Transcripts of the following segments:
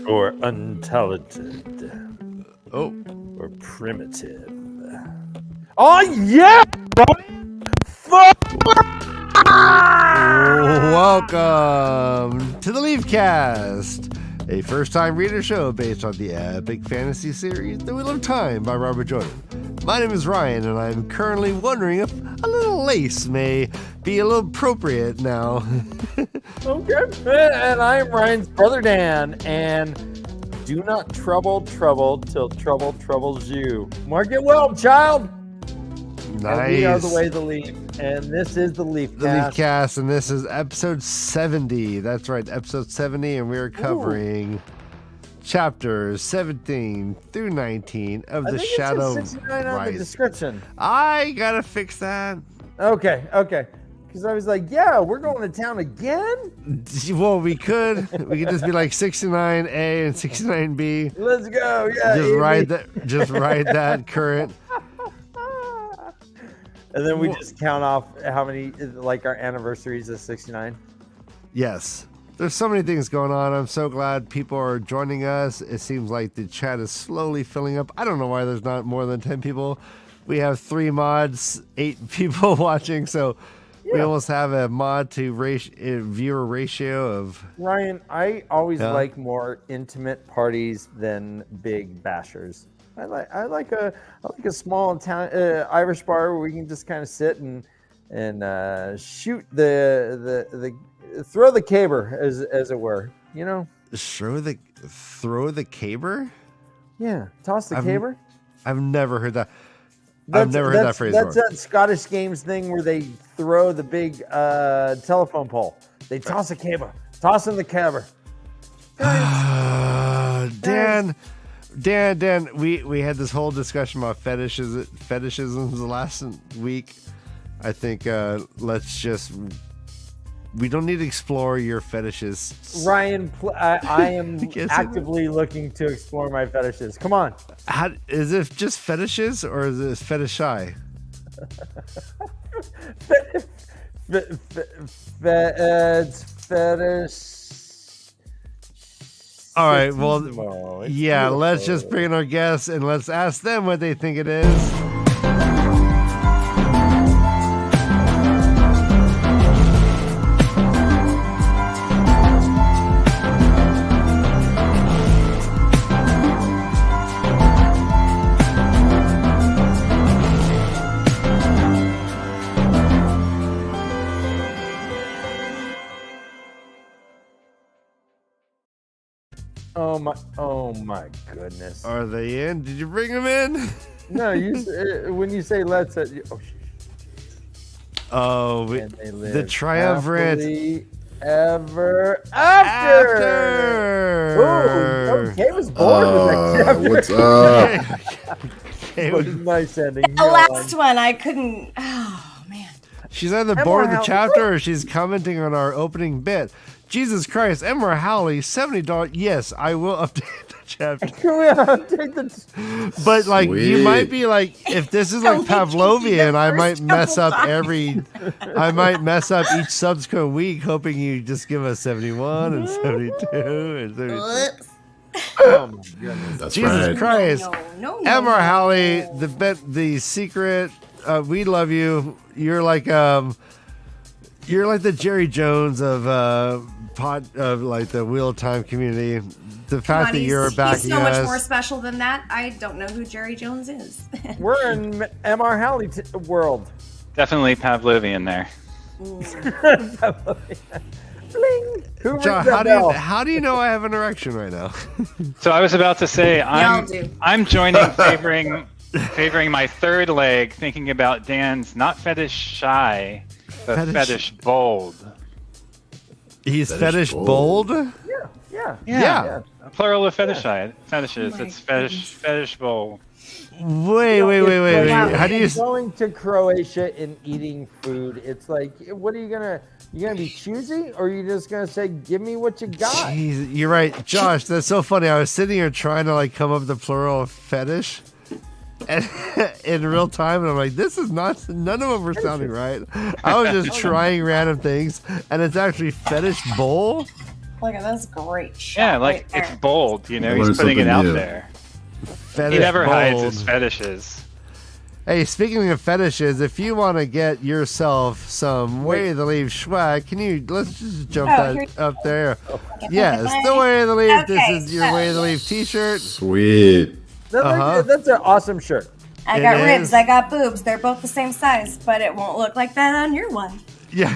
or untalented, or primitive. Oh yeah! Welcome to the LeafCast, a first-time reader show based on the epic fantasy series The Wheel of Time by Robert Jordan. My name is Ryan, and I'm currently wondering if a little lace may be a little appropriate now. Okay, and I'm Ryan's brother Dan, and do not trouble till trouble troubles you. Mark it well, child. Nice. And we are the way the leaf, and this is the LeafCast. The LeafCast, and this is episode 70. That's right, episode 70, and we are covering chapters 17 through 19 of the Shadow Rise. 69 on the description. I gotta fix that. Okay. Because I was like, yeah, we're going to town again? Well, we could just be like 69A and 69B. Let's go, yeah. Just ride that current. And then we just count off how many, like our anniversaries of 69. Yes. There's so many things going on. I'm so glad people are joining us. It seems like the chat is slowly filling up. I don't know why there's not more than 10 people. We have 3 mods, 8 people watching, so we almost have a mod to viewer ratio of... Ryan, I always like more intimate parties than big bashers. I like a small town Irish bar where we can just kind of sit and shoot the throw the caber as it were, you know. Throw the caber? Yeah, toss the caber. I've never heard that. I've never heard that phrase before. That's that Scottish games thing where they throw the big telephone pole. They toss a caber. Toss in the caber. Dan, we had this whole discussion about fetishism the last week. I think we don't need to explore your fetishes. Ryan, I am actively looking to explore my fetishes. Come on. Is it just fetishes or is it fetishy? Fetish. All right, well, yeah, let's just bring in our guests and let's ask them what they think it is. Oh my goodness. Are they in? Did you bring them in? No, when you say let's the triumvirate ever after. Ooh, Kay was bored with that chapter. What's up? It was nice ending. The last one I couldn't. Oh man. She's either bored with the chapter or she's commenting on our opening bit. Jesus Christ, MrHowley, $70. Yes, I will update the chapter. Can we update But like, you might be like, if this is like Pavlovian, I might mess up each subsequent week, hoping you just give us 71 and 72 and 32. Oh my goodness. That's Jesus right. Christ. No. MrHowley, the secret, we love you. You're like the Jerry Jones of like the Wheel of Time community. The fact that you're backing us. He's so much more special than that. I don't know who Jerry Jones is. We're in MrHowley world. Definitely Pavlovian there. Bling. Who John, how do you know I have an erection right now? So I was about to say I'm joining favoring my third leg, thinking about Dan's not fetish shy, but fetish bold. He's fetish bold? Yeah. A plural of fetishes. It's fetish bold. Wait. How do you going to Croatia and eating food? It's like, what are you gonna be choosy, or are you just gonna say, "Give me what you got"? Jeez, you're right, Josh. That's so funny. I was sitting here trying to like come up with the plural of fetish, and in real time, and I'm like, this is not. None of them are sounding right. I was just trying random things, and it's actually fetish bowl. Look at this great shot. Yeah, like right it's there. bold. You know, I he's learned putting it something out new. there. Fetish He never hides his bold. fetishes. Hey, speaking of fetishes, if you want to get yourself some Way of the Leaf swag, let's just jump up there. Yes, the Way of the Leaf. This Okay, is your Way of the Leaf t-shirt. Sweet. That's an awesome shirt. I got It ribs, is. I got boobs. They're both the same size, but it won't look like that on your one. Yeah.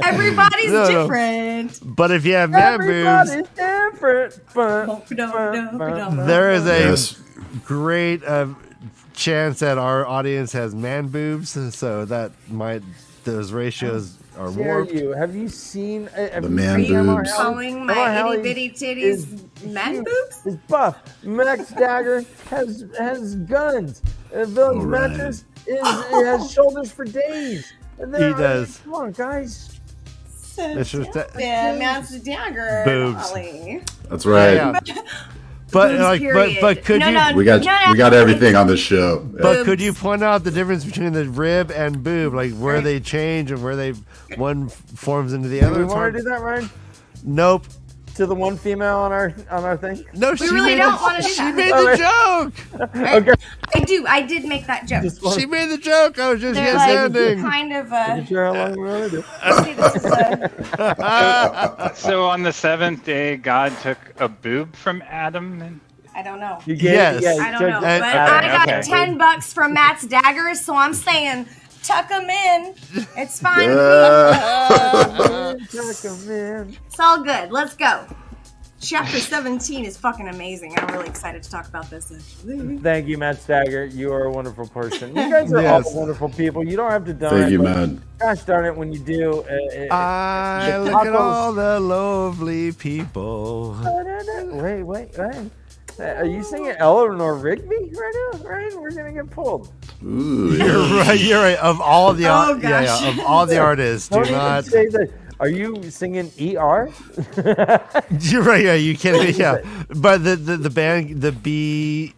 Everybody's No, no. different. But if you have man boobs, Everybody's different. there is a Yes. great chance that our audience has man boobs, so those ratios are Dare warped. you? Have you seen The man Are you boobs. calling my Hallie itty bitty titties is men huge. boobs? Is buff. MaTsDaGger has guns. Village All right. Mattress has shoulders for days. And He does. Come on, guys. It's just that- Yeah, MaTsDaGger. Boobs. Holly. That's right. Yeah. But Boobs, like, period. but could No, you? no, We got everything on this show. But Boobs. could you point out the difference between the rib and boob, like where they change and where one forms into the Do other? we It's want hard- to do that, Ryan? Nope. To the one female on our thing? No, We she really made don't want to do She that. made Okay. the joke. Okay. I did make that joke. She made the joke. I was just They're yes like ending. kind of Sure how long we want to do. see, this is a, So on the seventh day, God took a boob from Adam. And I don't know. You get Yes. Yeah, I don't know, And- but okay, I got okay. $10 from MaTsDaGger, so I'm saying tuck them in. It's fine. Tuck 'em in. It's all good. Let's go. Chapter 17 is fucking amazing. I'm really excited to talk about this. Actually. Thank you, MaTsDaGger. You are a wonderful person. You guys are Yes. all wonderful people. You don't have to donate. Thank you, but man. Gosh darn it, when you do. I The look at tacos- all the lovely people. Wait. Are you singing Eleanor Rigby right now? Ryan, we're gonna get pulled. Ooh, yeah. You're right. Of all the Oh, yeah, gosh. of all the artists, do Don't even not. say that. Are you singing ER? You're right. Yeah, you can't. Yeah, but the band, the B,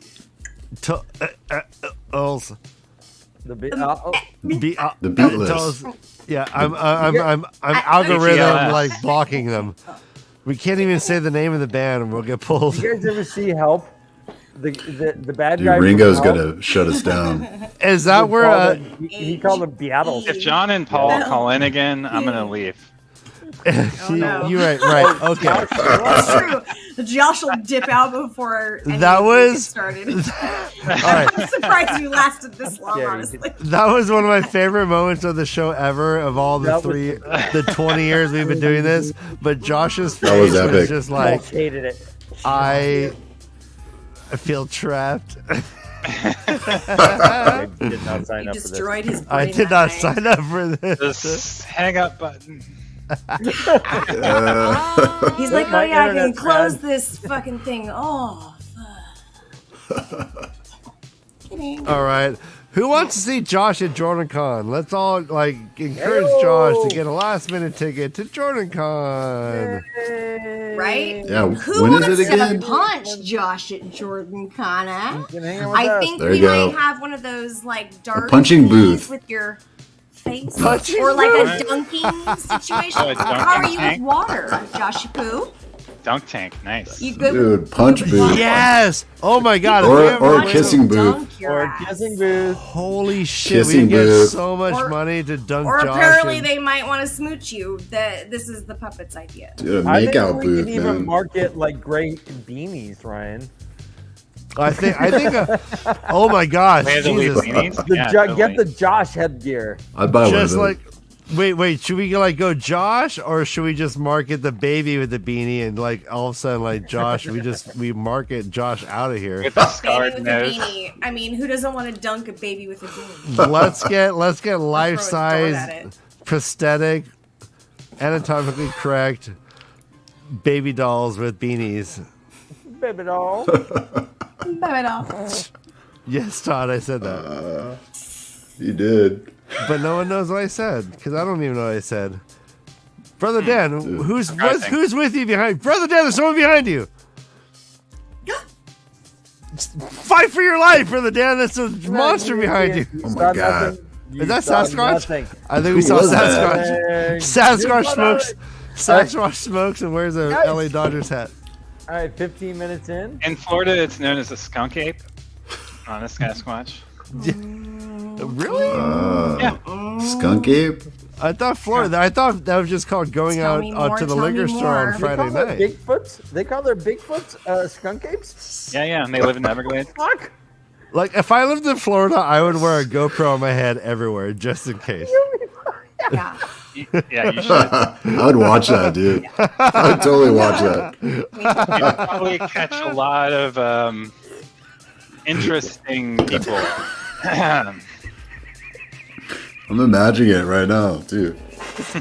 Ulls, The B- B, The Beatless. yeah, I'm algorithm BTLS. like blocking them. We can't even say the name of the band, and we'll get pulled. you guys ever see Help? The bad Dude, guy. from Ringo's Help? gonna shut us down. Is that He where? called them- he called them Beatles. if John and Paul call in again, I'm gonna leave. no. You're right. Okay. That's true. Josh will dip out before any That of it was- gets started. All right. I'm surprised you lasted this long, Yeah, you honestly. That was one of my favorite moments of the show ever. Of all the That was- the 20 years we've been doing this, but Josh's face That was was epic. just I like hated it. I feel trapped. I did not sign You up for this. destroyed his brain. I did that not night. sign up for this. Just hang up button. He's like, oh My yeah, I can internet's close bad." this fucking thing off. Kidding. All right. Who wants to see Josh at JordanCon? Let's all like encourage Josh to get a last minute ticket to JordanCon. Right? Yeah, Who when is wants it again? to punch Josh at Jordan Kana? You can hang out with I us. think There we you go. might have one of those like dark punching things booth. with your face, Punching or like booth? a dunking situation. Oh, a dunking How are you with tank? water, Joshy Poo? Dunk tank, nice. You good? Dude, punch booth. Yes. Oh my God. Or- if we ever or went to- kissing booth. Dunk your Or ass. kissing booth. Holy shit. Kissing we get booth. so much Or- money to dunk Or Josh. apparently and- they might want to smooch you. This is the puppet's idea. Dude, a I think makeout we booth, can even man. market like gray beanies, Ryan. I think. Oh my gosh. Way to leave Jesus. beanies? The Yeah, get totally. the Josh headgear. I'd buy one of Just those. like, wait, should we like go Josh, or should we just market the baby with the beanie and like all of a sudden like Josh, we market Josh out of here? With the Baby scarred with a nose. beanie. I mean, who doesn't want to dunk a baby with a beanie? let's get life Throw a dart at size, it. prosthetic, anatomically correct baby dolls with beanies. Baby doll. Baby doll. Yes, Todd, I said that, You did. but no one knows what I said because I don't even know what I said. Brother Dan, who's Surprising. who's with you behind? Brother Dan, there's someone behind you. Fight for your life, Brother Dan. That's a monster behind you. Oh my God. Is that saw Sasquatch? nothing. I think we Who saw was that? Sasquatch. You Sasquatch saw smokes. nothing. Sasquatch smokes and wears a Guys. LA Dodgers hat. All right, 15 minutes in. In Florida, it's known as a skunk ape, not a Sasquatch. Really? Yeah. Skunk ape? I thought Florida. I thought that was just called going Tell out me more, to the tell liquor me store more. on They Friday night. Bigfoots? They call their Bigfoots skunk apes? Yeah, and they live in the Everglades. Fuck. Like if I lived in Florida, I would wear a GoPro on my head everywhere just in case. Yeah. Yeah, you should. I would watch that, dude. I would totally watch that. You'd probably catch a lot of interesting people. I'm imagining it right now, too.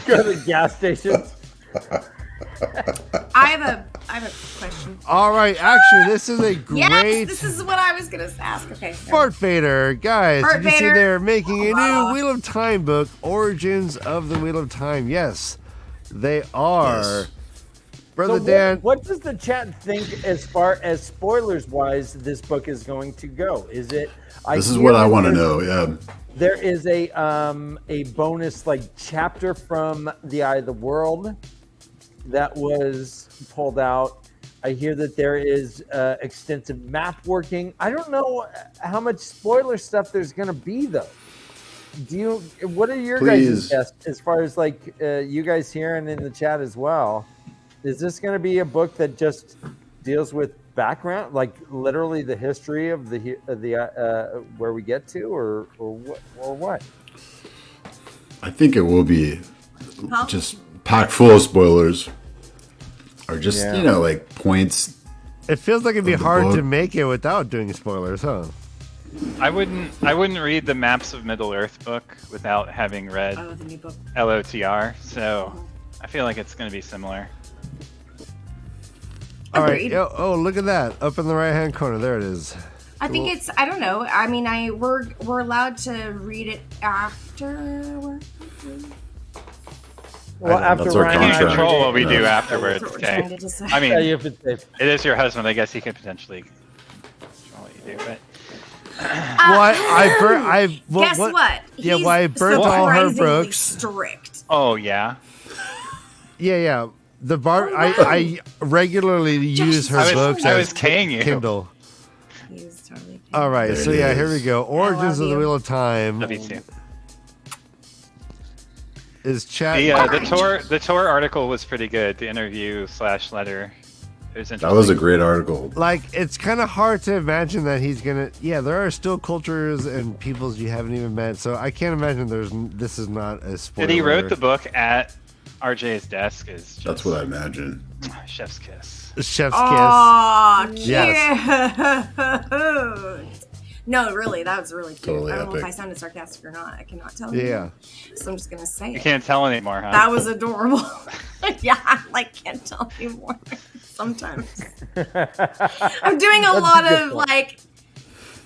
Go to the gas stations. I have a question. All right, actually, this is a great Yes, this is what I was gonna ask. Okay. FartVader, guys. Did you see FartVader. they're making a new Wheel of Time book, Origins of the Wheel of Time? Yes, they are. Yes. Brother So Dan, what does the chat think as far as spoilers wise this book is going to go? Is it? This is what I want to know, yeah. There is a bonus like chapter from The Eye of the World that was pulled out. I hear that there is extensive map working. I don't know how much spoiler stuff there's going to be though. What are your guys' Please. guess as far as like you guys here and in the chat as well? Is this going to be a book that just deals with background, like literally the history of the where we get to, or what? I think it will be Huh? just packed full of spoilers. Or just, Yeah. you know, like points. it feels like it'd be of the hard book. to make it without doing spoilers, huh? I wouldn't read the Maps of Middle Earth book without having read Oh, the new book. LOTR, so I feel like it's going to be similar. All right. Agreed. Oh, look at that. Up in the right-hand corner. There it is. I think it's. I don't know. I mean, we're allowed to read it after. Well, after That's our Ryan, I can't contract. control what we do Yeah. afterwards, That's what we're okay? trying to decide. I Yeah, mean, if it's safe. it is your husband. I guess he could potentially control what you do, but Well, Guess what? Yeah, He's well, I burnt all her surprisingly books. Strict. oh yeah. Yeah. The I regularly use her I was- books I as was K'ing you. Kindle. He's totally. All right, There so it yeah, is. here we go. Origins of the you. Wheel of Time Love you too. is chat. The tour article was pretty good. The interview / letter. It was interesting. That was a great article. Like, it's kind of hard to imagine that he's gonna. Yeah, there are still cultures and peoples you haven't even met, so I can't imagine this is not a spoiler. That he wrote the book at RJ's desk is just That's what I imagine. chef's kiss. Chef's Oh, cute. Yes. No, really, that was really cute. Totally I don't know if epic. I sounded sarcastic or not. I cannot tell kiss. you. Yeah. So I'm just gonna say You it. can't tell anymore, huh? That was adorable. Yeah, I like can't tell anymore. Sometimes I'm doing a lot good of point. like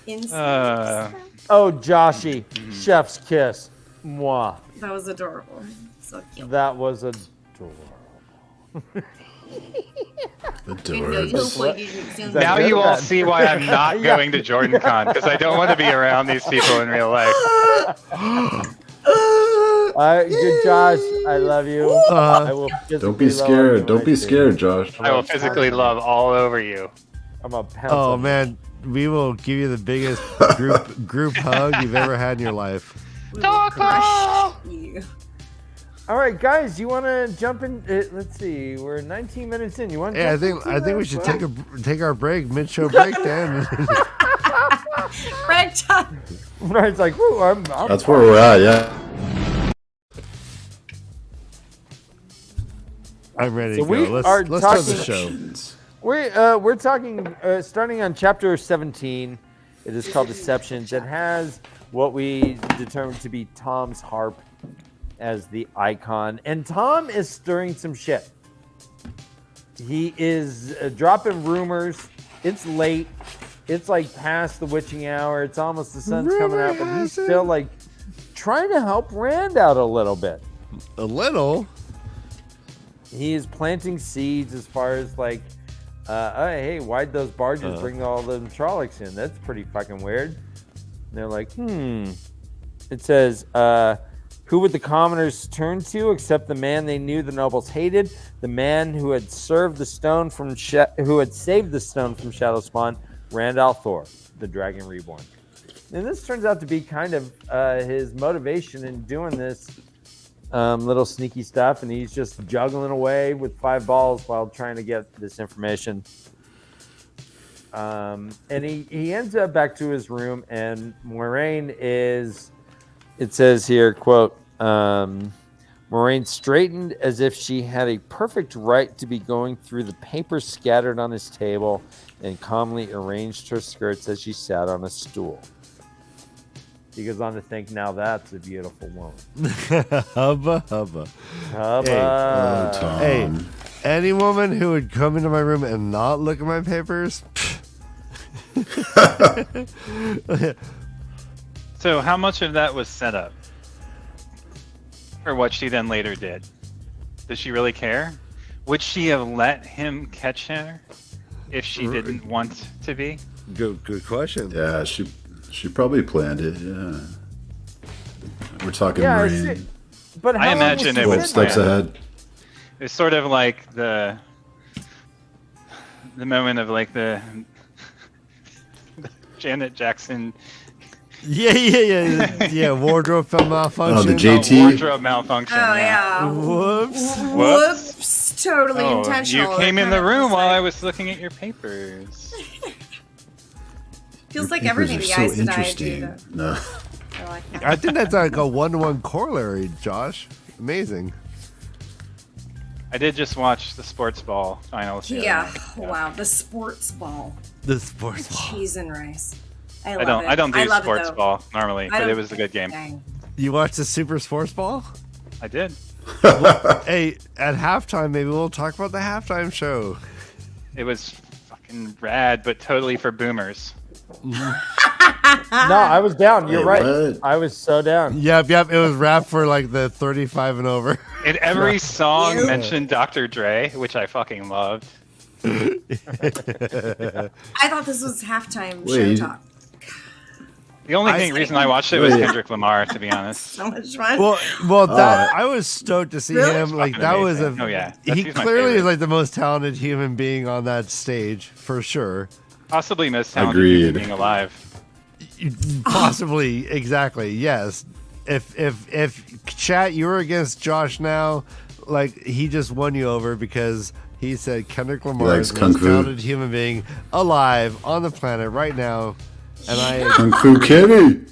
inside Uh, stuff. Oh, Joshy, chef's kiss. Mwah. That was adorable. So cute. That was adorable. Adorable. now good you or all bad? see why I'm not Yeah. going to JordanCon because I don't want to be around these people in real life. Good Josh, I love you. I will Don't be physically love scared. you Don't when be I see you. scared, Josh. I will physically love all over you. I'm a pencil. Oh man, we will give you the biggest group hug you've ever had in your life. Crush you. All right, guys, you want to jump in? Let's see, we're 19 minutes in. You want? Yeah, I think we should take our break, mid-show break, Dan. Break time. It's like, whoo, I'm That's where we're at, yeah. I'm ready So to we go. are Let's start the talking- show. We're talking starting on chapter 17. It is called Deceptions. It has what we determined to be Tom's harp as the icon, and Tom is stirring some shit. He is dropping rumors. It's late. It's like past the witching hour. It's almost the sun's coming out, but he's still like trying to help Rand out a little bit. A little. He is planting seeds as far as like, hey, why'd those barges bring all them Trollocs in? That's pretty fucking weird. And they're like, It says, who would the commoners turn to except the man they knew the nobles hated, the man who had saved the stone from Shadowspawn, Randall Thor, the Dragon Reborn. And this turns out to be kind of his motivation in doing this little sneaky stuff, and he's just juggling away with 5 balls while trying to get this information. And he ends up back to his room, and Moraine is... It says here, quote, Moraine straightened as if she had a perfect right to be going through the papers scattered on his table and calmly arranged her skirts as she sat on a stool. He goes on to think, now that's a beautiful woman. Hubba, hubba. Hubba. Hey, any woman who would come into my room and not look at my papers... So how much of that was set up for what she then later did? Does she really care? Would she have let him catch her if she didn't want to be? Good question. Yeah, she probably planned it. Yeah, we're talking Marine. But I imagine it was steps ahead. It's sort of like the moment of like the Janet Jackson. Yeah. Wardrobe malfunction. Oh, the JT wardrobe malfunction. Oh yeah. Whoops. Totally intentional. You came in the room while I was looking at your papers. Feels like Papers everything are the so guys that I interesting. do. No. I like that. I think that's like a 1-to-1 corollary, Josh. Amazing. I did just watch the sports ball finals. Yeah. Wow. The sports ball. The sports With ball. cheese and rice. I I don't do love sports it, ball normally, but it was a good game. Dang. You watched the Super Sports Ball? I did. Hey, at halftime, maybe we'll talk about the halftime show. It was fucking rad, but totally for boomers. No, I was down. You're right. What? I was so down. Yep. It was rap for like the 35 and over. And every song mentioned Dr. Dre, which I fucking loved. I thought this was halftime Wait. show talk. The only reason I watched it was Kendrick Lamar, to be honest. So much fun. Well, that I was stoked to see him. Like Fucking that was amazing. Oh, yeah. He He's my clearly favorite. is like the most talented human being on that stage for sure. Possibly most talented Agreed. human being alive. Possibly, exactly. Yes. If chat, you were against Josh now, like he just won you over because he said Kendrick Lamar is the most talented human being alive on the planet right now. And Kung Fu Kenny.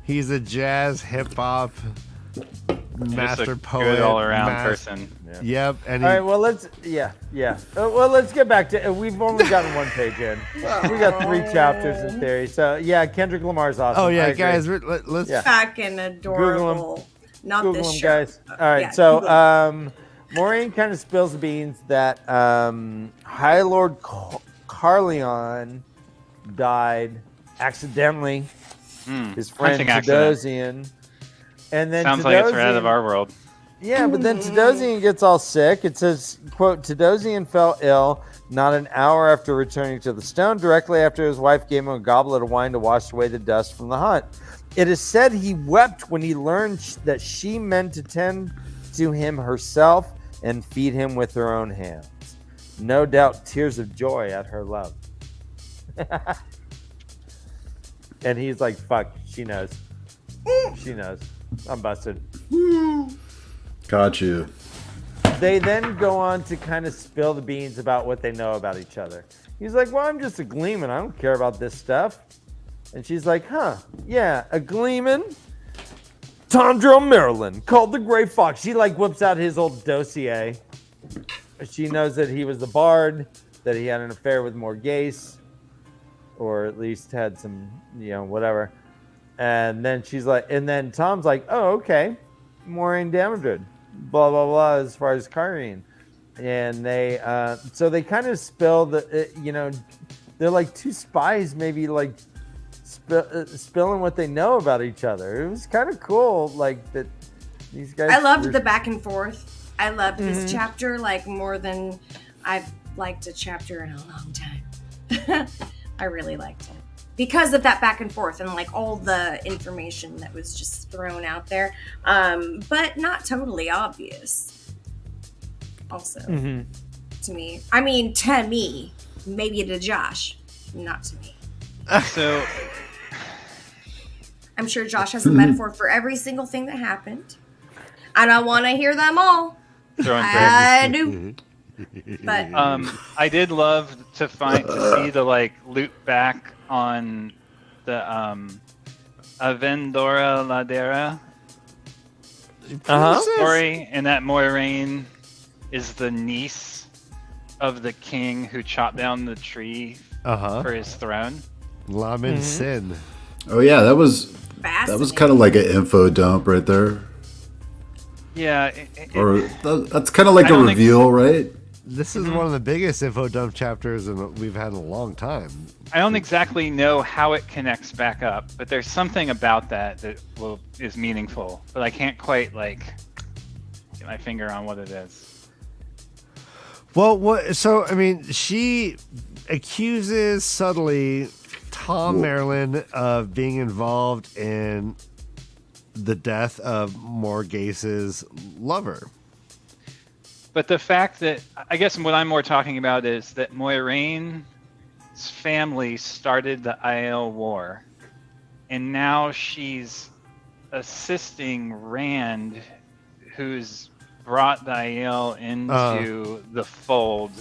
he's a jazz, hip hop master Just a poet, good all-around person. Yep, and All right, well, let's let's get back to we've only gotten one page in. We got 3 chapters in theory. So, yeah, Kendrick Lamar's awesome. oh yeah, I agree. guys, let's Fucking adorable. Not Google this them, show. guys. All right, Yeah, so Google. Maureen kind of spills the beans that High Lord Carleon died accidentally. His friend Hunting accident. Tadosian. And then Sounds like it's right out of our world. Yeah, but then Tadosian gets all sick. It says, quote, Tadosian fell ill not an hour after returning to the stone, directly after his wife gave him a goblet of wine to wash away the dust from the hunt. It is said he wept when he learned that she meant to tend to him herself and feed him with her own hands. No doubt tears of joy at her love. And he's like, fuck, she knows. She knows. I'm busted. Got you. They then go on to kind of spill the beans about what they know about each other. He's like, well, I'm just a gleeman. I don't care about this stuff. And she's like, huh, yeah, a gleeman? Tondrell, Maryland, called the Gray Fox. She like whips out his old dossier. She knows that he was the bard, that he had an affair with Morghese, or at least had some, whatever. And then she's like, and then Tom's like, oh, okay, Moraine Damodred, blah, blah, blah, as far as Karri. And they, so they kind of spill the, they're like 2 spies, maybe like spilling what they know about each other. It was kind of cool, like that these guys. I loved the back and forth. I loved this chapter like more than I've liked a chapter in a long time. I really liked it. because of that back and forth and like all the information that was just thrown out there, but not totally obvious. Also, to me, I mean, to me, maybe to Josh, not to me. So I'm sure Josh has a metaphor for every single thing that happened. I don't want to hear them all. I do. But I did love to see the like loop back on the Avendora Ladera story, and that moraine is the niece of the king who chopped down the tree for his throne. Lamin Sin. Oh yeah, that was kind of like an info dump right there. Yeah, that's kind of like a reveal, right? This is one of the biggest info dump chapters we've had in a long time. I don't exactly know how it connects back up, but there's something about that is meaningful, but I can't quite like get my finger on what it is. Well, so I mean, she accuses subtly Tom Maryland of being involved in the death of Morgase's lover. But the fact that, I guess what I'm more talking about is that Moraine's family started the Aiel War, and now she's assisting Rand, who's brought the Aiel into the fold.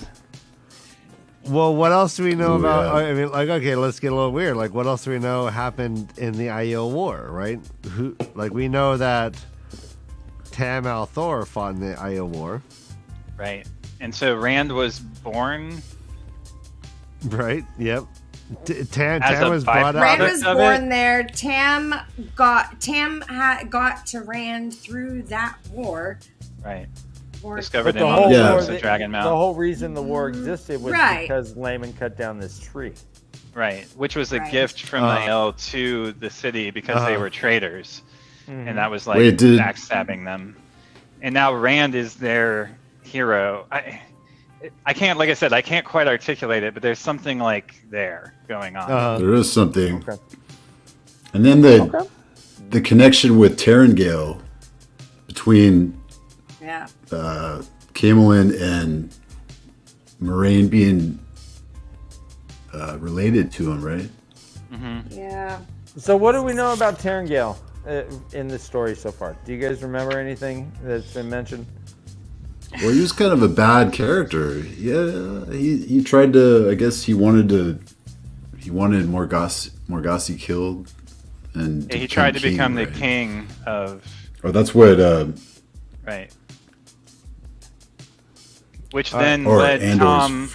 Well, what else do we know about? I mean, like, okay, let's get a little weird. Like, what else do we know happened in the Aiel War, right? We know that Tam Althor fought in the Aiel War. Right. And so Rand was born. Right. Yep. Tam was brought out. Rand was born there. Tam got to Rand through that war. Right. Discovered him on the Dragon Mount. The whole reason the war existed was because Layman cut down this tree. Right. Which was a gift from Aiel to the city because they were traitors. And that was like backstabbing them. And now Rand is their hero. I can't, like I said, I can't quite articulate it, but there's something like there going on. There is something. Okay. And then the connection with Tarangale between Camelin and Moraine being related to him, right? Yeah. So what do we know about Tarangale in this story so far? Do you guys remember anything that's been mentioned? Well, he was kind of a bad character. Yeah, he tried to. I guess he wanted Morgase killed, and he tried to become the king of. Oh, that's what. Right. Which then led Tom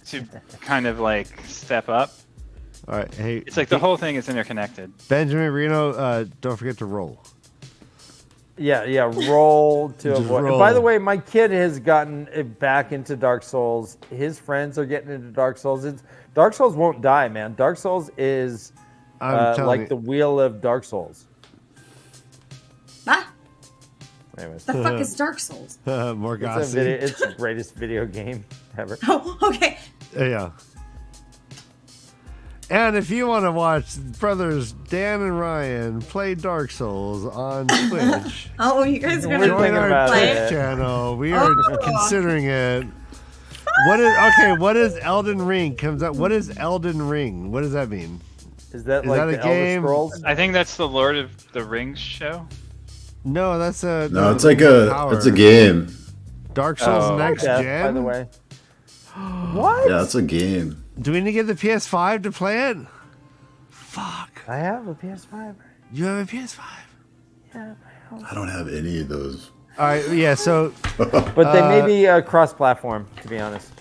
to kind of like step up. All right, hey. It's like the whole thing is interconnected. Benjamin Reno, don't forget to roll. Yeah, roll to avoid. Roll. By the way, my kid has gotten back into Dark Souls. His friends are getting into Dark Souls. Dark Souls won't die, man. Dark Souls is like the wheel of Dark Souls. Ah. Anyways. The fuck is Dark Souls? Morgase. It's the greatest video game ever. Oh, okay. Yeah. And if you want to watch brothers Dan and Ryan play Dark Souls on Twitch, you guys are gonna join our play Twitch channel. We are considering it. What is Elden Ring? Comes up. What is Elden Ring? What does that mean? Is that like the Elder Scrolls? I think that's the Lord of the Rings show. No, that's a it's a game. Dark Souls Next Gen. By the way. What? Yeah, it's a game. Do we need to get the PS5 to play it? Fuck. I have a PS5. You have a PS5? Yeah. I don't have any of those. All right, yeah, so... But they may be cross-platform, to be honest.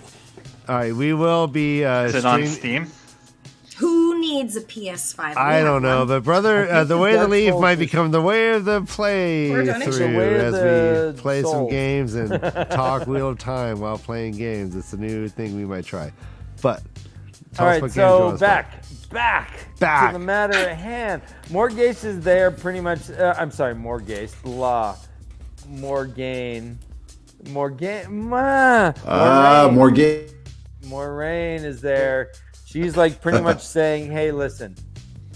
All right, we will be... Is it on Steam? Who needs a PS5? I don't know, but brother, the way of the Leaf might become the way of the play through as we play some games and talk Wheel of Time while playing games. It's a new thing we might try. But all right, so back to the matter at hand. Morgase is there pretty much. I'm sorry, Morgase. Morgaine. Moraine is there. She's like pretty much saying, "Hey, listen."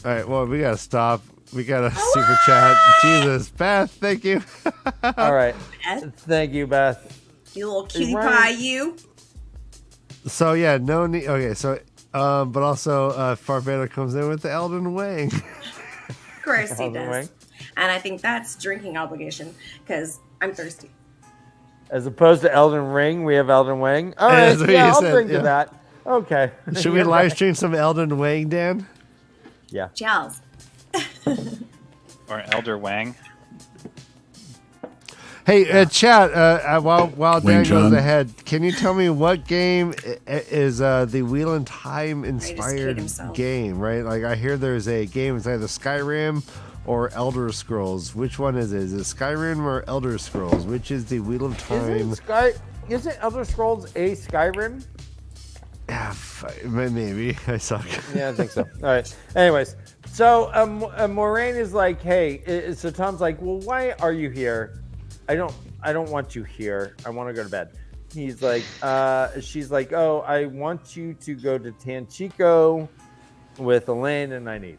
All right, well, we gotta stop. We got a super chat. Jesus, Beth, thank you. All right, Beth? thank you, Beth. You little cutie Ryan- pie, you. So yeah, no need. Okay, so but also FartVader comes in with the Elden Wang. Of course he Elden does. Ring. And I think that's drinking obligation because I'm thirsty. As opposed to Elden Ring, we have Elden Wang. All Yeah, right, that's what yeah, you I'll said, drink yeah. to that. Okay. Should we You're live right. stream some Elden Wang, Dan? Yeah. Gels. Or Elder Wang. Hey, chat. While Dan Wing goes Chun. ahead, can you tell me what game is the Wheel and Time inspired himself. game? Right, like I hear there's a game. It's either Skyrim or Elder Scrolls. Which one is it? Is it Skyrim or Elder Scrolls? Which is the Wheel of Time? Isn't Elder Scrolls a Skyrim? Yeah, maybe I suck. Yeah, I think so. All right. Anyways, so Moraine is like, hey. So Tom's like, well, why are you here? I don't want you here. I want to go to bed. He's like, she's like, oh, I want you to go to Tanchico with Elaine and Nynaeve.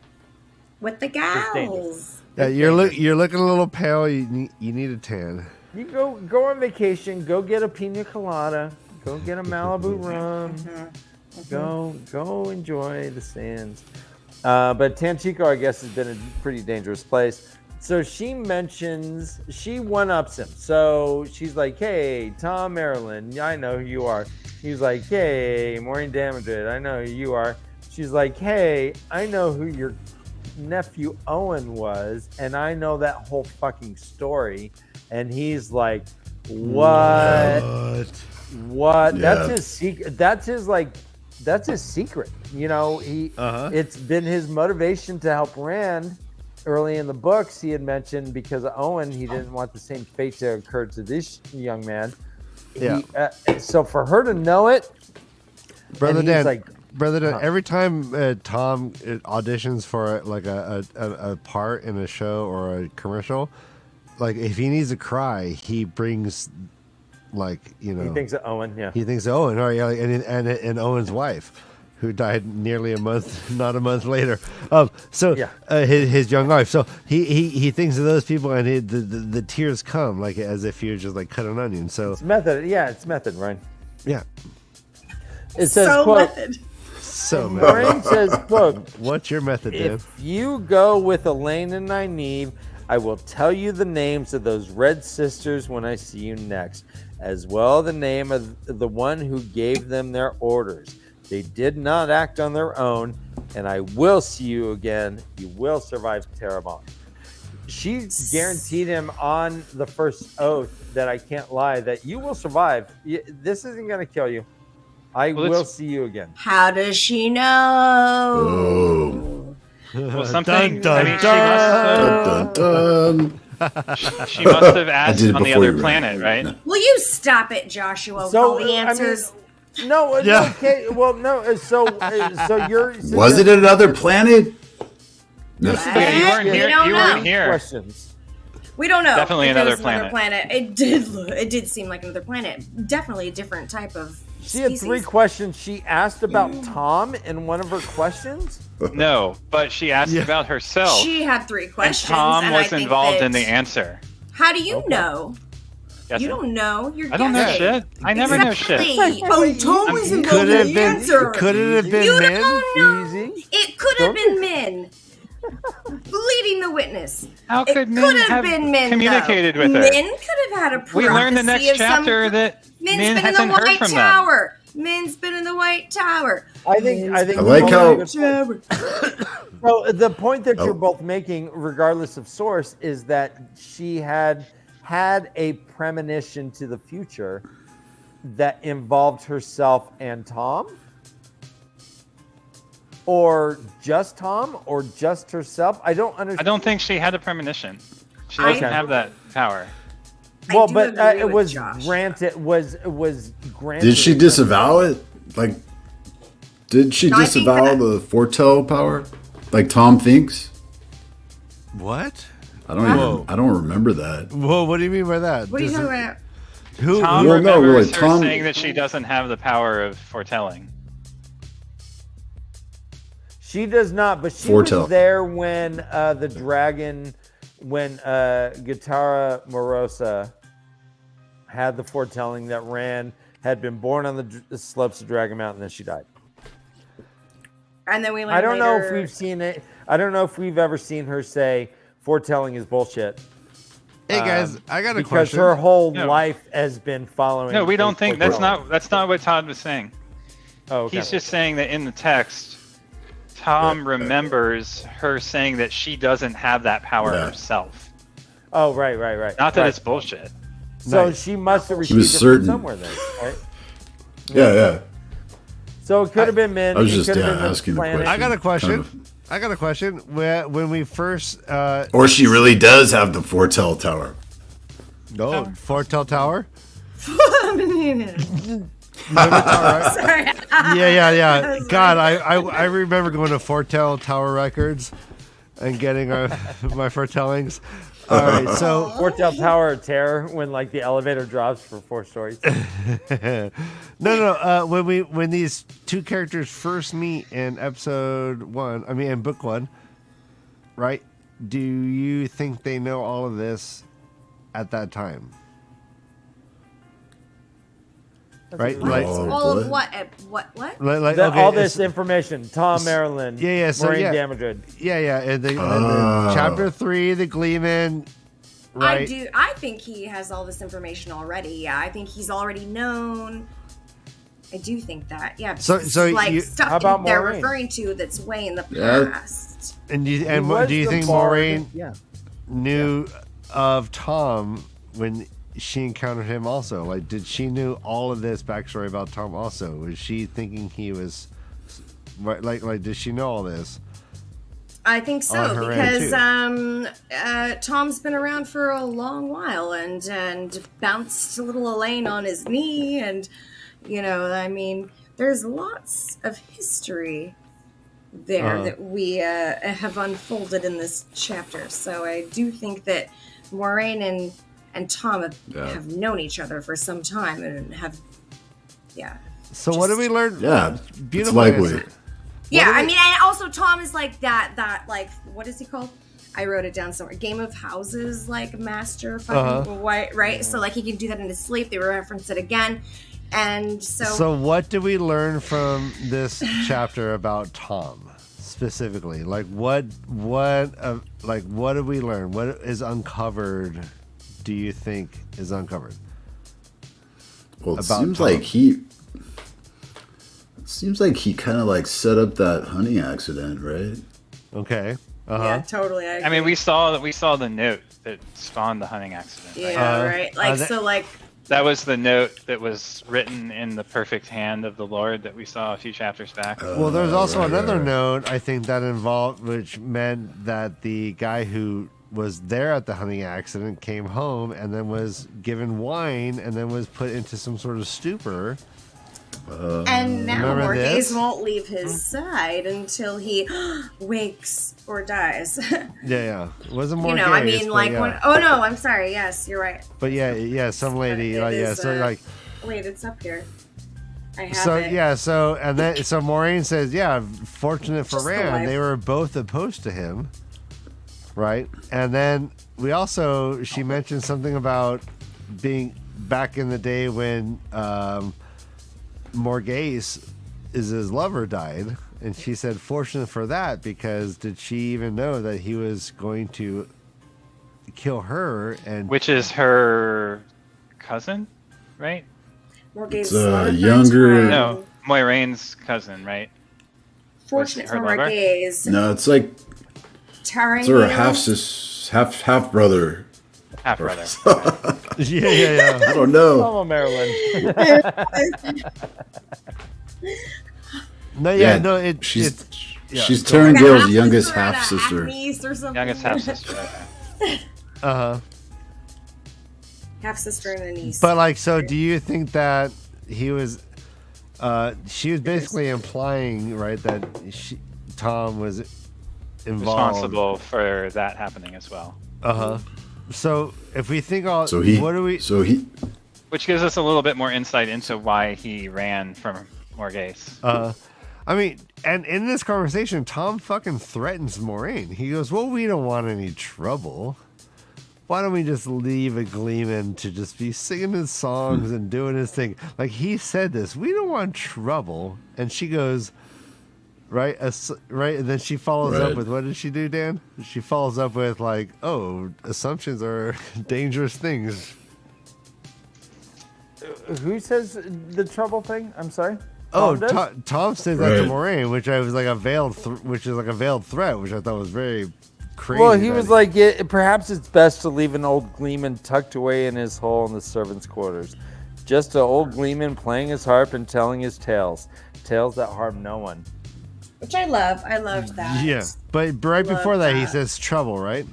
With the dangerous. gals. Yeah, you're looking a little pale. You need a tan. You go on vacation. Go get a pina colada. Go get a Malibu rum. Go enjoy the sands. But Tanchico, I guess, has been a pretty dangerous place. So she one-ups him. So she's like, hey, Tom Maryland, I know who you are. He's like, hey, Maureen Damodred, I know who you are. She's like, hey, I know who your nephew Owen was, and I know that whole fucking story. And he's like, what? Yeah. That's his secret. That's his secret. You know, it's been his motivation to help Rand. Early in the books, he had mentioned because of Owen, he didn't want the same fate to occur to this young man. Yeah. So for her to know it, Brother Dan, huh. every time Tom auditions for like a part in a show or a commercial, like if he needs to cry, he brings like he thinks of Owen. Yeah, he thinks of Owen, or yeah, and Owen's wife, who died nearly not a month later. His young wife. So he thinks of those people, and the tears come like as if you're just like cut an onion. So it's method. Yeah, it's method, right? Yeah. It says, so quote, method. So Moraine says, quote, what's your method, Dan? if you go with Elaine and Nynaeve, I will tell you the names of those red sisters when I see you next, as well the name of the one who gave them their orders. They did not act on their own, and I will see you again. You will survive TAVERN. She guaranteed him on the first oath that I can't lie, that you will survive. This isn't going to kill you. I will see you again. How does she know? Oh. Well, something. Dun, I mean, Dun, dun, dun. she must have asked did it on the before other you planet, ran. right? Will you stop it, Joshua, with all the answers? No, Yeah. okay. Well, no. So you're. Was it another planet? No. Yeah, you weren't We here. don't You know. weren't here. Questions. We don't know. Definitely if it another was planet. It did seem like another planet. Definitely a different type of She had 3 questions. She asked about Tom in one of her questions. No, but she asked about herself. She had 3 and questions. Tom and I was think involved that- in the answer. How do you know? Yes, You sir. don't know. You're I don't know guessing. shit. I never know shit. Exactly. Oh, Tom was involved Could in it the have been? answer. Could it have been You men? don't know. Easy. It could have been men. Leading the witness. How It could men could have have been men. communicated though. with her? Men could have had a prophecy We learned the next of some- chapter that Men's men been in hasn't the heard White from them. Tower. Men's been in the White Tower. I think. I like how- So the point that you're both making, regardless of source, is that she had a premonition to the future that involved herself and Tom, or just Tom, or just herself. I don't understand. I don't think she had a premonition. She I- doesn't have that power. Well, do but agree it with was Josh. granted. Was granted. Did she disavow it? Like, did she No, I think disavow that- the foretell power? Like Tom thinks? What? I don't Whoa. I don't remember that. Whoa, what do you mean by that? What are you talking about? Who? Tom Well, no, remembers really, her Tom- saying that she doesn't have the power of foretelling. She does not, but she Foretell. was there when the dragon, when Guitarra Morosa had the foretelling that Ran had been born on the slopes of Dragon Mountain, and then she died. And then we learned I don't know if later- we've seen it. I don't know if we've ever seen her say foretelling is bullshit. Hey guys, I got a Because question. her whole No. life has been following. No, we don't fake think that's foretelling. not what Todd was saying. Oh, okay. He's just saying that in the text, Tom remembers her saying that she doesn't have that power Yeah. herself. Oh, right. Not that Right. it's bullshit. So Nice. she must have was received it certain. from somewhere then, right? Yeah. So it could have been Min. I was it just, could have yeah, been the asking the planet. question. I got a question. Kind of. I got a question. When we first Or she really does have the foretell tower. no Foretell Tower. Sorry. Yeah. God, I remember going to Foretell Tower Records and getting my foretellings. All right, so Foretell Tower of Terror when like the elevator drops for 4 stories. no. When these two characters first meet in episode 1, I mean in book 1, right? Do you think they know all of this at that time? Right, What? like, All of what? like okay, All it's- this information. Tom Maryland. Yeah, so Moraine yeah. Damaged. Yeah, and the Oh. chapter 3, the Gleeman, right? I think he has all this information already. Yeah, I think he's already known. I do think that. Yeah. So like you- stuff How about they're Moraine? referring to that's way in the Yeah. past. And do He you was the think bard. Moraine Yeah. knew of Tom when she encountered him also? Like, did she knew all of this backstory about Tom also? Was she thinking he was right? Like, did she know all this? I think so On her end, because Tom's been around for a long while and bounced a little Elaine on his knee, and I mean, there's lots of history there that we have unfolded in this chapter. So I do think that Moraine and Tom have known each other for some time and have, So what did we learn? Yeah, it's Beautiful likely. answer. Yeah, I mean, and also Tom is like that like, what is he called? I wrote it down somewhere. Game of Houses, like master fucking white, right? So like he can do that in his sleep. They reference it again, and So what did we learn from this chapter about Tom specifically? Like what did we learn? What is uncovered? Do you think is uncovered? Well, it About seems Tom. like he kind of like set up that hunting accident, right? Okay. yeah, totally. I I mean, agree. we saw the note that spawned the hunting accident. Right? Yeah, right. Like that- like That was the note that was written in the perfect hand of the Lord that we saw a few chapters back. Well, there's also right, another right. note I think that involved, which meant that the guy who was there at the hunting accident came home and then was given wine and then was put into some sort of stupor. and now Remember this? Morgaze won't leave his side until he wakes or dies. Yeah. It wasn't more. I gays, mean, but like yeah. when. Oh no, I'm sorry. Yes, you're right. But yeah, some lady, It like, yeah, is, so like, Wait, it's up here. I have so it. yeah, so Maureen says, yeah, fortunate for Just the Rand, wife. they were both opposed to him, right? And then she mentioned something about being back in the day when Morgaze his lover died, and she said fortunate for that because did she even know that he was going to kill her and Which is her cousin, right? Morgaze's It's, love younger- friend. No, Moiraine's cousin, right? Fortunate her for lover? Morgaze. No, it's like Tarring it's her needle. half brother. Half brother. yeah. I don't know. Hello, Maryland. No, she's yeah, she's go Taryn on. Gale's Half youngest sister and a half sister. niece or something. Youngest half sister. Half sister and a niece. But like, so do you think that he was? She was basically implying, right, that Tom was involved. Responsible for that happening as well. So if we think all, So he what do we? Which gives us a little bit more insight into why he ran from Morgaze. I mean, and in this conversation, Tom fucking threatens Moraine. He goes, well, we don't want any trouble. Why don't we just leave a Gleeman to just be singing his songs and doing his thing? Like, he said this. We don't want trouble. And she goes, right? Right? And then she follows up with, what did she do, Dan? She follows up with, like, oh, assumptions are dangerous things. Who says the trouble thing? I'm sorry. Tom said that to Moraine, which I was like a veiled threat, which I thought was very crazy. Well, he was like, perhaps it's best to leave an old Gleeman tucked away in his hole in the servants' quarters. Just an old Gleeman playing his harp and telling his tales that harm no one. Which I love. I loved that. Yeah, but right before that, he says trouble, right?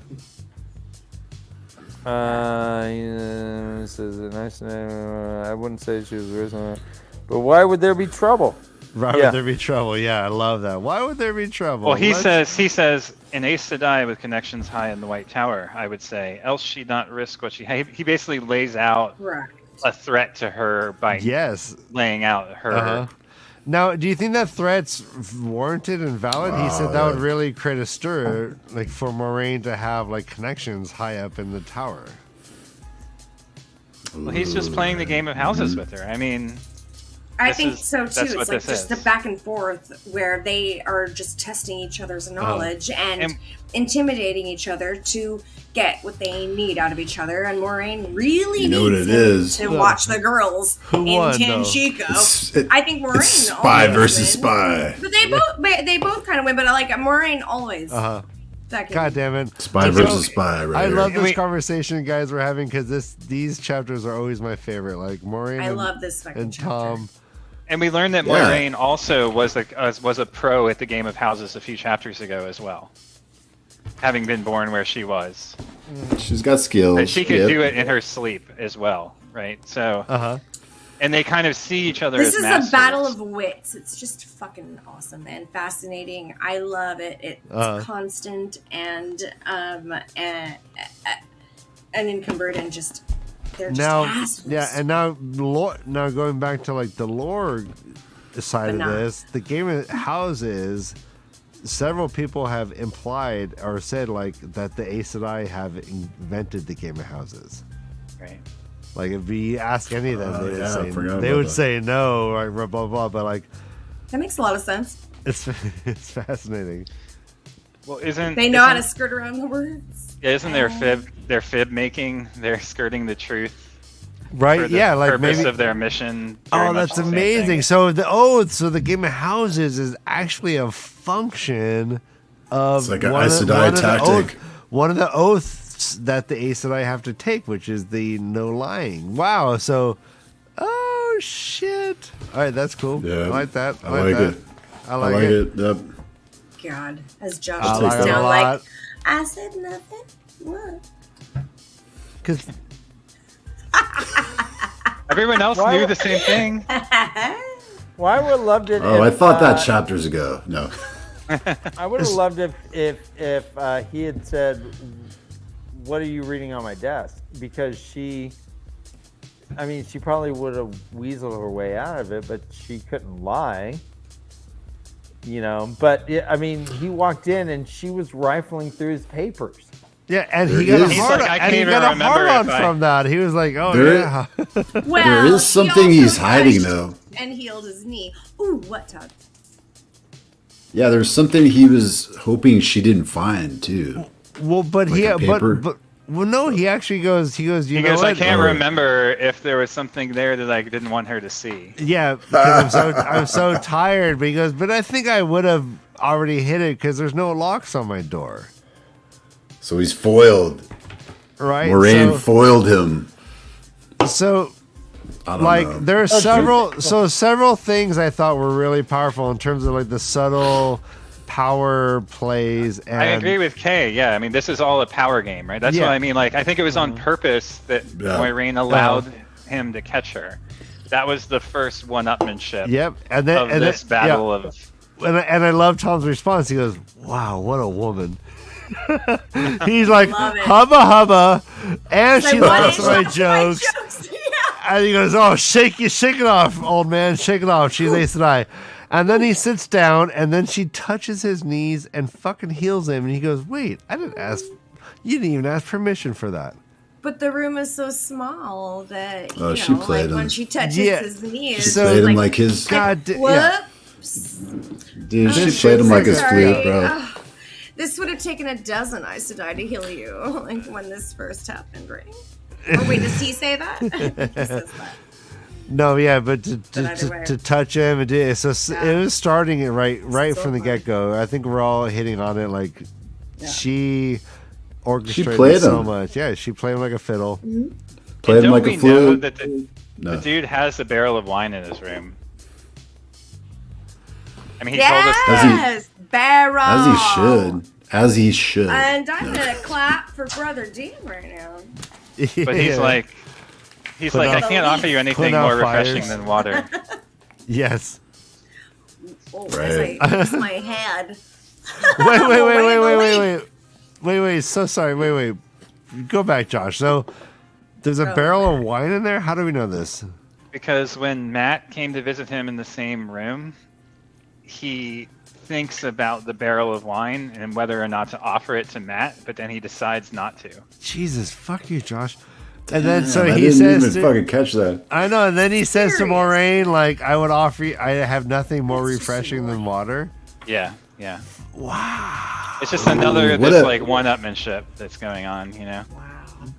He says a nice name. I wouldn't say she was risen, but why would there be trouble? Why would there be trouble? Yeah, I love that. Why would there be trouble? Well, he says, an Aes Sedai with connections high in the White Tower, I would say, else she'd not risk what she... He basically lays out a threat to her by laying out her... Now, do you think that threat's warranted and valid? He said that would really create a stir, like, for Moraine to have, like, connections high up in the tower. Well, he's just playing the game of houses with her. I mean... I think so too. It's like just the back and forth where they are just testing each other's knowledge and intimidating each other to get what they need out of each other. And Moraine really needs to watch the girls in Tanchico. I think Moraine spy versus spy. But they both kind of win. But like Moraine always. God damn it! Spy versus spy. Right I love this conversation, guys, we're having because these chapters are always my favorite. Like Moraine. I love this fucking chapter. Tom. And we learned that Moraine also was a pro at the game of houses a few chapters ago as well, having been born where she was. She's got skills. And she could do it in her sleep as well, right? So, and they kind of see each other as masters. This is a battle of wits. It's just fucking awesome and fascinating. I love it. It's constant and encumbered and just... They're just assholes. And now going back to like the lore side of this, the game of houses, several people have implied or said like that the Aes Sedai have invented the game of houses. Right. Like if we ask any of them, they would say no, like blah blah blah. But like that makes a lot of sense. It's fascinating. Well, they know how to skirt around the words? Isn't their fib making? They're skirting the truth, right? For the purpose of their mission. Oh, that's amazing! So the game of houses is actually a function of it's like an Aes Sedai tactic. One of the oaths that the Aes Sedai have to take, which is the no lying. Wow! So, oh shit! All right, that's cool. Yeah, I like that. I like it. I like it. Yep. God, as Josh sits down like, I said nothing. What? Because everyone else knew the same thing. Well, I would have loved it. Oh, I thought that chapters ago. No. I would have loved if he had said, "What are you reading on my desk?" Because she probably would have weaseled her way out of it, but she couldn't lie. You know, but he walked in and she was rifling through his papers. Yeah, and he got a hard on from that. He was like, "Oh yeah." Well, there is something he's hiding though. And healed his knee. Ooh, what, Todd? Yeah, there's something he was hoping she didn't find too. Well, but he actually goes. He goes. I can't remember if there was something there that I didn't want her to see. Yeah, because I'm so tired. But he goes. But I think I would have already hit it because there's no locks on my door. So he's foiled. Right. Moraine foiled him. So, there are several things I thought were really powerful in terms of like the subtle power plays. And I agree with Kay. Yeah, I mean, this is all a power game, right? That's what I mean. Like, I think it was on purpose that Moraine allowed him to catch her. That was the first one-upmanship. Yep, and then this battle of. And I love Tom's response. He goes, "Wow, what a woman." He's like, hubba hubba, and she laughs at my jokes. And he goes, "Oh, shake it off, old man, shake it off." She's Ace Sedai. And then he sits down, and then she touches his knees and fucking heals him. And he goes, "Wait, you didn't even ask permission for that." But the room is so small that she played him. when she touches his knees, She played him like his. Whoops. Dude, she played him like his flute, bro. This would have taken a dozen Aes Sedai to heal you, like when this first happened, right? Or wait, does he say that? He says that. No, yeah, but to touch him, it was starting it right so from the get go. I think we're all hitting on it. Like she orchestrated played so him. much. Yeah, she played him like a fiddle. Mm-hmm. Played him like a flute. That the dude has a barrel of wine in his room. I mean, he told us barrel. As he should. And I'm gonna clap for Brother Dean right now. But he's like, I can't offer you anything more refreshing than water. Yes. Oh, right. As I use my head. Wait. So sorry. Wait. Go back, Josh. So there's a barrel of wine in there? How do we know this? Because when Matt came to visit him in the same room, he thinks about the barrel of wine and whether or not to offer it to Matt, but then he decides not to. Jesus, fuck you, Josh. And then he I didn't says, even fucking catch that. I know. And then he says to Moraine, like, I would offer you, I have nothing more refreshing than water. Yeah. Wow. It's just another one-upmanship that's going on, Wow.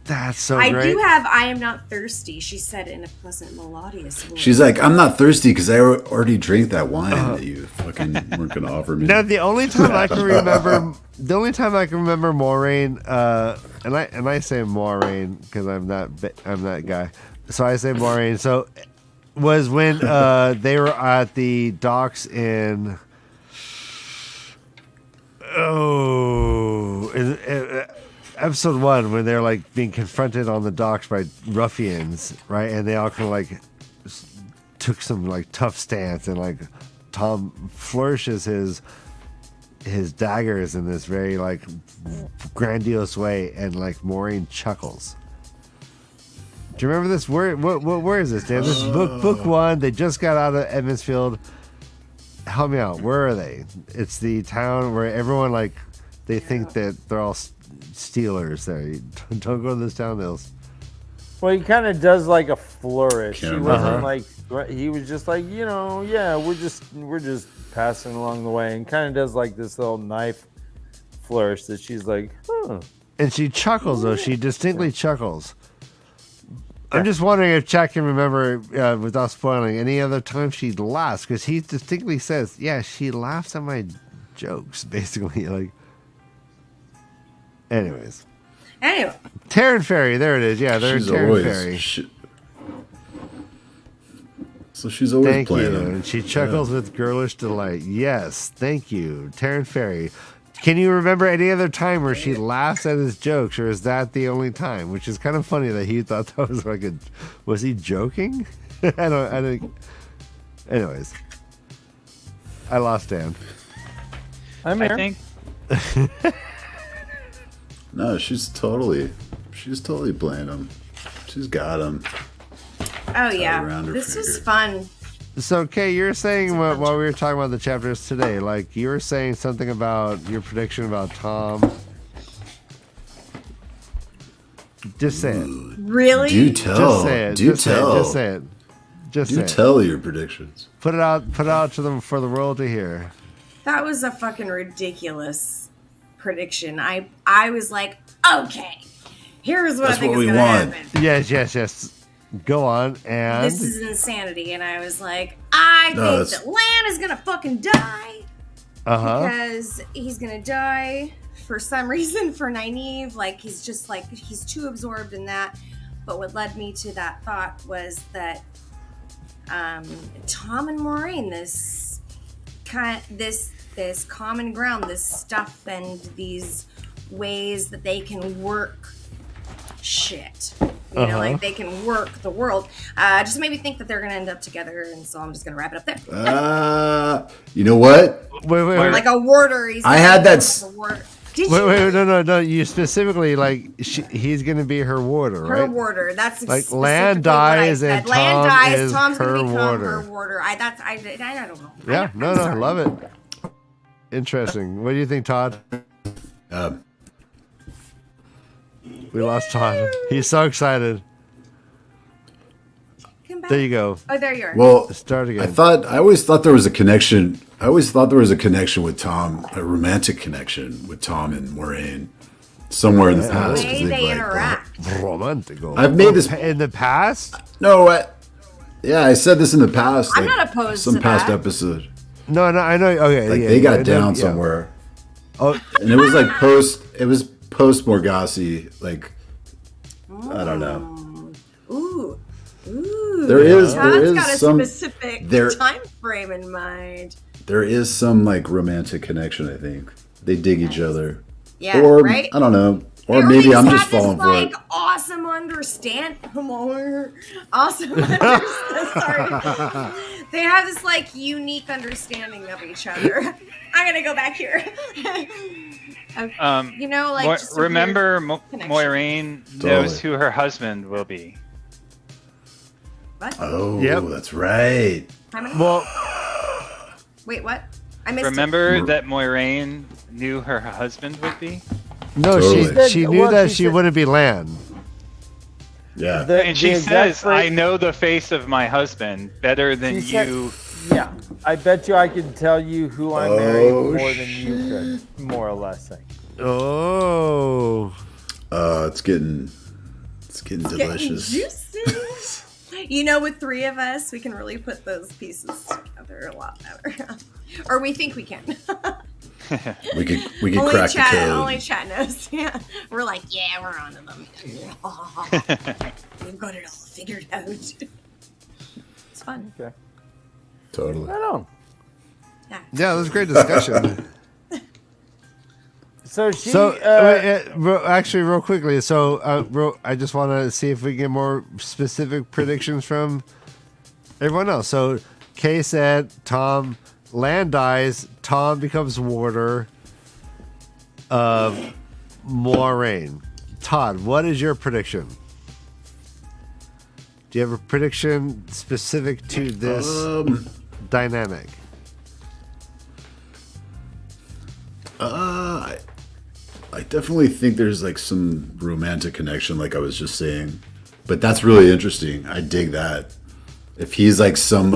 That's so I great. do have I am not thirsty, she said in a pleasant melodious voice. She's like, I'm not thirsty because I already drank that wine that you fucking weren't gonna offer me. Now the only time I can remember Moraine, and I say Moraine because I'm that guy, so I say Moraine. So was when they were at the docks in episode 1 when they're like being confronted on the docks by ruffians, right? And they all kind of like took some like tough stance, and like Tom flourishes his daggers in this very like grandiose way, and like Moraine chuckles. Do you remember this? Where is this, Dan? This is book 1. They just got out of Edmondsfield. Help me out. Where are they? It's the town where everyone like they think that they're all stealers there. Don't go to this town, Well, he kind of does like a flourish. Can't He wasn't like he was just like we're just passing along the way, and kind of does like this little knife flourish that she's like, huh. And she chuckles though. She distinctly chuckles. I'm just wondering if Jack can remember, without spoiling, any other time she laughs, because he distinctly says, "Yeah, she laughs at my jokes." Basically, like. Anyways. Anyway. Terran Fairy, there it is. Yeah, there's Terran Fairy. So she's always thank playing you. them. And she chuckles with girlish delight. Yes, thank you, Terran Fairy. Can you remember any other time where she laughs at his jokes, or is that the only time? Which is kind of funny that he thought that was like was he joking? I don't. Anyways, I lost Dan. I'm here. I think. No, she's totally playing him. She's got him. Oh yeah, this is fun. So, Kay, you're saying while we were talking about the chapters today, like you were saying something about your prediction about Tom. Just say it. Really? Do tell. Just say it. Do just tell. Say it. Just say it. Just say tell your predictions. Put it out to them for the world to hear. That was a fucking ridiculous prediction. I was like, okay, here's what I think is going to happen. Yes. Go on. And this is insanity. And I was like, I think that Lan is going to fucking die. Because he's going to die for some reason for Nynaeve. Like, he's just like, he's too absorbed in that. But what led me to that thought was that Tom and Moraine, this common ground, this stuff and these ways that they can work shit. You know, like they can work the world. Just made me think that they're going to end up together, and so I'm just going to wrap it up there. You know what? Wait. Like a warder. I had that. Wait, no. You specifically he's gonna be her warder, right? Her warder. That's like Land dies and Tom Land dies. is Tom's her gonna become warder. her warder. I don't know. Yeah, no, love it. Interesting. What do you think, Todd? We lost Todd. He's so excited. Come back. There you go. Oh, there you are. Well, Start again. I always thought there was a connection. I always thought there was a connection with Tom, a romantic connection with Tom and Moraine, somewhere in the past. The way they interact. Romantical. I've made this in the past. No, I said this in the past. I'm not opposed to some past that. episode. No, I know. Okay, they got down somewhere. Oh, and it was like post Morgassi. Like, I don't know. Ooh. There is got a some specific time frame in mind. There is some like romantic connection. I think they dig each other. Yeah, or right? I don't know. Or maybe I'm just falling for it. Awesome sorry. They have this like unique understanding of each other. I'm gonna go back here. Remember, Moraine knows who her husband will be. What? Oh, yep. That's right. Well, wait, what? I missed Remember that Moraine knew her husband would be? No, Totally. she knew that she wouldn't be Land. Yeah. And she says, I know the face of my husband better than you. Yeah. I bet you I can tell you who I married more than you could, more or less. Oh. It's getting delicious. Juicy. With 3 of us, we can really put those pieces together a lot better. Or we think we can. we could crack the code. Only chat knows. Yeah. We're like, yeah, we're on to them. We've got it all figured out. It's fun. Okay. Totally. Right on. Yeah. Yeah, it was a great discussion. Actually, real quickly, I just want to see if we can get more specific predictions from everyone else. So, Kay said Tom Land dies, Tom becomes warder of Moraine. Todd, what is your prediction? Do you have a prediction specific to this dynamic? I definitely think there's like some romantic connection, like I was just saying, but that's really interesting. I dig that. If he's like some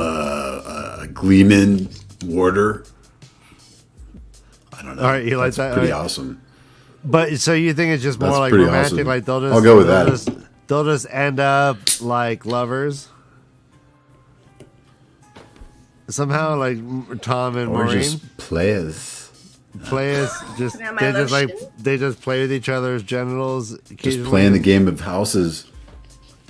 Gleeman warder, I don't know. All right, you like that? Pretty awesome. But so you think it's just more like pretty romantic? awesome. Like I'll go with that. They'll just end up like lovers somehow, like Tom and or Moraine. Just players. Just they just play with each other's genitals. Just playing the game of houses.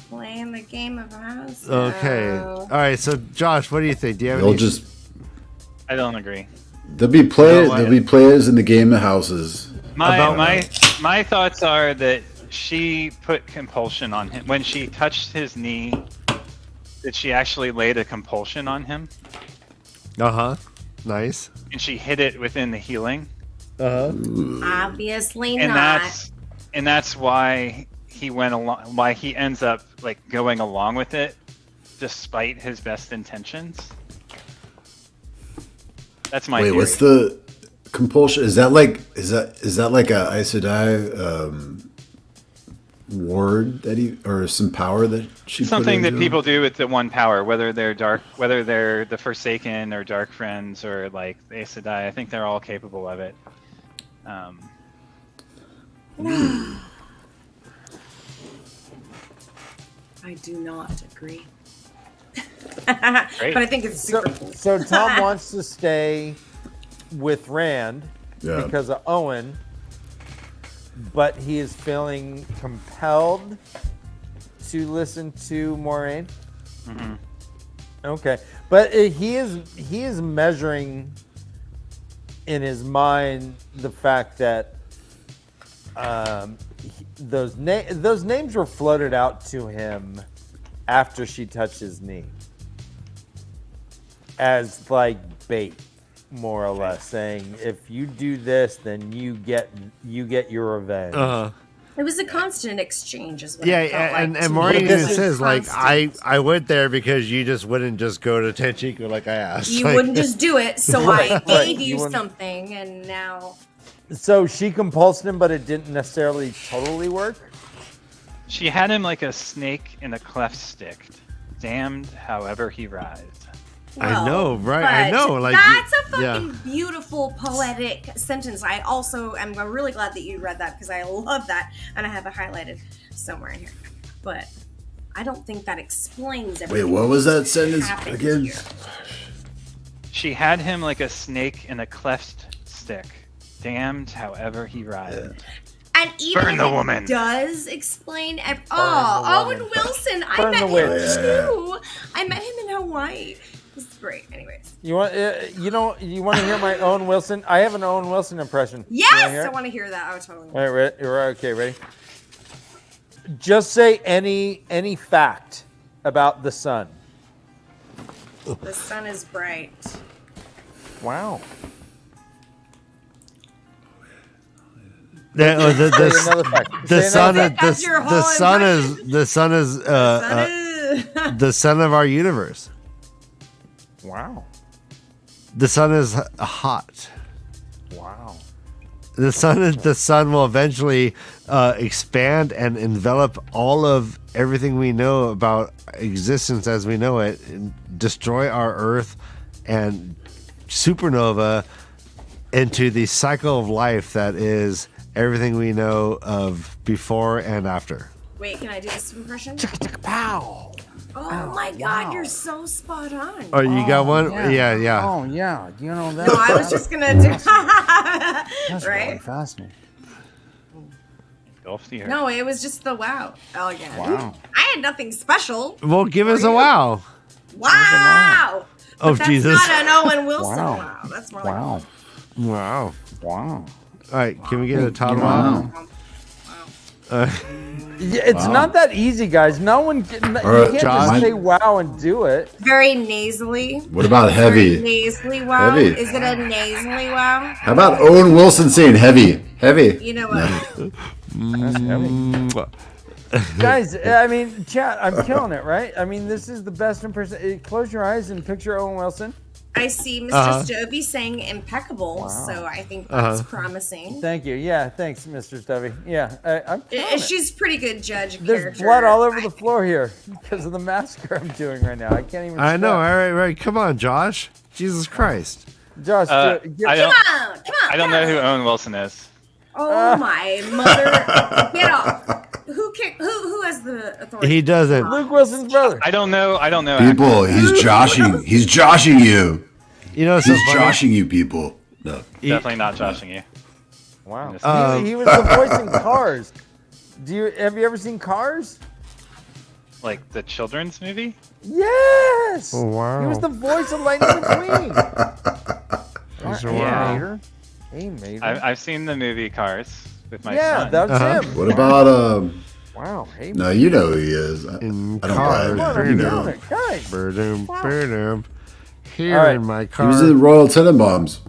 Playing the game of houses. Okay. All right. So Josh, what do you think? Do you have They'll any? I don't agree. There'll be players in the game of houses. My thoughts are that she put compulsion on him when she touched his knee. That she actually laid a compulsion on him. Nice. And she hid it within the healing. Obviously and not. That's why he went along. Why he ends up like going along with it, despite his best intentions. That's my theory. What's the compulsion? Is that like a Aes Sedai ward that or some power that she something put that people do with the one power, whether they're the Forsaken or Dark Friends or like the Aes Sedai. I think they're all capable of it. I do not agree. But I think it's super cool. So Tom wants to stay with Rand because of Owen, but he is feeling compelled to listen to Moraine. Mm-hmm. Okay, but he is measuring in his mind the fact that those names were floated out to him after she touched his knee as like bait. more or less, saying if you do this, then you get your revenge. It was a constant exchange, is what Yeah, it felt and like to Maureen me. even It was says, like, constant. I went there because you just wouldn't just go to Tenchiku like I asked. You Like, wouldn't just do it, so I gave you You wouldn't- something, and now... So she compulsed him, but it didn't necessarily totally work? She had him like a snake in a cleft stick, damned however he writhed. I know, right? I but know, like, that's a yeah. fucking beautiful poetic sentence. I also am really glad that you read that because I love that, and I have it highlighted somewhere in here. But I don't think that explains everything. Wait, what was that sentence happened again? here. She had him like a snake in a cleft stick, damned however he writhed. And even Burn if the it woman. does explain... the Owen woman. Wilson! I Burn met the him witch. too! I met him in Hawaii. This is great. Anyways. You want you want to hear my Owen Wilson? I have an Owen Wilson impression. You wanna Yes! hear I it? want to hear that. I totally All right, okay, ready? Just say any fact about the sun. The sun is bright. Wow. The Say another fact. the Say sun another is fact. That's your whole the sun is the sun of our universe. Wow. The sun is hot. Wow. The sun will eventually expand and envelop all of everything we know about existence as we know it, and destroy our Earth and supernova into the cycle of life that is everything we know of before and after. Wait, can I do this impression? Pow. Oh my god, you're so spot on. Oh, you got one? Yeah. Oh yeah, you know that. No, I was just gonna do That's really right. fascinating. Golf the earth. No, it was just the wow. Elegant. Wow. I had nothing special. Well, give us a wow. Wow. But Oh, that's Jesus. not an Owen Wilson Wow. wow. That's more like Wow. Wow. Wow. All right, can we get a Todd Wow. wow? Yeah, it's not that easy, guys. No one can, you right, can't Josh. just say wow and do it. very nasally. What about Very heavy? nasally wow. Heavy. Is it a nasally wow? How about Owen Wilson saying heavy? Heavy. You know what? Guys, I mean, chat, I'm killing it, right? I mean, this is the best impression. Close your eyes and picture Owen Wilson. I see Mistress Dovie saying impeccable, so I think that's promising. Thank you. Yeah, thanks, Mr. Dovie. Yeah, I'm killing it. She's a pretty good judge of There's character. blood all over the floor here because of the massacre I'm doing right now. I can't even. I know. stop. All right. Come on, Josh. Jesus Christ. Josh, I Come don't. on, come on. I don't know who Owen Wilson is. Oh my mother! Get off. Who has the authority? He doesn't. Luke Wilson's brother. I don't know. People, he's joshing. He's joshing you. You know, so He's joshing you, people. No. Definitely not joshing you. Wow. He was the voice in Cars. Have you ever seen Cars? Like the children's movie? Yes. Oh, wow. He was the voice of Lightning McQueen. Wow. Hey, mate. I've seen the movie Cars with my Yeah, son. that was him. What about Wow. Hey, No, you know who he is. In I don't cars. buy it. I'm You killing know. it, guys. Burdoom, burdoom. Here All right. in my He car. was in Royal Tenenbaums.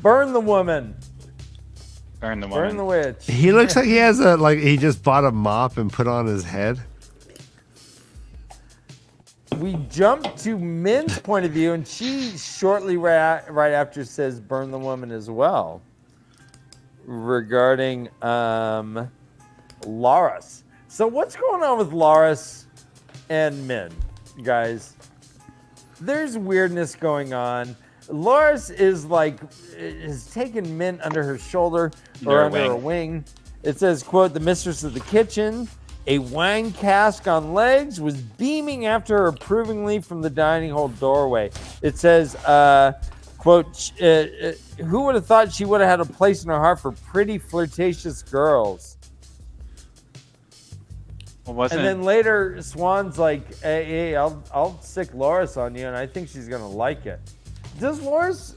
Burn the woman. Burn the woman. Burn the witch. He looks like he has he just bought a mop and put on his head. We jump to Min's point of view, and she shortly right after says burn the woman as well. Regarding Lars. So what's going on with Lars and Min, guys? There's weirdness going on. Lars is has taken Min under her shoulder or under her wing. It says, quote, the mistress of the kitchen, a wine cask on legs, was beaming after her approvingly from the dining hall doorway. It says, quote, who would have thought she would have had a place in her heart for pretty flirtatious girls? Well, And then later, Swan's like, hey, I'll stick Lars on you, and I think she's gonna like it. Does Lars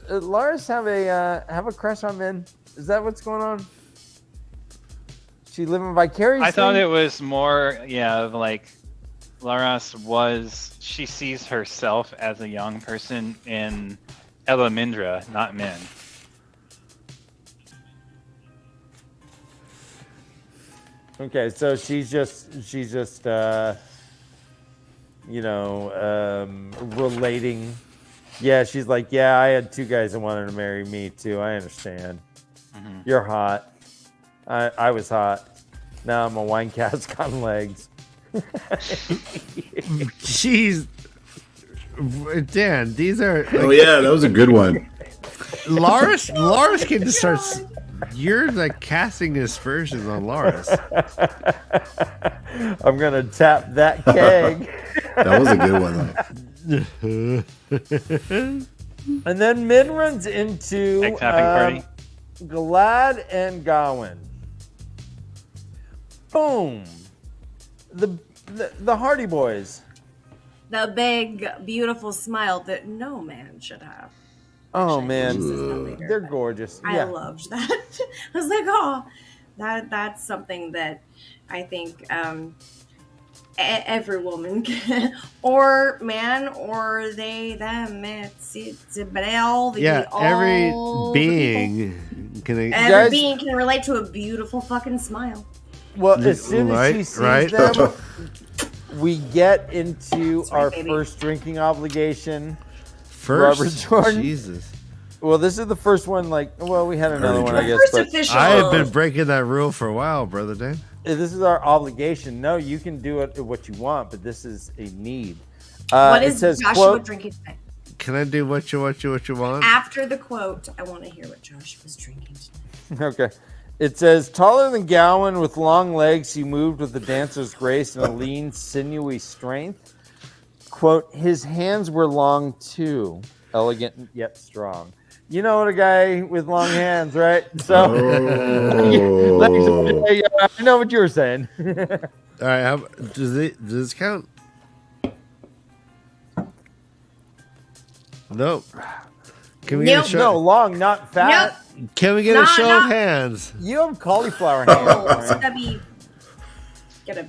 have a crush on Min? Is that what's going on? She living vicariously? I thought it was more, of like, Laras she sees herself as a young person in Elamindra, not Min. Okay, so she's just relating. Yeah, she's like, yeah, I had 2 guys that wanted to marry me too. I understand. Mm-hmm. You're hot. I was hot. Now I'm a wine cask on legs. Jeez. Dan, these are... Oh, yeah, that was a good one. Lars can just start... You're like casting aspersions on Lars. I'm going to tap that keg. That was a good one, though. And then Min runs into Egg tapping party. Galad and Gawain. Boom. The Hardy Boys. The big, beautiful smile that no man should have. Oh, Actually, man. she says that later, They're but gorgeous. I Yeah. loved that. I was like, oh, that's something that I think every woman can, or man, or they, them, it's all the Yeah, all every the being can... every being can relate to a beautiful fucking smile. Well, as soon as she sees them, we get into our baby. first drinking obligation. First? Robert Jordan. Jesus. Well, this is the first one. We had another one, I guess. First But official. I have been breaking that rule for a while, Brother Dan. this is our obligation. No, you can do it what you want, but this is a need. What it is says, Joshua quote, drinking today? Can I do what you want? After the quote, I want to hear what Joshua's drinking today. Okay. It says, taller than Gawain with long legs, he moved with a dancer's grace and a lean, sinewy strength. Quote, his hands were long too, elegant yet strong. You know what, a guy with long hands, right? So, I know what you were saying. All right, does this count? Nope. Can we get a show? No, long, not fat. Nope. Can we get a show of hands? You have cauliflower Oh, hands. so that'd be gotta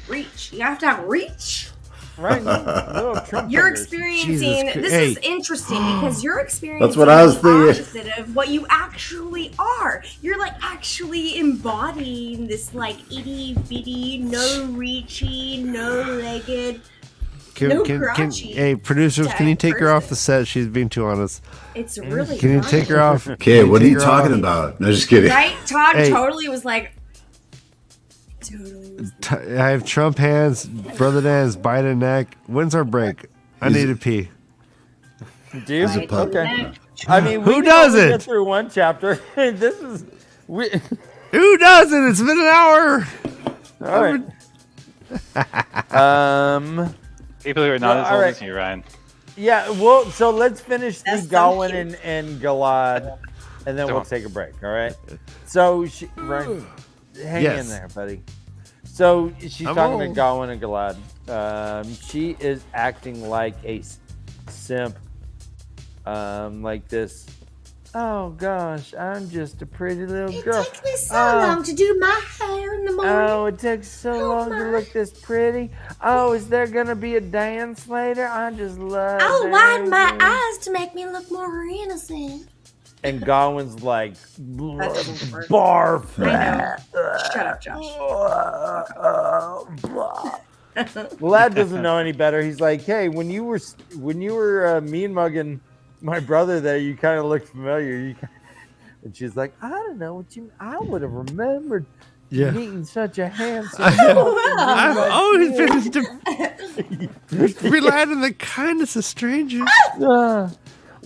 reach. You have to have reach. Right? Little Trump You're fingers. experiencing. This Hey. is interesting because you're experiencing. That's what I was the thinking. opposite of what you actually are. You're like actually embodying this like itty bitty, no reachy, no legged. No crotchy hey, producers, can you take her person. off the set? She's being too honest. It's really. Can you funny. take her off? Okay, what are you talking about? No, just kidding. Right? Todd Hey. totally was like. Totally was. I have Trump hands, Brother Dan's Biden neck. When's our break? I need to pee. Do you? a pup. Okay. I mean, Who we can does only it? get through one chapter. This is Who doesn't? It's been an hour. all right. People who are not Well, as all old right. as you, Ryan. Yeah. Well, so let's finish That's the so Gawain cute. and Galad, and then we'll Don't. take a break. All right. So Ryan, hang Yes. in there, buddy. So she's I'm talking to on. Gawain and Galad. She is acting like a simp, like this. Oh gosh, I'm just a pretty little girl. It takes me so Oh. long to do my hair in the morning. Oh, it takes so long to look this pretty. Oh, is there gonna be a dance later? I just love. I'll widen my dancing. eyes to make me look more innocent. And Gawain's like, That doesn't work. barf. I know. Shut up, Josh. Lad doesn't know any better. He's like, hey, when you were mean mugging my brother there, you kind of looked familiar. And she's like, I don't know what you. I would have remembered meeting such a handsome. I've always been relying on the kindness of strangers.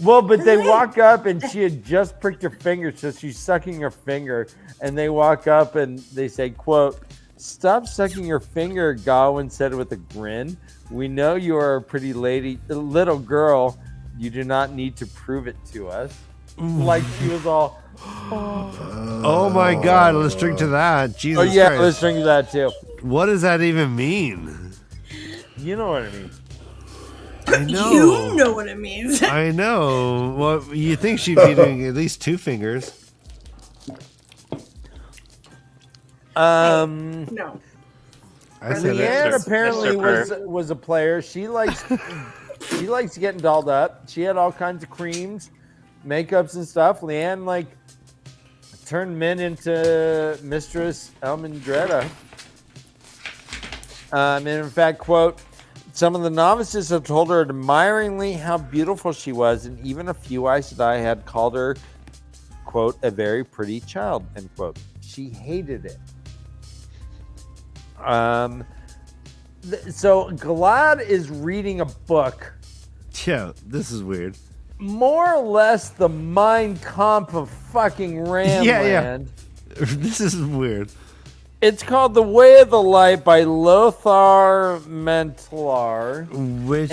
Well, but they walk up and she had just pricked her finger, so she's sucking her finger. And they walk up and they say, quote, stop sucking your finger, Gawain said with a grin. We know you are a pretty little girl. You do not need to prove it to us. Like she was all, Oh my God! Let's drink to that. Jesus oh yeah, Christ. let's drink to that too. What does that even mean? You know what I mean. I know. You know what it means. I know. Well, you think she'd be doing at least 2 fingers? No. I said Leanne that. apparently Mr. was a player. She likes She likes getting dolled up. She had all kinds of creams, makeups, and stuff. Leanne like turned men into Mistress Elmendretta. And in fact, quote, some of the novices have told her admiringly how beautiful she was, and even a few Aes Sedai had called her, quote, a very pretty child, end quote. She hated it. So Galad is reading a book. Yeah, this is weird. More or less the Mein Kampf of fucking Ramland. Yeah. This is weird. It's called The Way of the Light by Lothar Mentlar. Which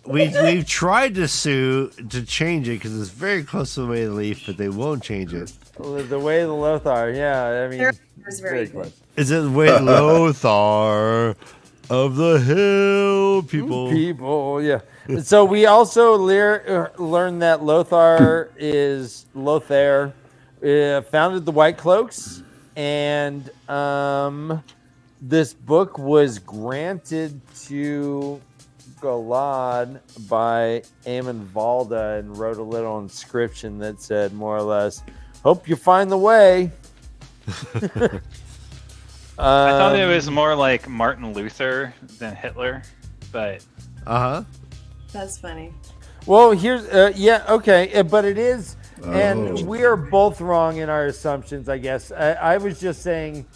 we've tried to sue to change it because it's very close to The Way of the Leaf, but they won't change it. The Way of the Lothar, yeah. I mean, it's very close. Is it the Way of Lothar of the Hill people? Yeah. So we also learned that Lothar founded the White Cloaks. And this book was granted to Galad by Eamon Valda and wrote a little inscription that said more or less, hope you find the way. I thought it was more like Martin Luther than Hitler, but... That's funny. Well, here's... okay, but it is... And we are both wrong in our assumptions, I guess. I was just saying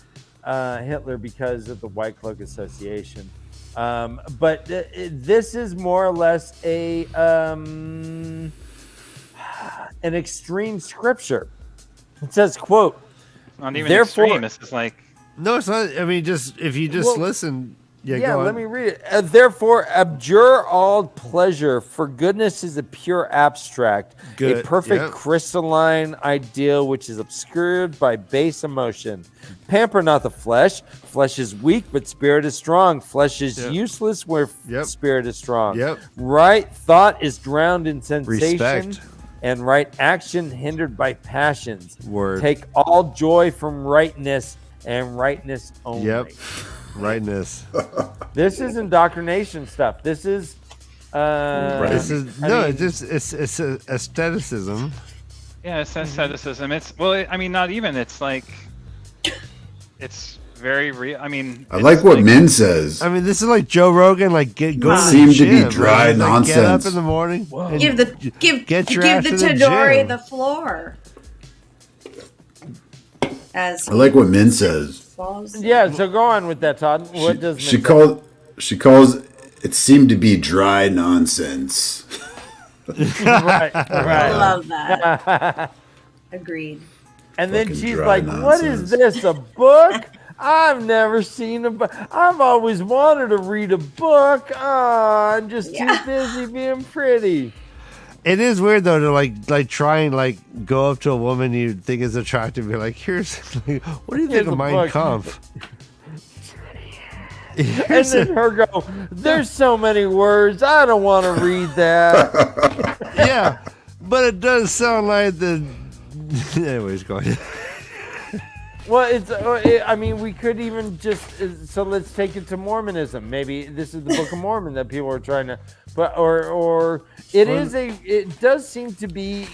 Hitler because of the White Cloak Association. But this is more or less an extreme scripture. It says, quote, not even extreme. This is like... No, it's not. I mean, just if you just listen... Yeah, let me read it. Therefore, abjure all pleasure, for goodness is a pure abstract, a perfect crystalline ideal which is obscured by base emotion. Pamper not the flesh. Flesh is weak, but spirit is strong. Flesh is useless where spirit is strong. Right thought is drowned in sensation. Respect. And right action hindered by passions. Word. Take all joy from rightness and rightness only. Rightness. This is indoctrination stuff. This is it's aestheticism. Yeah, it's aestheticism. It's not even. It's like it's very real. I mean, I like what Min says. I mean, this is like Joe Rogan. Like go to the seem gym, to be dry nonsense. Get up in the morning. Give the Tadori the floor. I like what Min says. Yeah, so go on with that, Todd. What does she calls it seemed to be dry nonsense. right. I love that. Agreed. And then she's like, "What is this? A book? I've never seen a book. I've always wanted to read a book. I'm just too busy being pretty." It is weird though to like try and go up to a woman you think is attractive and be like, here's what do you think of Mein Kampf? And then her go, there's so many words, I don't want to read that. Yeah, but it does sound like the anyways, go ahead. Well, we could even so let's take it to Mormonism. Maybe this is the Book of Mormon that people are trying to, it does seem to be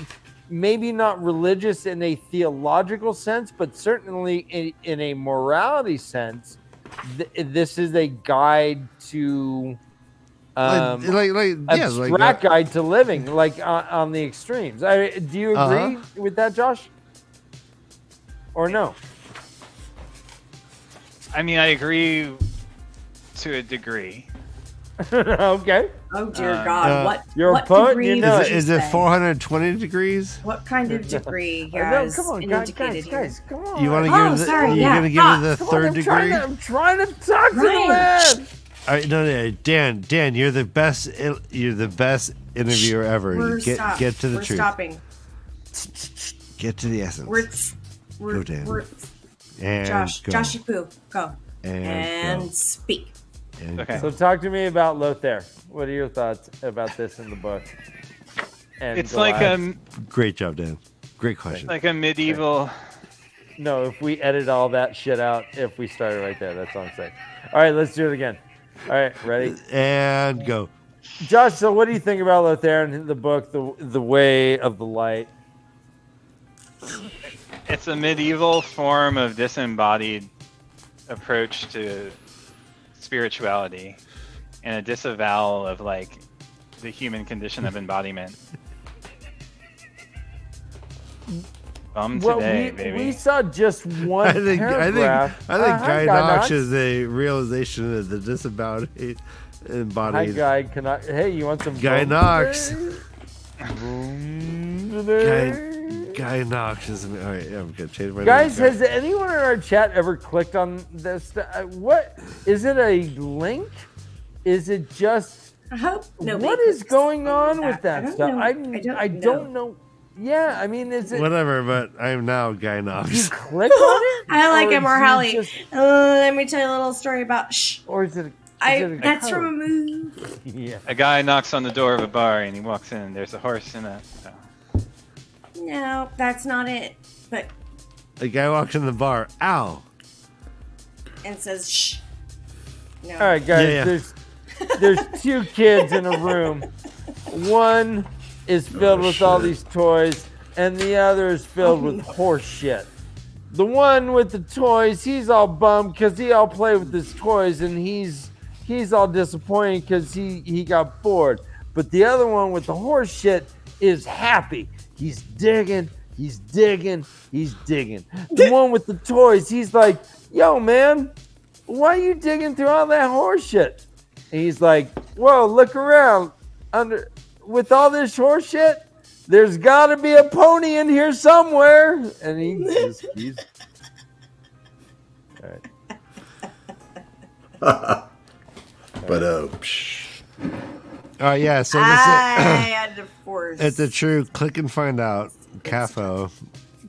maybe not religious in a theological sense, but certainly in a morality sense. This is a guide to, abstract guide to living, on the extremes. Do you agree with that, Josh? Or no? I mean, I agree to a degree. Okay. Oh dear God! What? You're what a poet. Degree is it 420 degrees? What kind of degree? No, come on, guys, come on. You want to give it? You're gonna give it the third degree? I'm trying to talk to the man. All right, no, Dan, you're the best. You're the best interviewer ever. Get to the truth. We're stopping. Get to the essence. Go, Dan. And Joshy Poo, go. And speak. Okay. So talk to me about Lothair. What are your thoughts about this in the book? And it's Goliath. Great job, Dan. Great question. Like a medieval. No, if we edit all that shit out, if we started right there, that's all I'm saying. All right, let's do it again. All right, ready? And go. Josh, so what do you think about Lothair in the book, The Way of the Light? It's a medieval form of disembodied approach to spirituality and a disavowal of like the human condition of embodiment. Today, baby. We saw just one paragraph. I think Guy Knox is a realization of the disembodied embodied. Hi, Guy. Hey, you want some Guy Knox? Today? Guy Knox is all right. Yeah, I'm gonna change my Guys, name. has anyone in our chat ever clicked on this? What is it? A link? Is it just? I hope nobody. What is going on with that I stuff? I don't know. Yeah, I mean, is it whatever? But I'm now Guy Knox. You click on it? I like Or MrHowley. is it just- Let me tell you a little story about. Or is it? That's from a movie. Yeah. A guy knocks on the door of a bar and he walks in and there's a horse in it. No, that's not it. But A guy walks in the bar. Ow! and says shh. No. All right, guys. Yeah. There's two kids in a room. One is filled with all these toys, and the other is filled with horse shit. The one with the toys, he's all bummed because he all played with his toys, and he's all disappointed because he got bored. But the other one with the horse shit is happy. He's digging. The one with the toys, he's like, yo, man, why are you digging through all that horse shit? And he's like, whoa, look around. With all this horse shit, there's got to be a pony in here somewhere. And he's all right. But Oh yeah, so I this had to force. it's a true click and find out. CAFO.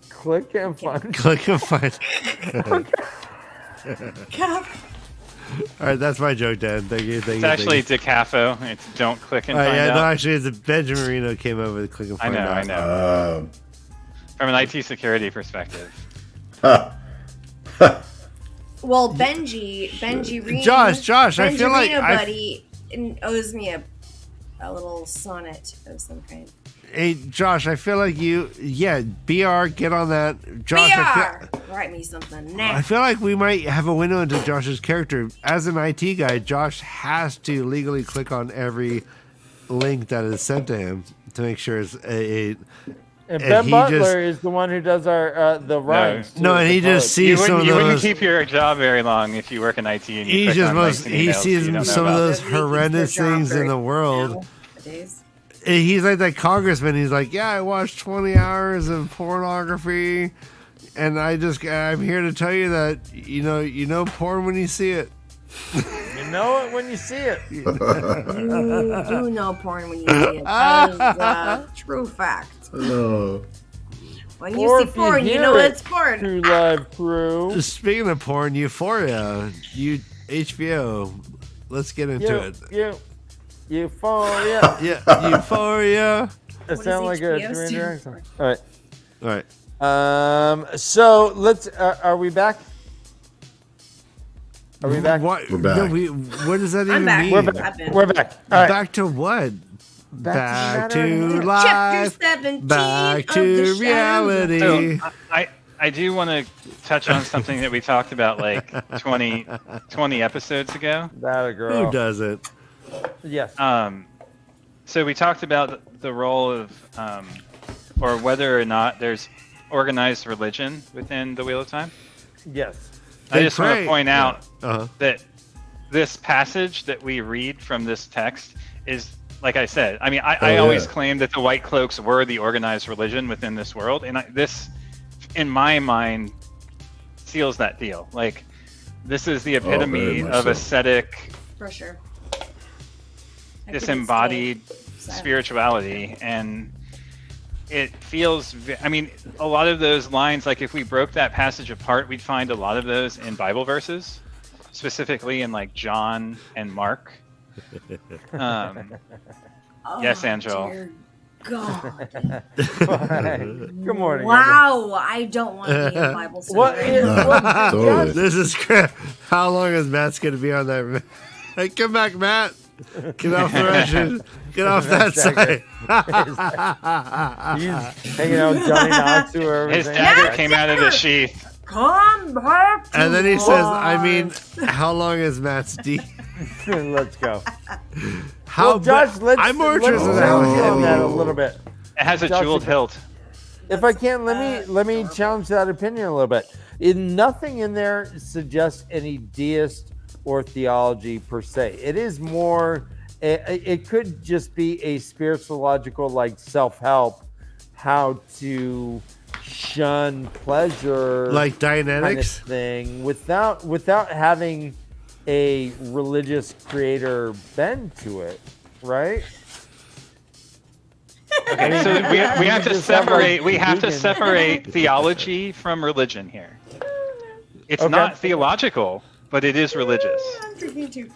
Click and find. Click and find. All right, that's my joke, Dan. Thank you. It's actually DeCafo. It's don't click and find yeah, out. no, actually, it's Benjamin Reno came over to click and find out. I know. From an IT security perspective. Well, Benji Reno. Josh, I Benji feel like Reno buddy owes me a little sonnet of some kind. Hey, Josh, I feel like BR, get on that. Josh, Write me something. I feel like we might have a window into Josh's character. As an IT guy, Josh has to legally click on every link that is sent to him to make sure it's a And Ben Butler is the one who does our the rhymes. No, and he just sees some of those. You wouldn't keep your job very long if you work in IT. And you he sees some of those horrendous things in the world. He's like that congressman. He's like, yeah, I watched 20 hours of pornography, and I'm here to tell you that you know porn when you see it. You know it when you see it. You do know porn when you see it. That is a true fact. Oh. When you see porn, you know it's porn. True Live Crew. Speaking of porn, Euphoria, HBO. Let's get into it. Euphoria. Yeah, Euphoria. It sounds like a direction. All right. So let's. Are we back? Are we back? What? We're back. No, what does that even back. mean? We're back. We're back. All right. Back to what? Back to Chapter life. 17 Back of to the reality. So, I do want to touch on something that we talked about like 20 episodes ago. That a girl. Who doesn't? Yes. So we talked about the role of, or whether or not there's organized religion within the Wheel of Time. Yes. I just want to point out Uh-huh. that this passage that we read from this text is, like I said, I mean, I always claimed that the White Cloaks were the organized religion within this world, and this, in my mind, seals that deal. Like, this is the epitome of ascetic, For sure. disembodied spirituality, and it feels, I mean, a lot of those lines, like if we broke that passage apart, we'd find a lot of those in Bible verses, specifically in like John and Mark. Yes, Angel. Dear God. Good morning. Wow, I don't want to be a Bible study. What right is? now. Totally. This is crap. How long is Matt's going to be on that? Hey, come back, Matt. Get off the ration. Get off that side. He's hanging out with Johnny Knox or His everything. dagger came out of the sheath. Come back to And then he says, life. I mean, how long is Matt's D? Let's go. How Well, Josh, I'm more interested in how challenge you on that a heavy. little bit. It has a Josh, jeweled hilt. If I can, let me challenge that opinion a little bit. Nothing in there suggests any deist or theology per se. It is more. It could just be a spiritualogical, like self-help, how to shun pleasure, Like kind of Dianetics? thing, without having a religious creator bend to it, right? Okay, so we have to just have, like, separate. We have to vegan- separate theology from religion here. It's Okay. not theological, but it is religious. I'm drinking too.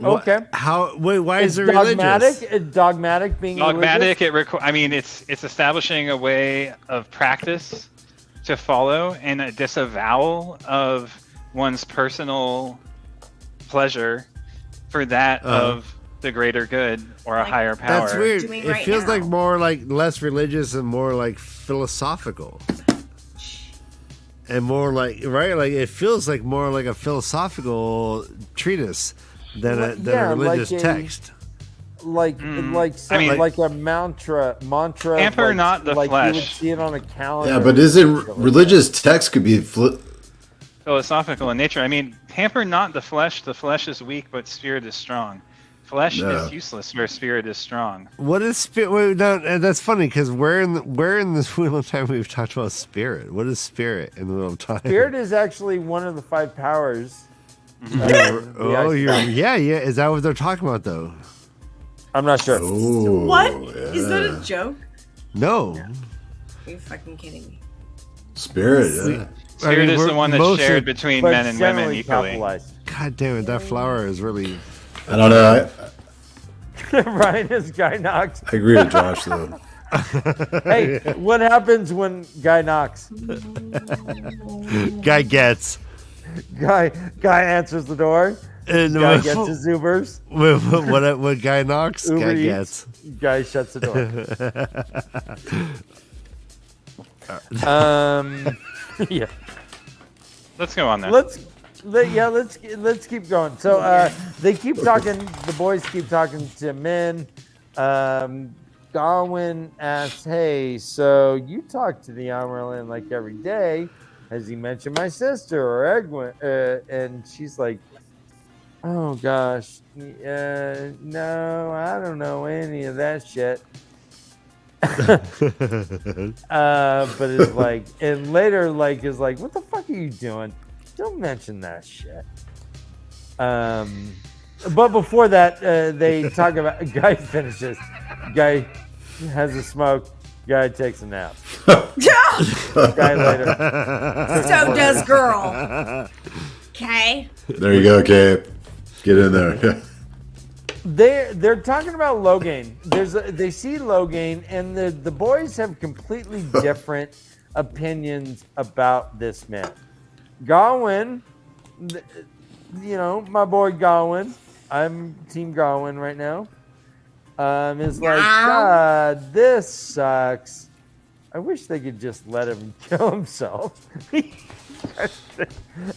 Okay. How? Wait, why is it dogmatic? religious? Dogmatic being Dogmatic. religious? I mean, it's establishing a way of practice to follow and a disavowal of one's personal pleasure for that of the greater good or a Like, higher power. That's weird. doing It right feels now. like more like less religious and more like philosophical. And more like, right? Like it feels like more like a philosophical treatise than a Yeah, religious like a- text. like mean- like a mantra Pamper like, not the like you would flesh. see it on a calendar. Yeah, but isn't religious text could be Philosophical in nature. I mean, pamper not the flesh. The flesh is weak, but spirit is strong. Flesh Yeah. is useless where spirit is strong. What is spirit? Wait, no, and that's funny because where in this Wheel of Time we've talked about spirit? What is spirit in the Wheel of Time? Spirit is actually one of the 5 powers. Oh, yeah. Is that what they're talking about though? I'm not sure. Oh, What? Is that a joke? No. Are you fucking kidding me? spirit. Yeah. Spirit is we're the one that's mostly- shared between But men and women generally equally. capitalized. God damn it, that flower is really. I don't know. Ryan is Guy Knox. I agree with Josh though. Hey, what happens when Guy knocks? Guy gets. Guy answers the door. And Guy gets his Ubers. what guy knocks, Uber guy Eats. gets. Guy shuts the door. Yeah. Let's go on then. Let's keep going. So they keep talking. The boys keep talking to Min. Gawain asks, "Hey, so you talk to the Amaryllis like every day? Has he mentioned my sister or Egwin?" And she's like, "Oh gosh, no, I don't know any of that shit." But it's like, and later, like, is like, "What the fuck are you doing? Don't mention that shit." But before that, they talk about Guy finishes. Guy has a smoke. Guy takes a nap. Guy later. So does girl. Okay. There you go, Kay. Get in there. They're talking about Logain. They see Logain, and the boys have completely different opinions about this man. Gawain, my boy Gawain. I'm Team Gawain right now. Is like, God, this sucks. I wish they could just let him kill himself.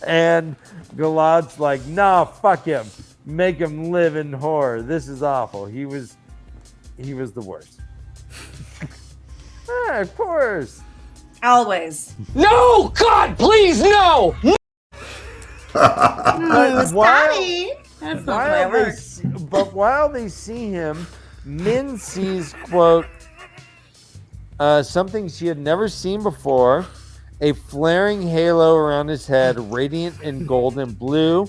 And Galad's like, nah, fuck him. Make him live in horror. This is awful. He was the worst. Of course. Always. No! God, please, no! But That's not the way it works. while they see him, Min sees, quote, something she had never seen before, a flaring halo around his head, radiant in gold and blue.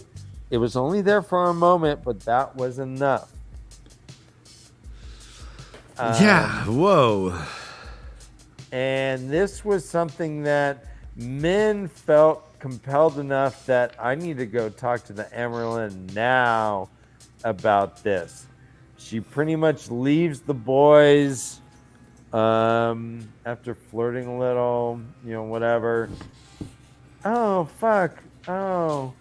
It was only there for a moment, but that was enough. Yeah, whoa. And this was something that Min felt compelled enough that I need to go talk to the Amaryllis now about this. She pretty much leaves the boys after flirting a little, whatever. Oh, fuck. Oh.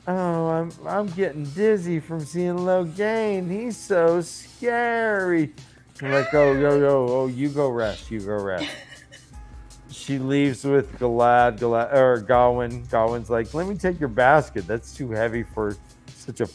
Oh, I'm getting dizzy from seeing Logain. He's so scary. I'm like, oh, you go rest. She leaves with Gawain. Gawain's like, let me take your basket. That's too heavy for such a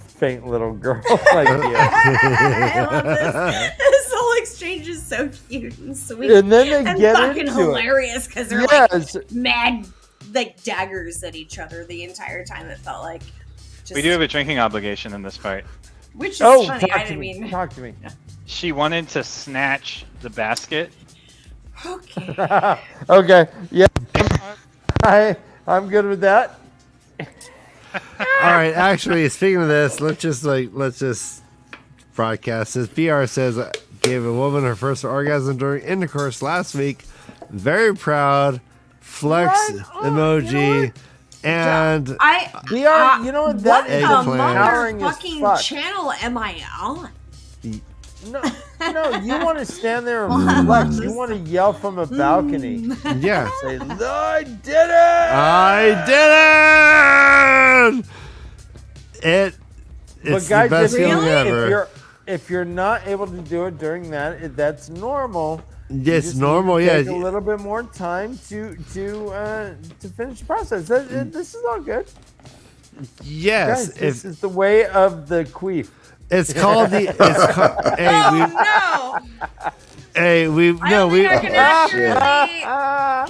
faint little girl like you. I love this. This whole exchange is so cute and sweet. And then they get fucking into hilarious because they're Yes. like mad like daggers at each other the entire time. It felt like. We do have a drinking obligation in this part. Which is funny. I didn't mean. Talk to me. She wanted to snatch the basket. Okay. Okay. Yeah. I'm good with that. All right, actually, speaking of this, let's just broadcast this. BR says gave a woman her first orgasm during intercourse last week. Very proud. Flex emoji. And BR, you know what? That is Eggplant. What fucking channel am I on? No, you want to stand there and flex. You want to yell from a balcony. Yeah. Say, I did it! I did it! It's guys, the best if feeling ever. If you're not able to do it during that, that's normal. It's normal, yeah. Take a little bit more time to finish the process. This is all good. Yes. Guys, this is the way of the queef. It's called the. We can accurately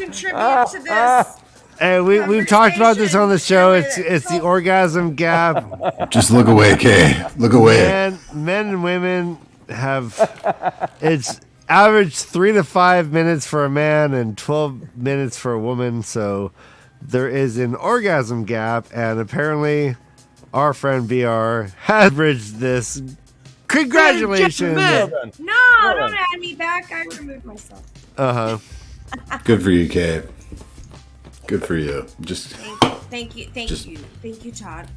contribute to this. Hey, we've talked about this on the show. It's the orgasm gap. Just look away, Kay. Look away. Men and women it's average 3 to 5 minutes for a man and 12 minutes for a woman. So there is an orgasm gap, and apparently our friend BR has bridged this. Congratulations! No, don't add me back. I removed myself. Good for you, Kay. Good for you. Just thank you, Todd.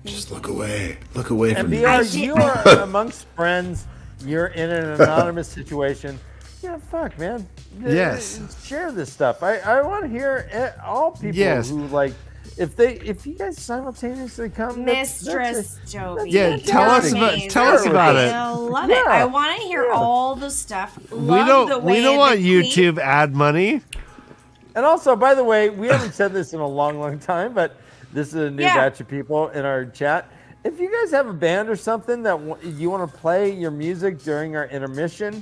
Just look away. Look away And from me. BR, you are amongst friends. You're in an anonymous situation. Yeah, fuck, man. Yes. Share this stuff. I want to hear all people who like. If you guys simultaneously come, Mistress Dovie. Yeah, tell us about it. I love it. I want to hear all the stuff. We don't want YouTube ad money. And also, by the way, we haven't said this in a long time, but this is a new batch of people in our chat. If you guys have a band or something that you want to play your music during our intermission,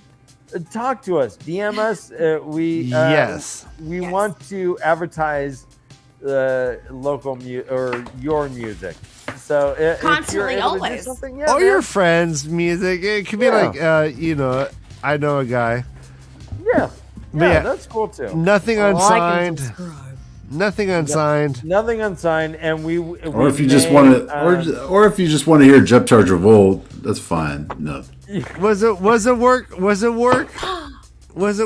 talk to us. DM us. We want to advertise local or your music. So constantly, always. Or your friends' music. It could be like, I know a guy. Yeah, that's cool too. Nothing unsigned. Nothing unsigned. Nothing unsigned, and or if you just want to, or if you just want to hear Jump Charge Revolt, that's fine. No. Was it work? Was it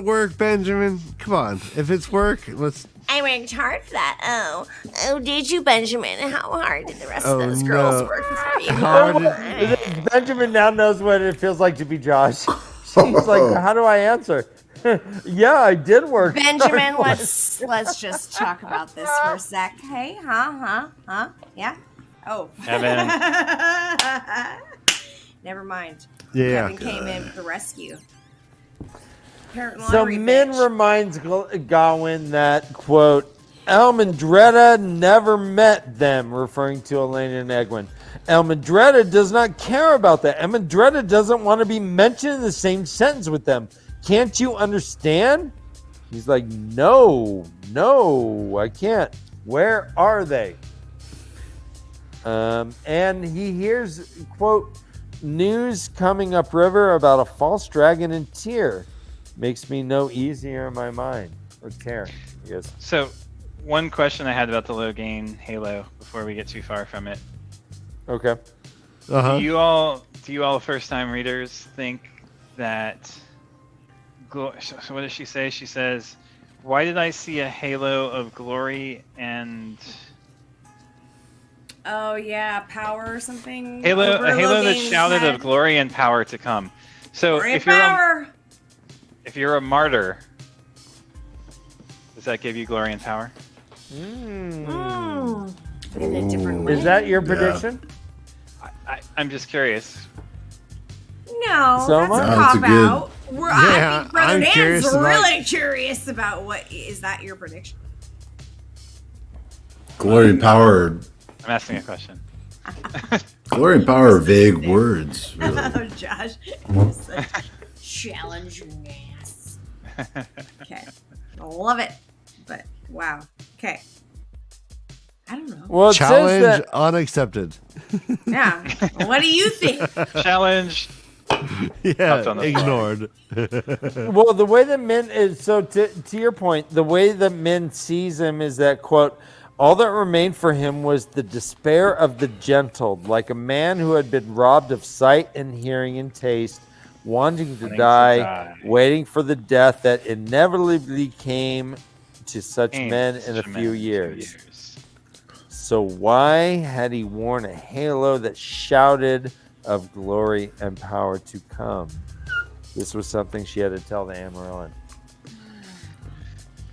work, Benjamin? Come on. If it's work, let's. I worked hard for that. Oh, did you, Benjamin? How hard did the rest of those girls work for you? Benjamin now knows what it feels like to be Josh. She's like, how do I answer? Yeah, I did work. Benjamin, let's just talk about this for a sec. Hey, yeah. Oh. Evan. Never mind. Yeah. Kevin came in for the rescue. So Min reminds Gawain that, quote, Elmandretta never met them, referring to Elena and Egwin. Elmandretta does not care about that. Elmandretta doesn't want to be mentioned in the same sentence with them. Can't you understand? He's like, no, I can't. Where are they? And he hears, quote, news coming upriver about a false dragon in Tyr. Makes me no easier in my mind. Or care, I guess. So, one question I had about the low gain Halo before we get too far from it. Okay. Do you all first time readers think that? So what does she say? She says, "Why did I see a halo of glory and?" Oh yeah, power or something. A halo that shouted of glory and power to come. So if you're a martyr, does that give you glory and power? in a different way. Is that your prediction? I'm just curious. No, So that's much? a No, it's a cop good- out. Yeah, I think Brother I'm Dan's curious about- really curious about what is that your prediction? Glory and power. I'm asking a question. Glory and power are vague words. Really. Oh, Josh, you're such challenging ass. Okay, I love it, but wow. Okay, I don't know. Well, it says Challenge that. unaccepted. Yeah, what do you think? Challenge. Yeah, on the ignored. Well, the way that Min is so to your point, the way that Min sees him is that quote, all that remained for him was the despair of the gentle, like a man who had been robbed of sight and hearing and taste, wanting to die, waiting for the death that inevitably came to such men in a few years. So why had he worn a halo that shouted of glory and power to come? This was something she had to tell the Amarillan.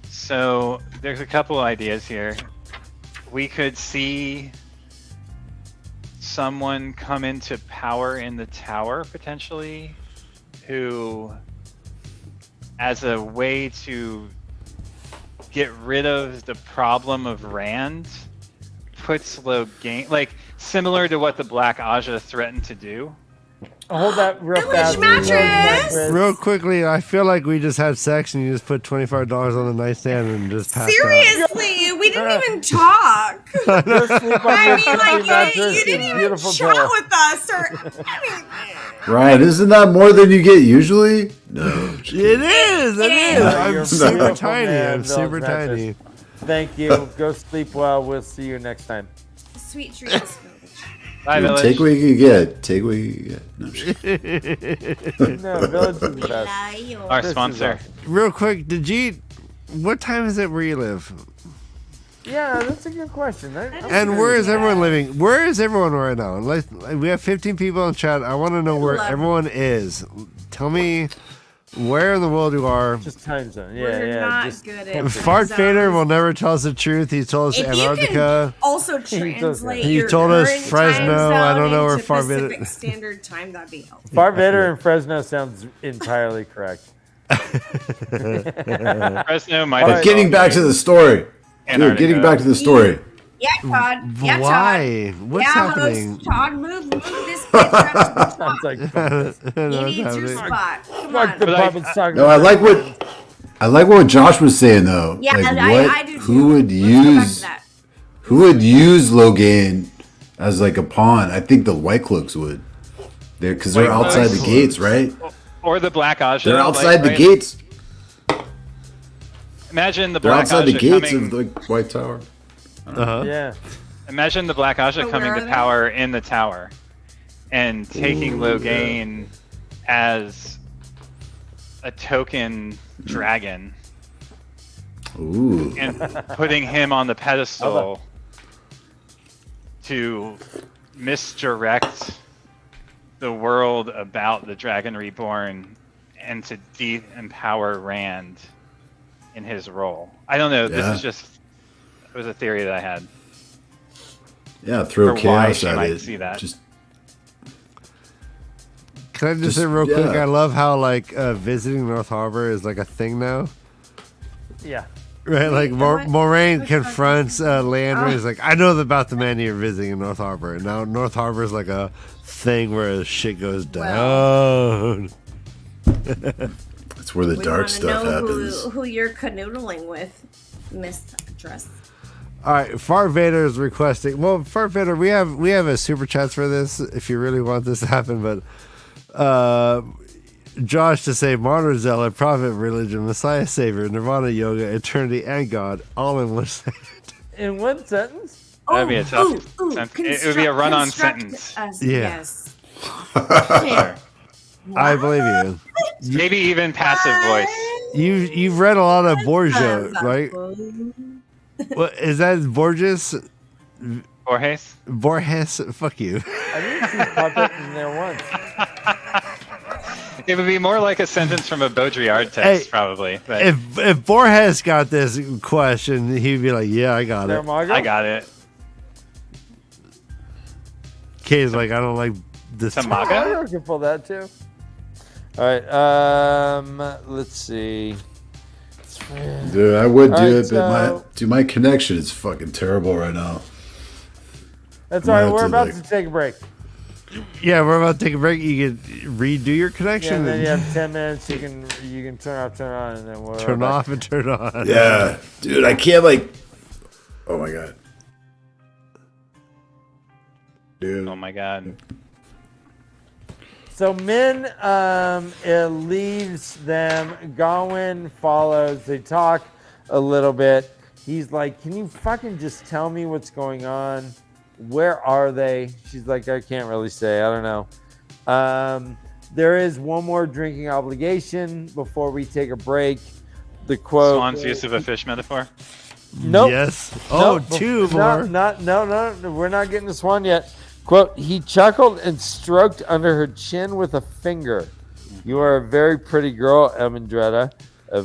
So there's a couple ideas here. We could see someone come into power in the tower potentially, who, as a way to get rid of the problem of Rand, puts Logain, like similar to what the Black Aja threatened to do. Hold that real Village fast. Mattress! Real quickly, I feel like we just had sex and you just put $25 on the nightstand and just passed Seriously, we didn't even talk. Go sleep on I your mean, comfy like, mattress you didn't and even beautiful chat pillow. with us, or I mean, Ryan, isn't that more than you get usually? No. It is. It is. You're I'm a super beautiful tiny. man, I'm super Village Mattress. tiny. Thank you. Go sleep well. We'll see you next time. sweet dreams. Bye, Dude, Village. take what you can get. Take what you can get. No, I'm just kidding. No, Village is the best. Our This is sponsor. awesome. Real quick, what time is it where you live? Yeah, that's a good question. And where is everyone living? Where is everyone right now? Like, we have 15 people in chat. I want to know where everyone is. Tell me where in the world you are. Just time zone. Yeah, We're yeah. not just good at FartVader zones. will never tell us the truth. He told us If you Antarctica. can also translate He your told us current Fresno. time I don't zone know where into FartVader- Pacific Standard Time, that'd be helpful. FartVader and Fresno sounds entirely correct. Fresno might But have getting gone back to the story. Dude, Antarctica. getting back to the story. Yeah, Todd. Yeah, Why? Todd. What's yeah, happening? Host Todd, move this bitch up to the Sounds top. like He needs your spot. Come fuck the on. puppet's talking No, I about. like what Josh was saying though. Yeah, like I do too. who would Let's go back to use that. Logain as like a pawn? I think the White Cloaks would. Because they're White outside Cloaks. the gates, right? Or the Black Aja. They're outside the right? gates. Imagine the They're Black outside Aja the gates coming. of the White Tower. Yeah. Imagine the Black Aja So coming where to are they? power in the tower and taking Logain as a token dragon Ooh. and putting him on the pedestal to misdirect the world about the Dragon Reborn and to de-empower Rand in his role. I don't know. Yeah. This is just it was a theory that I had. Yeah, throw Or why chaos she at might it. see that. Just Can I just Just- say real quick? yeah. I love how like visiting North Harbor is like a thing now. Yeah. Right, like what? Moraine Which one? confronts Leander. Oh. He's like, I know about the man you're visiting in North Harbor. And now North Harbor is like a thing where shit goes down. that's where the We dark wanna stuff know happens. who you're canoodling with, Mistress. All right, FartVader is requesting. Well, FartVader, we have a super chats for this if you really want this to happen. But Josh to say Martyr Zealot, Prophet, Religion, Messiah, Savior, Nirvana, Yoga, Eternity, and God, all in one sentence. In one sentence? That'd be a tough sentence. It would be a run-on construct sentence. us, Yeah. Yes. Sure. I believe you. Maybe even passive voice. You've read a lot of Borgia, right? right? What is that? Borges? Borges? Borges? Fuck you. I didn't see puppet in there once. It would be more like a sentence from a Baudrillard text, Hey, probably. But If Borges got this question, he'd be like, "Yeah, I got it." There, Margo? I got it. Kay's like, I don't like this. Tamaga? I can pull that too. All right. Let's see. Dude, I would All do right, it, but my connection is fucking terrible right now. That's I all might right. have We're to, about like- to take a break. Yeah, we're about to take a break. You can redo your Yeah, connection and then and you have 10 minutes. You can turn off, turn on, and then we'll turn off and turn on. Yeah, dude, I can't like. Oh my god. Dude. Oh my god. So Min it leaves them. Gawain follows. They talk a little bit. He's like, can you fucking just tell me what's going on? Where are they? She's like, I can't really say. I don't know. There is one more drinking obligation before we take a break. The quote. Swan's use of a fish metaphor. Nope. Yes. Oh, Nope. two more. No. We're not getting to Swan yet. Quote, he chuckled and stroked under her chin with a finger. You are a very pretty girl, Emendretta. A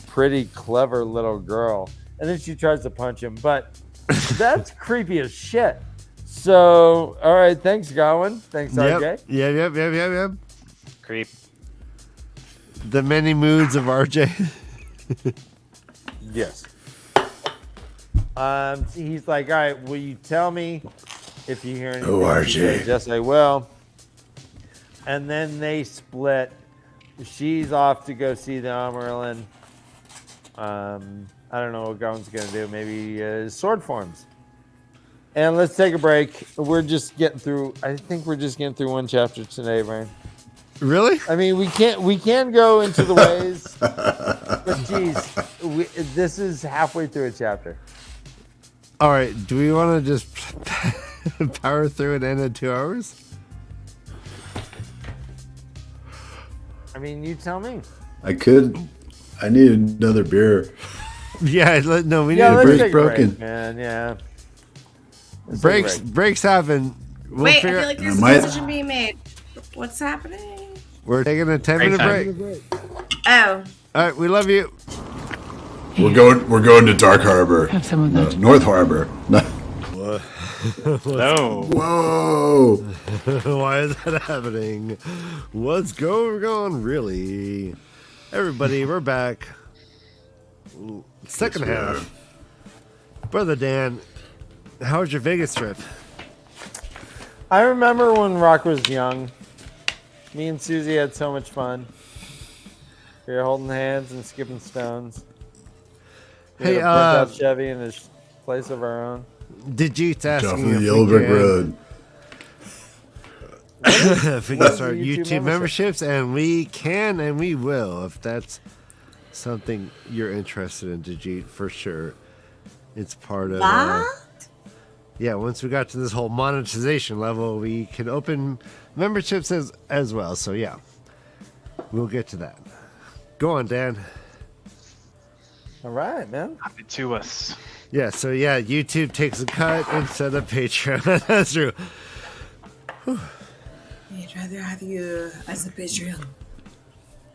pretty clever little girl. And then she tries to punch him, but that's creepy as shit. So, all right, thanks, Gawain. Thanks, RJ. Yep. Creep. The many moods of RJ. Yes. He's like, all right, will you tell me if you hear anything? Oh, RJ. She says, yes, I will. And then they split. She's off to go see the Amaryllis. I don't know what Gawain's going to do. Maybe sword forms. And let's take a break. We're just getting through. I think we're just getting through one chapter today, Ryan. Really? I mean, we can go into the ways, but geez, this is halfway through a chapter. All right. Do we want to just power through and end in 2 hours? I mean, you tell me. I could. I need another beer. Yeah. No, we need Yeah, a let's break. take a broken. break, man. Yeah. Let's take a break. Breaks happen. We'll Wait, I figure. feel like there's Might- a decision being made. What's happening? We're taking a 10-minute Break break. Oh, All right. We love you. We're going to Dark Harbor. North Harbor. No. No. Whoa. Why is that happening? What's going on, really? Everybody, we're back. Second Yes, we half. Brother Dan, how was your Vegas trip? I remember when Rock was young. Me and Susie had so much fun. We were holding hands and skipping stones. We Hey, had a burnt out Chevy in a place of our own. Did you ask Off me of the Yellow Brick Road. if we can start YouTube YouTube membership? memberships? And we can and we will if that's something you're interested in, Dijit, for sure. It's part of... yeah, once we got to this whole monetization level, we can open memberships as well. So, yeah, we'll get to that. Go on, Dan. All right, man. Happy to us. Yeah, so, yeah, YouTube takes a cut instead of Patreon. That's true. I'd rather have you as a Patreon.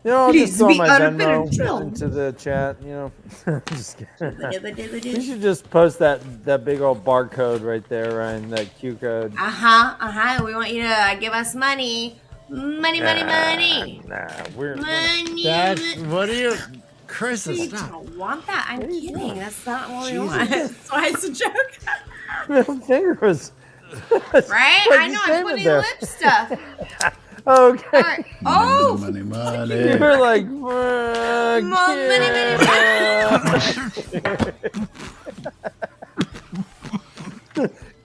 You know, I'll Please just throw be my our Venmo Patreon. into the chat. You know, just kidding. We should just post that big old barcode right there, Ryan. That Q code. We want you to give us money. Money. Nah, we're Money. That's... What are you... Chris, You stop. don't want that. I'm kidding. That's not what we Jesus. want. That's why it's a joke. middle finger was Right? What'd I you know. say I'm with putting there? lip stuff. okay. All right. Oh, Money. You were like, fuck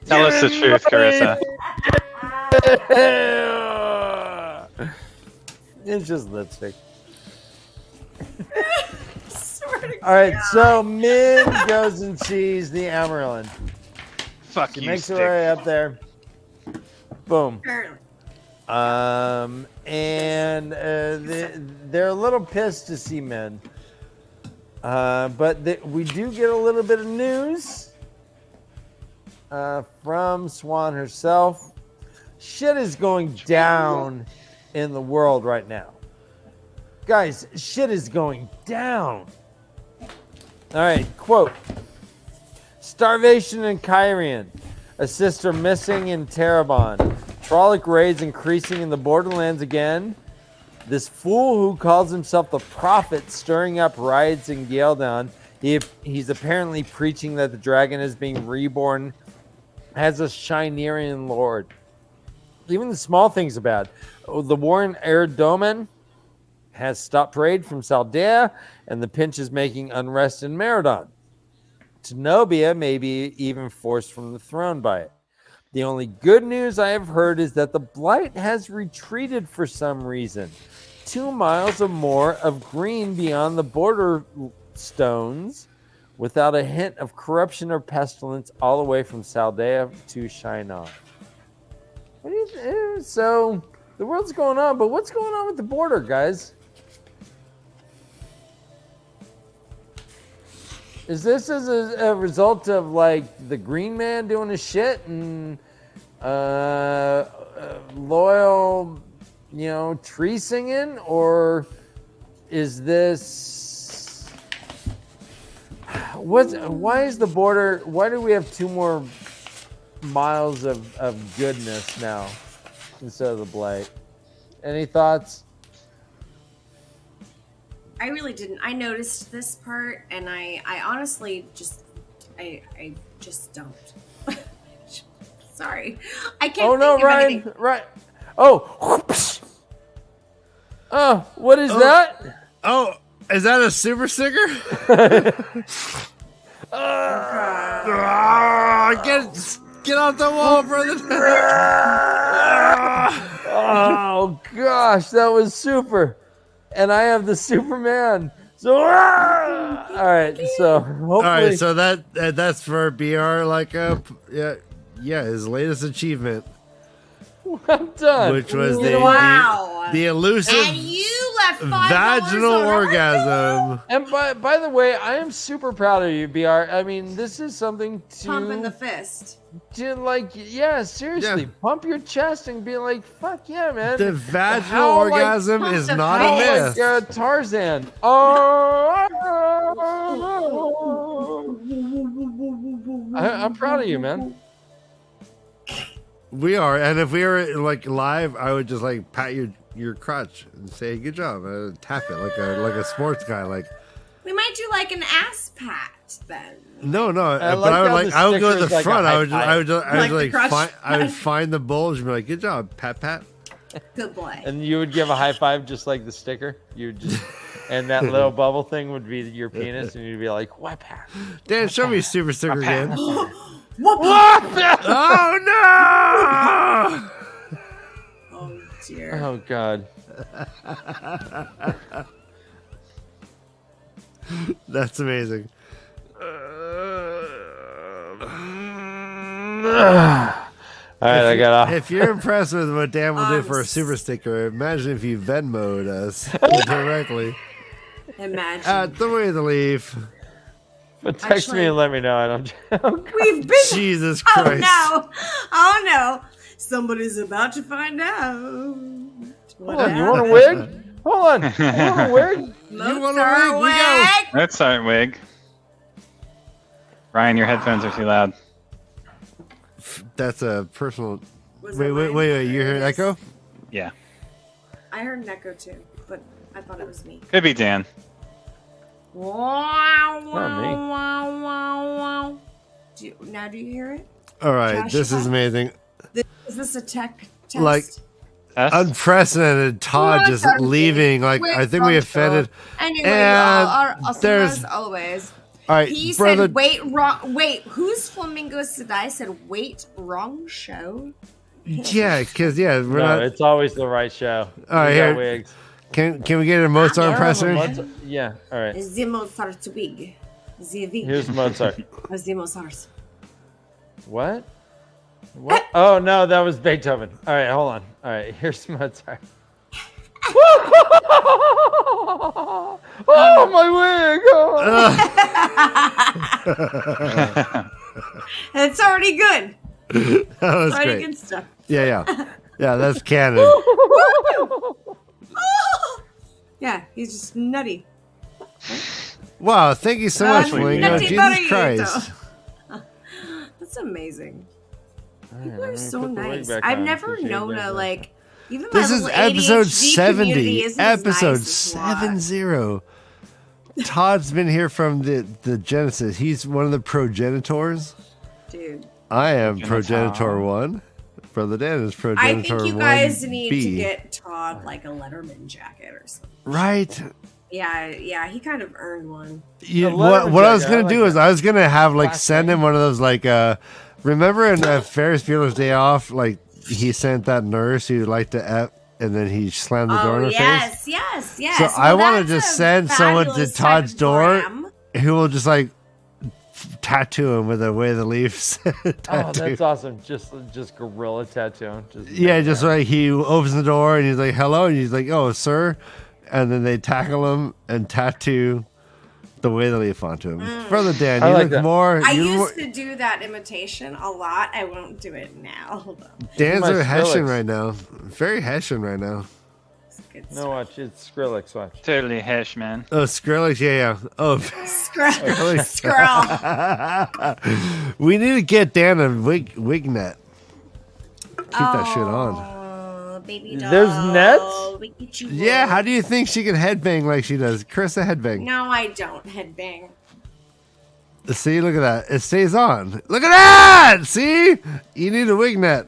Tell us the truth, Carissa. yeah. It's just lipstick. swear to All right, God. so Min goes and sees the Amaryllis. Fuck She you, makes her stick. way up there. Boom. Apparently. They're a little pissed to see Min. But we do get a little bit of news from Swan herself. Shit is going down in the world right now. Guys, shit is going down. All right, quote. Starvation in Kyrian. A sister missing in Terrebonne. Trollic raids increasing in the Borderlands again. This fool who calls himself the Prophet stirring up riots in Galedown. He's apparently preaching that the dragon is being reborn as a Shinerian lord. Even the small things are bad. The war in Erdomen has stopped raid from Saldea, and the pinch is making unrest in Meridon. Tenobia may be even forced from the throne by it. The only good news I have heard is that the Blight has retreated for some reason. 2 miles or more of green beyond the border stones, without a hint of corruption or pestilence, all the way from Saldea to Shinar. What do you so the world's going on, but what's going on with the border, guys? Is this as a result of like the Green Man doing his shit and loyal, tree singing, or is this why is the border? Why do we have 2 more miles of goodness now instead of the Blight? Any thoughts? I really didn't. I noticed this part, and I honestly just don't. Sorry, I can't. Oh no, think of Ryan! anything. Right. Oh. Oh, what is that? Oh, is that a super sticker? Get off the wall, brother. Oh gosh, that was super. And I have the Superman. So, all right. So hopefully, All right, so that's for BR, like his latest achievement, I'm done. which was Wow. the elusive And you left $5 vaginal on our orgasm. And by the way, I am super proud of you, BR. I mean, this is something to Pump in the fist. seriously, Yeah. pump your chest and be like, "Fuck yeah, man!" The vaginal orgasm pump is the not a face. myth. Like Tarzan. Oh, I'm proud of you, man. We are, and if we were like live, I would just like pat your crotch and say good job, tap it like a sports guy. Like, We might do like an ass pat then. no, but like I would how like the I would go to sticker's the like a front. high I would Like the crotch I would pat. find the bulge and be like, good job, pat. Good boy. And you would give a high five just like the sticker. You would just, and that little bubble thing would be your penis, and you'd be like, "What pat?" Dan, show me super sticker again. What? Oh no! Oh dear. Oh God. That's amazing. All right, I got off. If you're impressed with what Dan will do for a super sticker, imagine if you Venmo'd us directly Imagine. at the way the leaf. But text me and let me know. I don't. We've been. Jesus Oh Christ! no! Oh no! Somebody's about to find out. Hold on, you want a wig? Hold on, you want a wig? You want a wig? We go. That's our wig. Ryan, your headphones are too loud. That's a personal. Was Wait! it mine? You hear an echo? Yeah. I heard an echo too, but I thought it was me. Could be Dan. Wow! Not Wow! me. Wow! Wow! Wow! Now do you hear it? All right, Josh, this is amazing. Is this a tech test? Like, Test? Unprecedented. Todd just leaving. Like, I think we offended. Anyway, And you all are awesome there's- as always. All right, He brother. said, "Wait, wrong. Wait, whose flamingo said I said wait, wrong show." Yeah, because we're No, not. it's always the right show. All right, We got here. wigs. Can we get a Mozart I don't have a impression? Mozart- Yeah. All right. The Mozart wig. The wig. Here's Mozart. Was the Mozart. What? What? Oh no, that was Beethoven. All right, hold on. All right, here's Mozart. Oh my wig! Oh. It's already good. That was Already great. good stuff. Yeah, that's canon. Yeah, he's just nutty. Wow, thank you so much, Flamingo. Nutty Jesus Burrito. Christ. That's amazing. People are so put the wig nice. back I've on, never so she known doesn't- a like. Even This my is little episode ADHD 70. community isn't as Episode nice as WOT. 70. Todd's been here from the Genesis. He's one of the progenitors. Dude. I am Genital. progenitor 1. Brother Dan is I progenitor think you guys 1B. need to get Todd like a Letterman jacket or something. Right. Yeah, he kind of earned one. What I was jacket, gonna I like do is that. I was gonna have like Classic. send him one of those like remember in Ferris Bueller's Day Off, like he sent that nurse who liked to F and then he slammed the door in her face. yes. So I want to that's just a send someone to fabulous Todd's type of door glam. who will just like tattoo him with a Way of the Leafs Oh, tattoo. that's awesome. Just gorilla tattoo. Yeah, just like he opens the door and he's like, hello. And he's like, oh, sir. And then they tackle him and tattoo the Way of the Leaf onto him. Brother Dan, I you like look that. more. I you used more- to do that imitation a lot. I won't do it now. Hold on. Dan's my are Hessian Skrillex. right now. Very Hessian right now. It's good No, stuff. watch. It's Skrillex. Watch. Totally hesh, man. Oh, Skrillex, yeah. Oh, Scroll. we need to get Dan a wig net. Keep that shit on. Oh, baby doll. There's nets? We get you Yeah, one. how do you think she can headbang like she does? Chris, a headbang. No, I don't headbang. See, look at that. It stays on. Look at that! See? You need a wig net.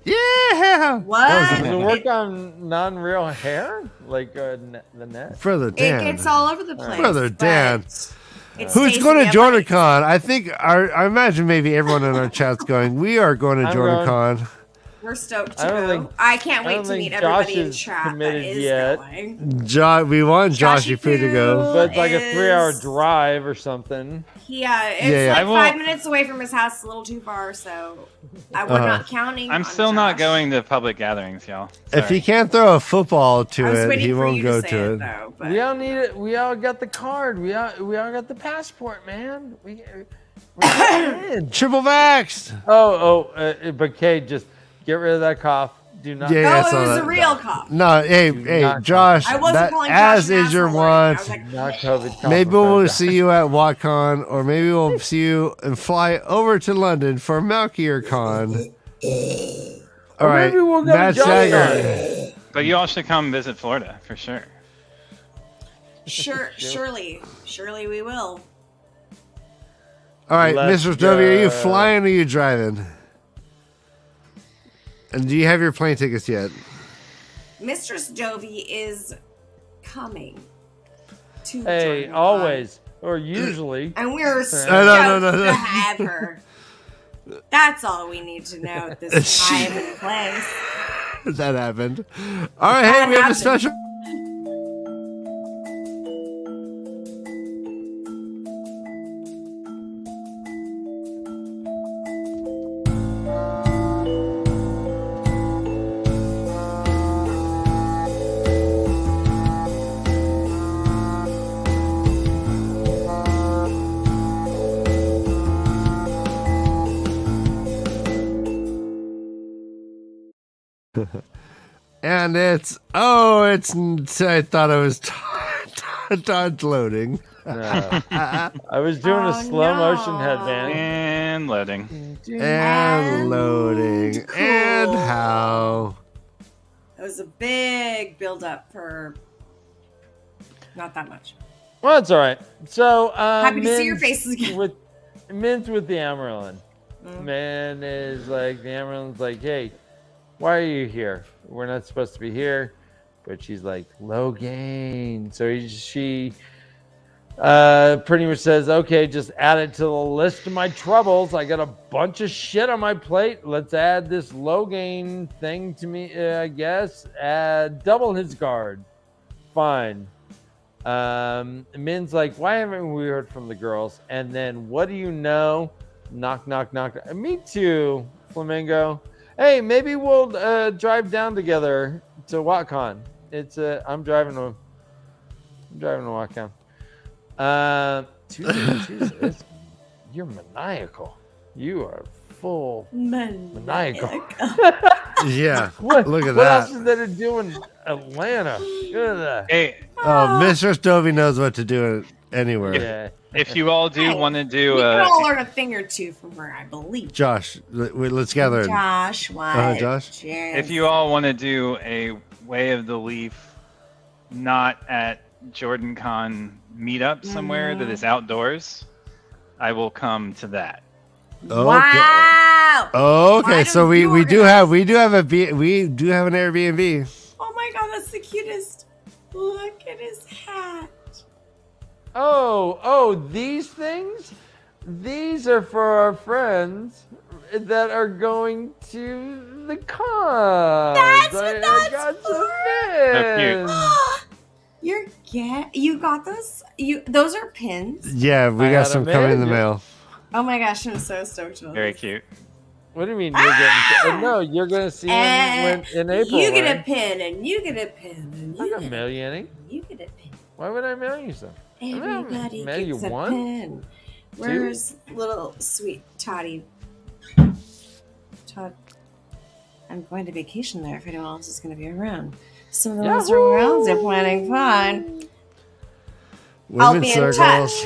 Yeah! What? Does it work on non-real hair? Like the net? Brother Dan. It gets all over the place. Brother but Dan. it Who's stays going in to the body. JordanCon? I think, I imagine maybe everyone in our chat's going, we are going to I'm JordanCon. We're stoked I to don't go. think- I can't I wait don't to think meet Josh everybody in is chat that committed is yet. going. We want Joshy Poo to go. But it's like a is- 3-hour drive or something. Yeah, it's Yeah. like I won't- 5 minutes away from his house, a little too far, so we're not counting. I'm on still not Josh. going to public gatherings, y'all. If Sorry. he can't throw a football I to was it, waiting he for won't you go to say to it, it. though. But We all need it. We all got the card. We all got the passport, man. We're in. Triple vaxxed. But Kay, just get rid of that cough. Do not. Yeah, oh, I saw it was that. a real cough. No, hey, not Josh. I wasn't that, calling Josh as an is your asshole or anything. I want. was like, Not COVID. cough Maybe from we'll Fred. see you at WatCon, or maybe we'll see you and fly over to London for MalkierCon. All right, maybe we'll go to MaTsDaGger. But you all should come visit Florida for sure. surely we will. All right, Let's Mistress Dovie, are you go. flying or are you driving? And do you have your plane tickets yet? Mistress Dovie is coming to Hey, JordanCon. always or usually. And we're stoked no. to have her. That's all we need to know at this time and place. That happened. All right, hey, That we have a happened. special. And it's I thought it was Todd loading. No. I was doing a Oh, slow motion no. headband. And loading. And loading. cool. And how? It was a big build up for not that much. Well, it's all right. So Happy to see your Min's faces again. with the Amaryllin. Man is like the Amaryllin's like, hey, why are you here? We're not supposed to be here. But she's like, low gain. So she pretty much says, okay, just add it to the list of my troubles. I got a bunch of shit on my plate. Let's add this low gain thing to me, I guess. Double his guard. Fine. Min's like, why haven't we heard from the girls? And then what do you know? Knock, knock, knock. Me too, Flamingo. Hey, maybe we'll drive down together to WatCon. I'm driving to WatCon. Tuesday. You're maniacal. You are full maniacal. Yeah. What? Look at what that. else is there to do in Atlanta? Good. Hey, Oh, Mistress Dovie knows what to do anywhere. Yeah. If you all do want to do we can all learn a thing or two from her, I believe. Josh, let's gather. Josh, what? Josh? Cheers. if you all want to do a Way of the Leaf, not at Jordan Con meetup somewhere that is outdoors, I will come to that. Okay. Wow. Okay, so we do have an Airbnb. Oh my god, that's the cutest. Look at his hat. Oh, these things? These are for our friends that are going to the con. That's what that's got for. some pins. You got those? Those are pins? Yeah, we got some coming in the mail. Oh my gosh, I'm so stoked about Very this. cute. What do you mean you're getting? No, you're gonna see them in April. You get right? a pin, and you get a pin, and I'm you not get mail you any. You get a pin. Why would I mail you some? Everybody mail you gets a one? pin. Where's little sweet Toddy? Todd, I'm going to vacation there if anyone else is going to be around. Some of the ones around are planning fun. I'll be in touch.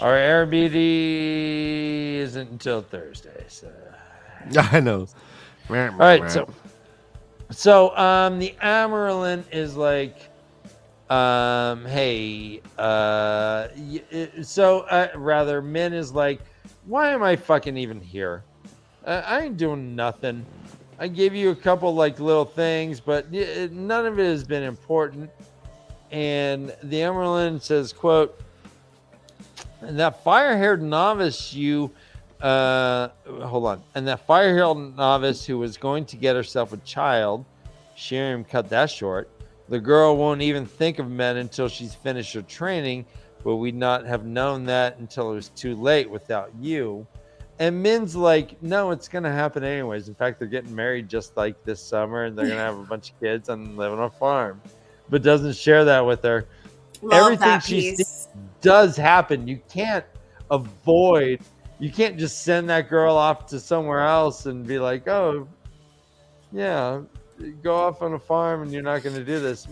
Our Airbnb isn't until Thursday, so. I know. All right, so the Amaryllis is like, hey, rather, Min is like, why am I fucking even here? I ain't doing nothing. I gave you a couple like little things, but none of it has been important. And the Amaryllis says, quote, that fire-haired novice and that fire-haired novice who was going to get herself a child, Shiriam cut that short. The girl won't even think of men until she's finished her training, but we'd not have known that until it was too late without you. And Min's like, no, it's going to happen anyways. In fact, they're getting married just like this summer, and they're going to have a bunch of kids and live on a farm. But doesn't share that with her. Love Everything that she piece. sees does happen. You can't just send that girl off to somewhere else and be like, oh, yeah, go off on a farm and you're not going to do this.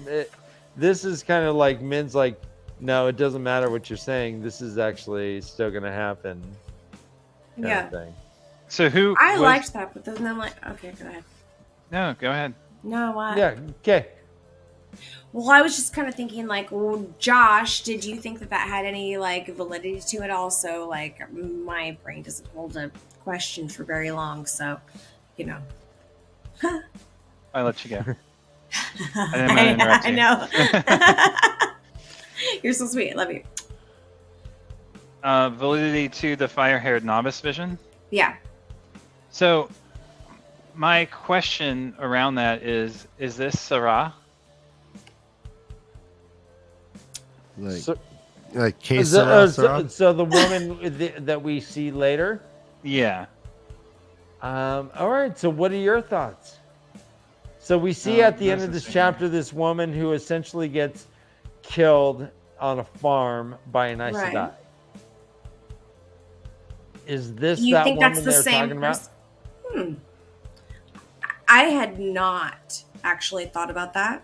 This is kind of like Min's like, no, it doesn't matter what you're saying. This is actually still going to happen. Yeah. Thing. So I liked that, but then I'm like, okay, go ahead. No, go ahead. No, what? Yeah, okay. Well, I was just kind of thinking, like, well, Josh, did you think that had any, like, validity to it also? Like, my brain doesn't hold a question for very long, so, you know. I let you go. I didn't want to interrupt you. I know. You're so sweet. I love you. Validity to the fire-haired novice vision? Yeah. So, my question around that is this Sarah? Like case So the woman that we see later? Yeah. All right, so what are your thoughts? So we see at the end of this chapter this woman who essentially gets killed on a farm by an Aes Sedai. Right. Is this You that think woman that's the they're same talking about? person? I had not actually thought about that.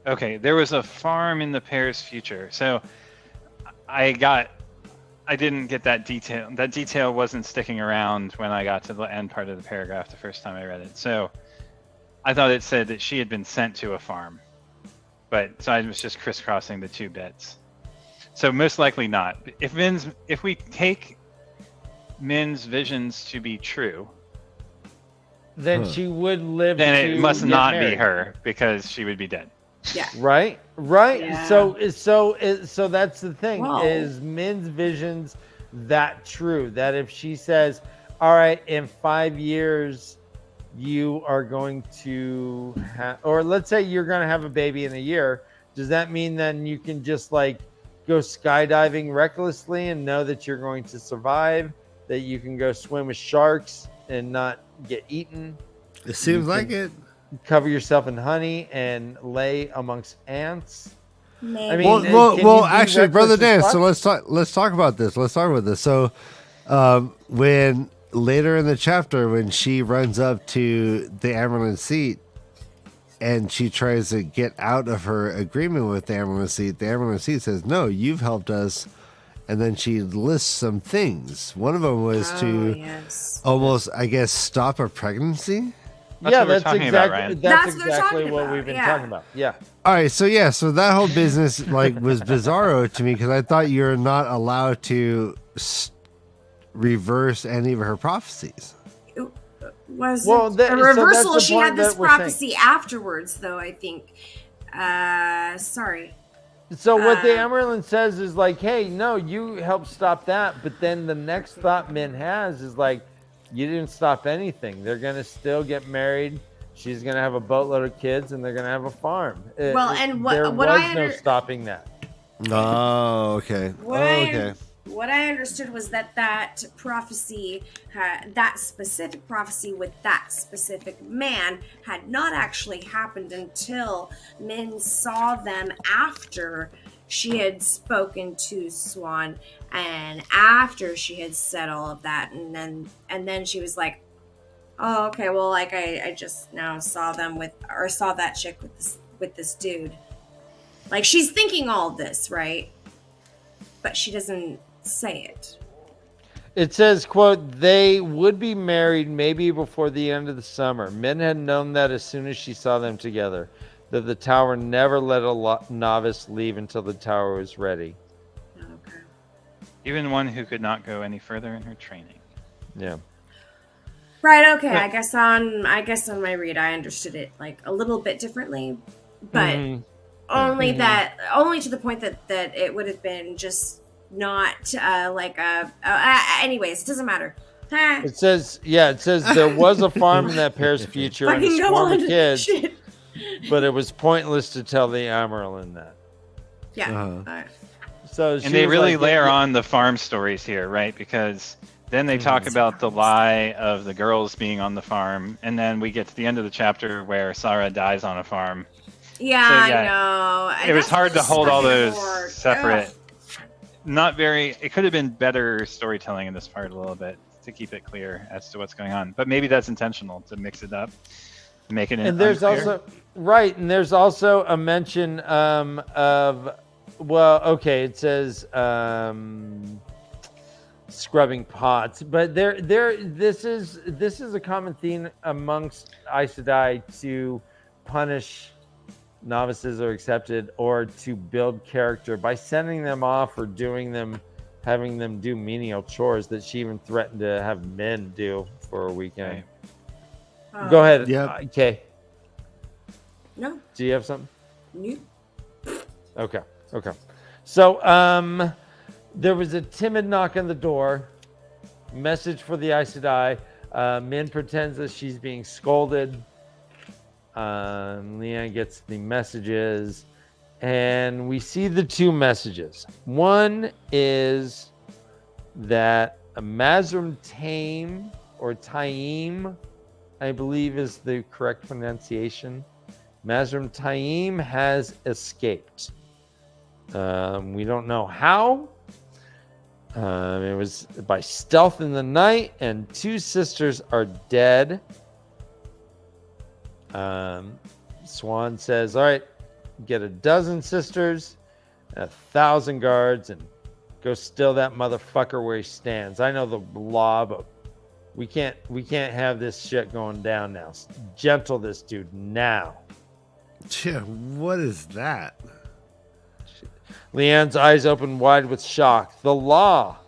Okay, there was a farm in the pair's future. So I didn't get that detail. That detail wasn't sticking around when I got to the end part of the paragraph the first time I read it. So I thought it said that she had been sent to a farm. But so I was just crisscrossing the two bits. So most likely not. If we take Min's visions to be true, then she would live. Then to it must get not married. be her because she would be dead. Yeah. Right. Yeah. So that's the thing. Whoa. Is Min's visions that true? That if she says, "All right, in 5 years, you are going to have," or let's say you're going to have a baby in a year, does that mean then you can just like go skydiving recklessly and know that you're going to survive? That you can go swim with sharks and not get eaten? It seems like it. Cover yourself in honey and lay amongst ants. Maybe. I mean, well, actually, Brother Dan. Dan. So let's talk about this. Let's talk about this. So, when later in the chapter, when she runs up to the Amaryllis seat, and she tries to get out of her agreement with the Amaryllis Seed. The Amaryllis Seed says, "No, you've helped us." And then she lists some things. One of them was to almost, I guess, stop a pregnancy. That's exactly what we've been talking about. Yeah. All right, so that whole business was bizarro to me because I thought you're not allowed to reverse any of her prophecies. Was a reversal. She had this prophecy afterwards, though. I think. Sorry. So what the Amaryllis says is like, hey, no, you helped stop that. But then the next thought Min has is like, you didn't stop anything. They're going to still get married. She's going to have a boatload of kids and they're going to have a farm. There was no stopping that. Oh, okay. What I understood was that prophecy, that specific prophecy with that specific man had not actually happened until Min saw them after she had spoken to Swan and after she had said all of that. And then she was like, oh, okay, well, like I just now saw them saw that chick with this dude. Like she's thinking all this, right? But she doesn't say it. It says, quote, they would be married maybe before the end of the summer. Min had known that as soon as she saw them together, that the tower never let a novice leave until the tower was ready. Okay. Even one who could not go any further in her training. Yeah. Right, okay. I guess on my read I understood it like a little bit differently, but only to the point that it would have been just not anyways, it doesn't matter. It says there was a farm in that pair's future and a swarm of kids, but it was pointless to tell the Amaryllis that. Yeah. So and they really layer on the farm stories here, right? Because then they talk about the lie of the girls being on the farm, and then we get to the end of the chapter where Sarah dies on a farm. Yeah, I know. It was hard to hold all those separate. It could have been better storytelling in this part a little bit to keep it clear as to what's going on. But maybe that's intentional to mix it up, make it. And there's unclear. there's also a mention it says scrubbing pots, but this is a common theme amongst Aes Sedai to punish novices or accepted, or to build character by sending them off or having them do menial chores that she even threatened to have men do for a weekend. Right. Go ahead. Yeah. Kay. No. Do you have something? No. Okay. So there was a timid knock on the door. Message for the Aes Sedai. Min pretends that she's being scolded. Leanne gets the messages, and we see the two messages. One is that a Mazrim Taim, or Taim, I believe is the correct pronunciation. Mazrim Taim has escaped. We don't know how. It was by stealth in the night, and 2 sisters are dead. Swan says, all right, get 12 sisters, 1,000 guards, and go still that motherfucker where he stands. I know the law, but we can't have this shit going down now. Gentle this dude now. Yeah, what is that? Leanne's eyes open wide with shock. The law.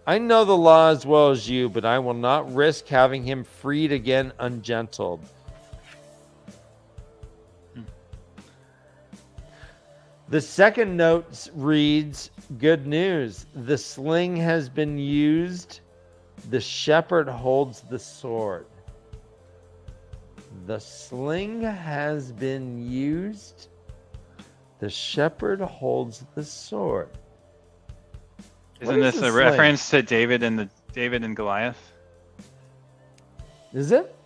I know the law as well as you, but I will not risk having him freed again ungentled. The second note reads, good news. The sling has been used. The shepherd holds the sword. The sling has been used. The shepherd holds the sword. Isn't this a reference to David and Goliath? Is it?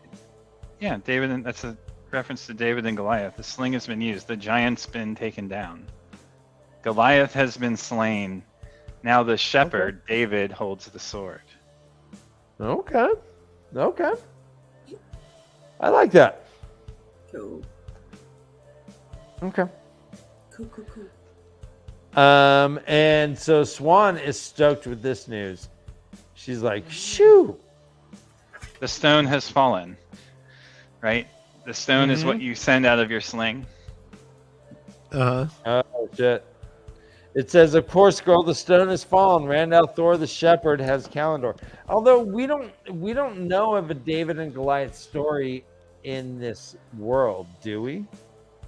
Yeah, that's a reference to David and Goliath. The sling has been used. The giant's been taken down. Goliath has been slain. Now the shepherd, David, holds the sword. Okay. I like that. Cool. Okay. Cool. And so Swan is stoked with this news. She's like, shoo! The stone has fallen, right? The stone is what you send out of your sling. Uh-huh. Oh, shit. It says, of course, girl, the stone has fallen. Randall Thor, the shepherd, has Kalendor. Although we don't know of a David and Goliath story in this world, do we?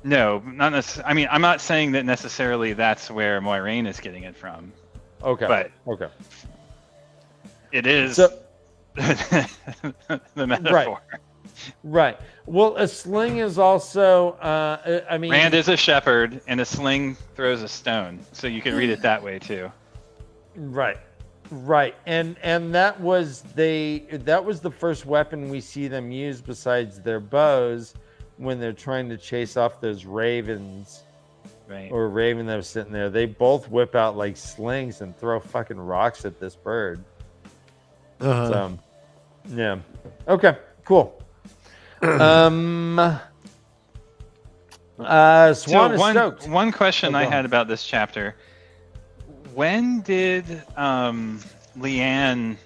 No, not necessarily. I mean, I'm not saying that necessarily that's where Moraine is getting it from. Okay. But okay. It is So, the metaphor. Right. Well, a sling is also, I mean... Rand is a shepherd, and a sling throws a stone. So you can read it that way, too. Right. And that was the first weapon we see them use besides their bows when they're trying to chase off those ravens. Right. Or a raven that was sitting there. They both whip out like slings and throw fucking rocks at this bird. So, yeah. Okay, cool. Swan is stoked. One question I had about this chapter. When did Leanne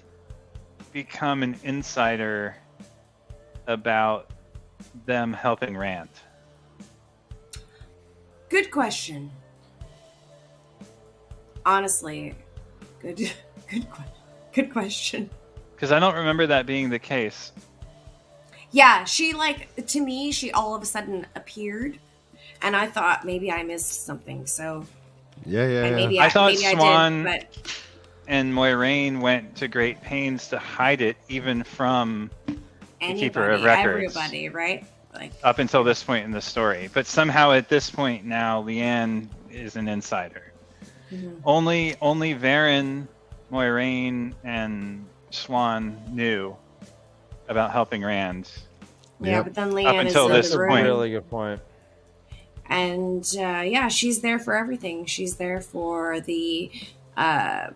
become an insider about them helping Rand? Good question. Honestly, good question. Because I don't remember that being the case. Yeah, she to me, she all of a sudden appeared, and I thought maybe I missed something. So yeah. I thought maybe Swan I did, but... and Moiraine went to great pains to hide it, even from the Keeper of Records. Everybody, right? Up until this point in the story, but somehow at this point now, Leanne is an insider. Mm-hmm. Only Varen, Moiraine, and Swan knew about helping Rand. Yeah, but then Leanne up until is this in the point. room. Really good point. And she's there for everything. She's there for the that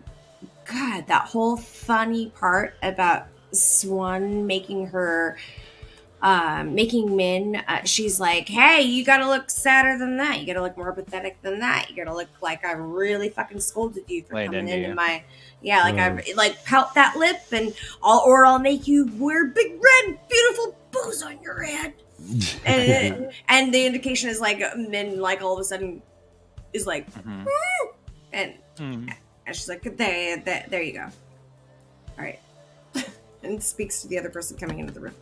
whole funny part about Swan making her making Min. She's like, hey, you gotta look sadder than that. You gotta look more pathetic than that. You gotta look like I really fucking scolded you for coming into my... Yeah, I pout that lip, and I'll make you wear big red beautiful bows on your head. And the indication is Min all of a sudden is like, and she's like, there you go. All right, and speaks to the other person coming into the room.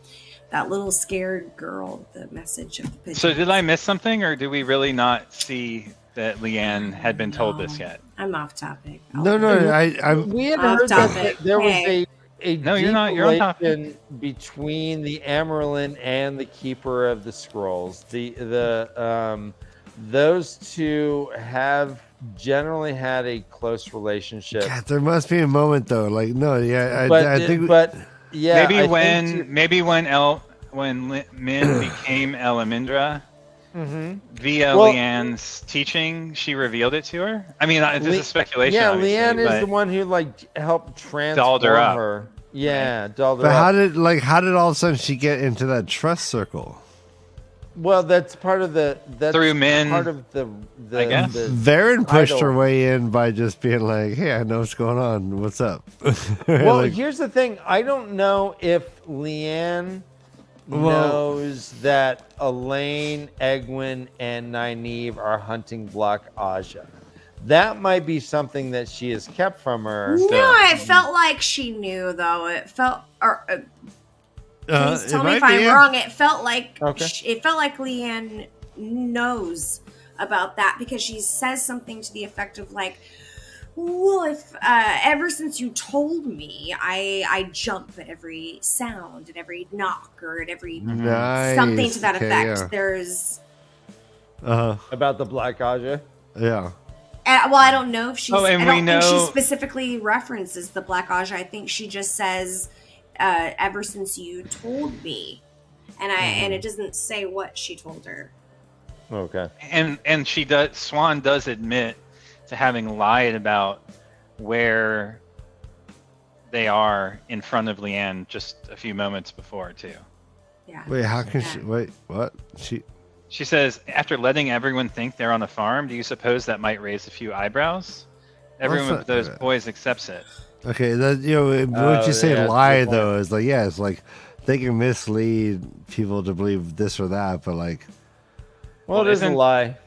That little scared girl, the message of the pigeon. So did I miss something, or do we really not see that Leanne had been told this yet? I'm off topic. No, we had heard that there was a no, you're not. You're on topic. Between the Amarylline and the Keeper of the Scrolls. Those two have generally had a close relationship. God, there must be a moment though. I think. Yeah, maybe when Min became Elamindra, via Leanne's teaching, she revealed it to her. I mean, this is speculation. Yeah, Leanne is the one who helped transform her. Yeah, dolled her but up. How did all of a sudden she get into that trust circle? Well, that's part of through Min. Part of the I guess Varen pushed her way in by just being like, "Hey, I know what's going on. What's up?" Well, here's the thing. I don't know if Leanne knows that Elaine, Egwene, and Nynaeve are hunting Black Aja. That might be something that she has kept from her. No, it felt like she knew, though. It felt... Please tell me if I'm wrong. It felt like Leanne knows about that, because she says something to the effect of well, if ever since you told me, I jump at every sound, at every knock, or at every something to that effect. Yeah. There's about the Black Aja. Yeah. Well, I don't know if she's... I don't think she know... specifically references the Black Aja. I think she just says... ever since you told me, and it doesn't say what she told her. Okay. And she does. Swan does admit to having lied about where they are in front of Leanne just a few moments before too. Yeah. Wait, how can she? Wait, what? She? She says, after letting everyone think they're on the farm, do you suppose that might raise a few eyebrows? Everyone of those boys accepts it. Okay, that what you say lie that's a good though is like it's like they can mislead people to believe this or that, but like Well, it is a lie.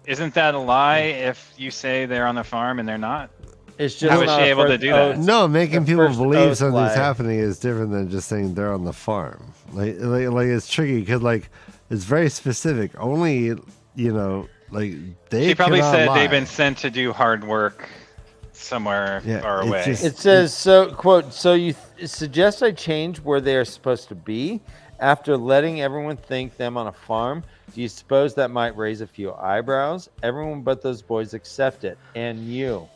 Isn't that a lie if you say they're on the farm and they're not? It's just How is not she a able to first do that? oath. no, making The people first believe oath something's lie. happening is different than just saying they're on the farm. Like it's tricky because like it's very specific. Only like they. She probably cannot said lie. they've been sent to do hard work somewhere far it's away. just- It says, so, quote, so you suggest I change where they are supposed to be after letting everyone think them on a farm? Do you suppose that might raise a few eyebrows? Everyone but those boys accept it. And you.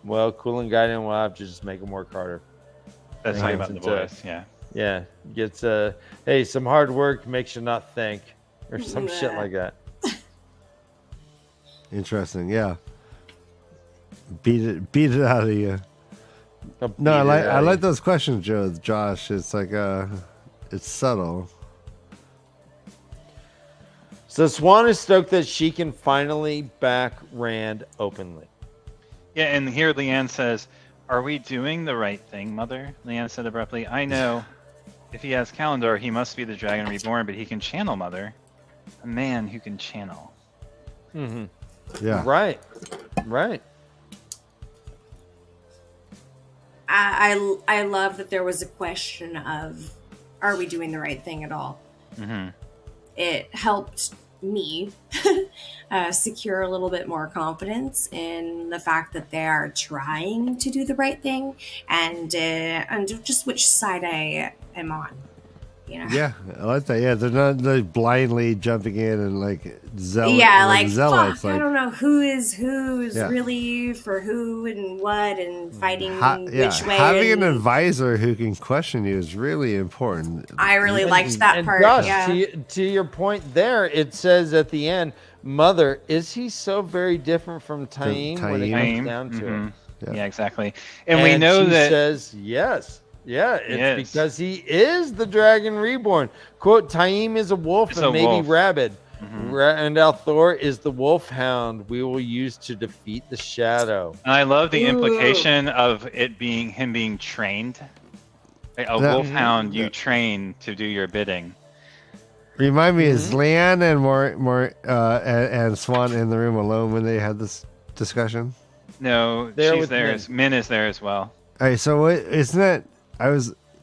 Well, cool and guiding will have to just make them work harder. That's Right. talking about the boys, yeah. Yeah. Gets, hey, some hard work makes you not think. Or some shit like that. Interesting, yeah. Beat it out of you. They'll No, I beat like it out I of like you. those questions, Josh. It's like it's subtle. So Swan is stoked that she can finally back Rand openly. Yeah, and here Leanne says, are we doing the right thing, Mother? Leanne said abruptly, I know. If he has Calendar, he must be the Dragon Reborn, but he can channel, Mother. A man who can channel. Mm-hmm. Yeah. Right. I love that there was a question of, are we doing the right thing at all? Mm-hmm. It helped me secure a little bit more confidence in the fact that they are trying to do the right thing and just which side I am on. Yeah, I like that. Yeah, they're not like blindly jumping in and like zealots. Yeah, like zealots. fuck, I don't know who's Yeah. really for who and what and fighting Yeah, which way. having and an advisor who can question you is really important. I really liked that And part. Josh, Yeah. to your point there, it says at the end, Mother, is he so very different from Taim when it Taim? comes down to it? Yeah, exactly. And we know she that says yes. Yeah, it's Yes. because he is the Dragon Reborn. Quote, Taim is a wolf It's and a maybe wolf. rabid. And Althor is the wolf hound we will use to defeat the shadow. and I love the Ooh. implication of it being him being trained. A wolfhound you train to do your bidding. Remind me, is Leanne and and Swan in the room alone when they had this discussion? No, There she's with there. Min. Min is there as well. All right, so isn't that?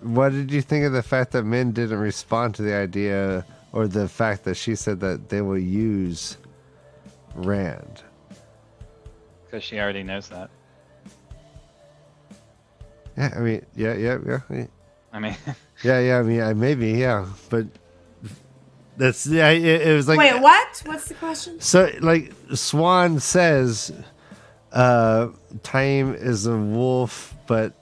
What did you think of the fact that Min didn't respond to the idea or the fact that she said that they will use Rand? Because she already knows that. Yeah, I mean, yeah. I mean, I mean, maybe, yeah, but that's it was like. Wait, what? What's the question? So, like, Swan says, Taim is a wolf, but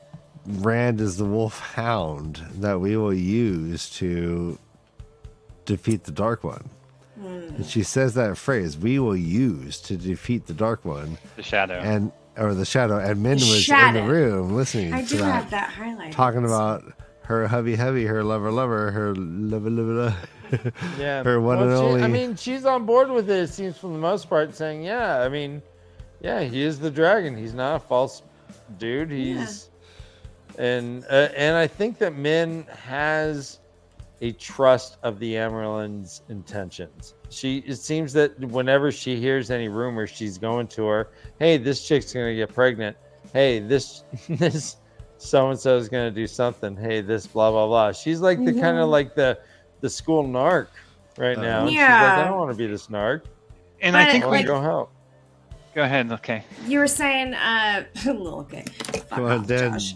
Rand is the wolf hound that we will use to defeat the Dark One. And she says that phrase, we will use to defeat the Dark One. the shadow. Or the shadow. And Min was in Shadow. the room listening I to do that. have that highlighted. Talking about her hubby, her lover, her lover. Yeah. Her one and only. I mean, she's on board with it, it seems, for the most part, saying, yeah, I mean, yeah, he is the dragon. He's not a false dude. He's and I think that Min has a trust of the Amaryllin's intentions. It seems that whenever she hears any rumors, she's going to her, hey, this chick's gonna get pregnant. Hey, this so and so is gonna do something. Hey, this blah blah blah. She's like the kind of like the school narc right now. And she's like, I don't want to be this narc. And But I think I want to go help. Go ahead. Okay. You were saying, little okay. Fuck Come on, off, Dan. Josh.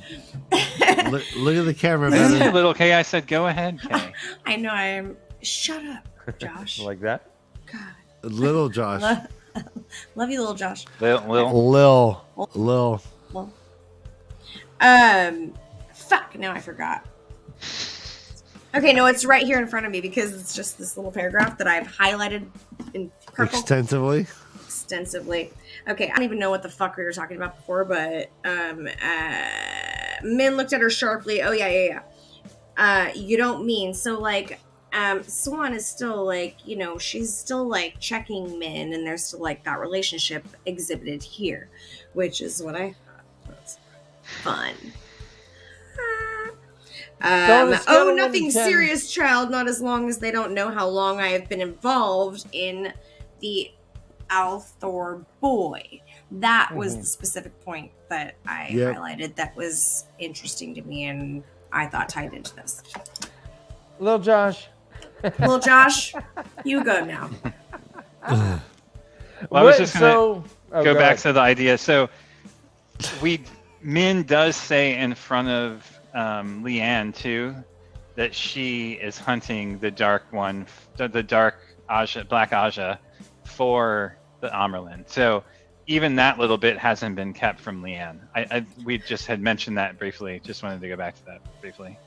Look at the camera, I didn't say man. little K. I said go ahead, K. I know I am. Shut up, Josh. Like that. God. Little Josh. Love you, little Josh. Lil. Lil. Well, fuck. Now I forgot. Okay, no, it's right here in front of me because it's just this little paragraph that I've highlighted in purple Extensively. extensively. Okay, I don't even know what the fuck we were talking about before, but Min looked at her sharply. Oh yeah. You don't mean so like Swan is still like, she's still like checking Min, and there's still like that relationship exhibited here, which is what I thought was fun. Nothing serious, child. Not as long as they don't know how long I have been involved in the Althor boy. That was the specific point that I highlighted that was interesting to me, and I thought tied into this. Little Josh, you go now. Well, I was just going to go back to the idea. So Min does say in front of Leanne too that she is hunting the dark one, the dark Aja, black Aja, for the Amerlin. So even that little bit hasn't been kept from Leanne. We just had mentioned that briefly. Just wanted to go back to that briefly.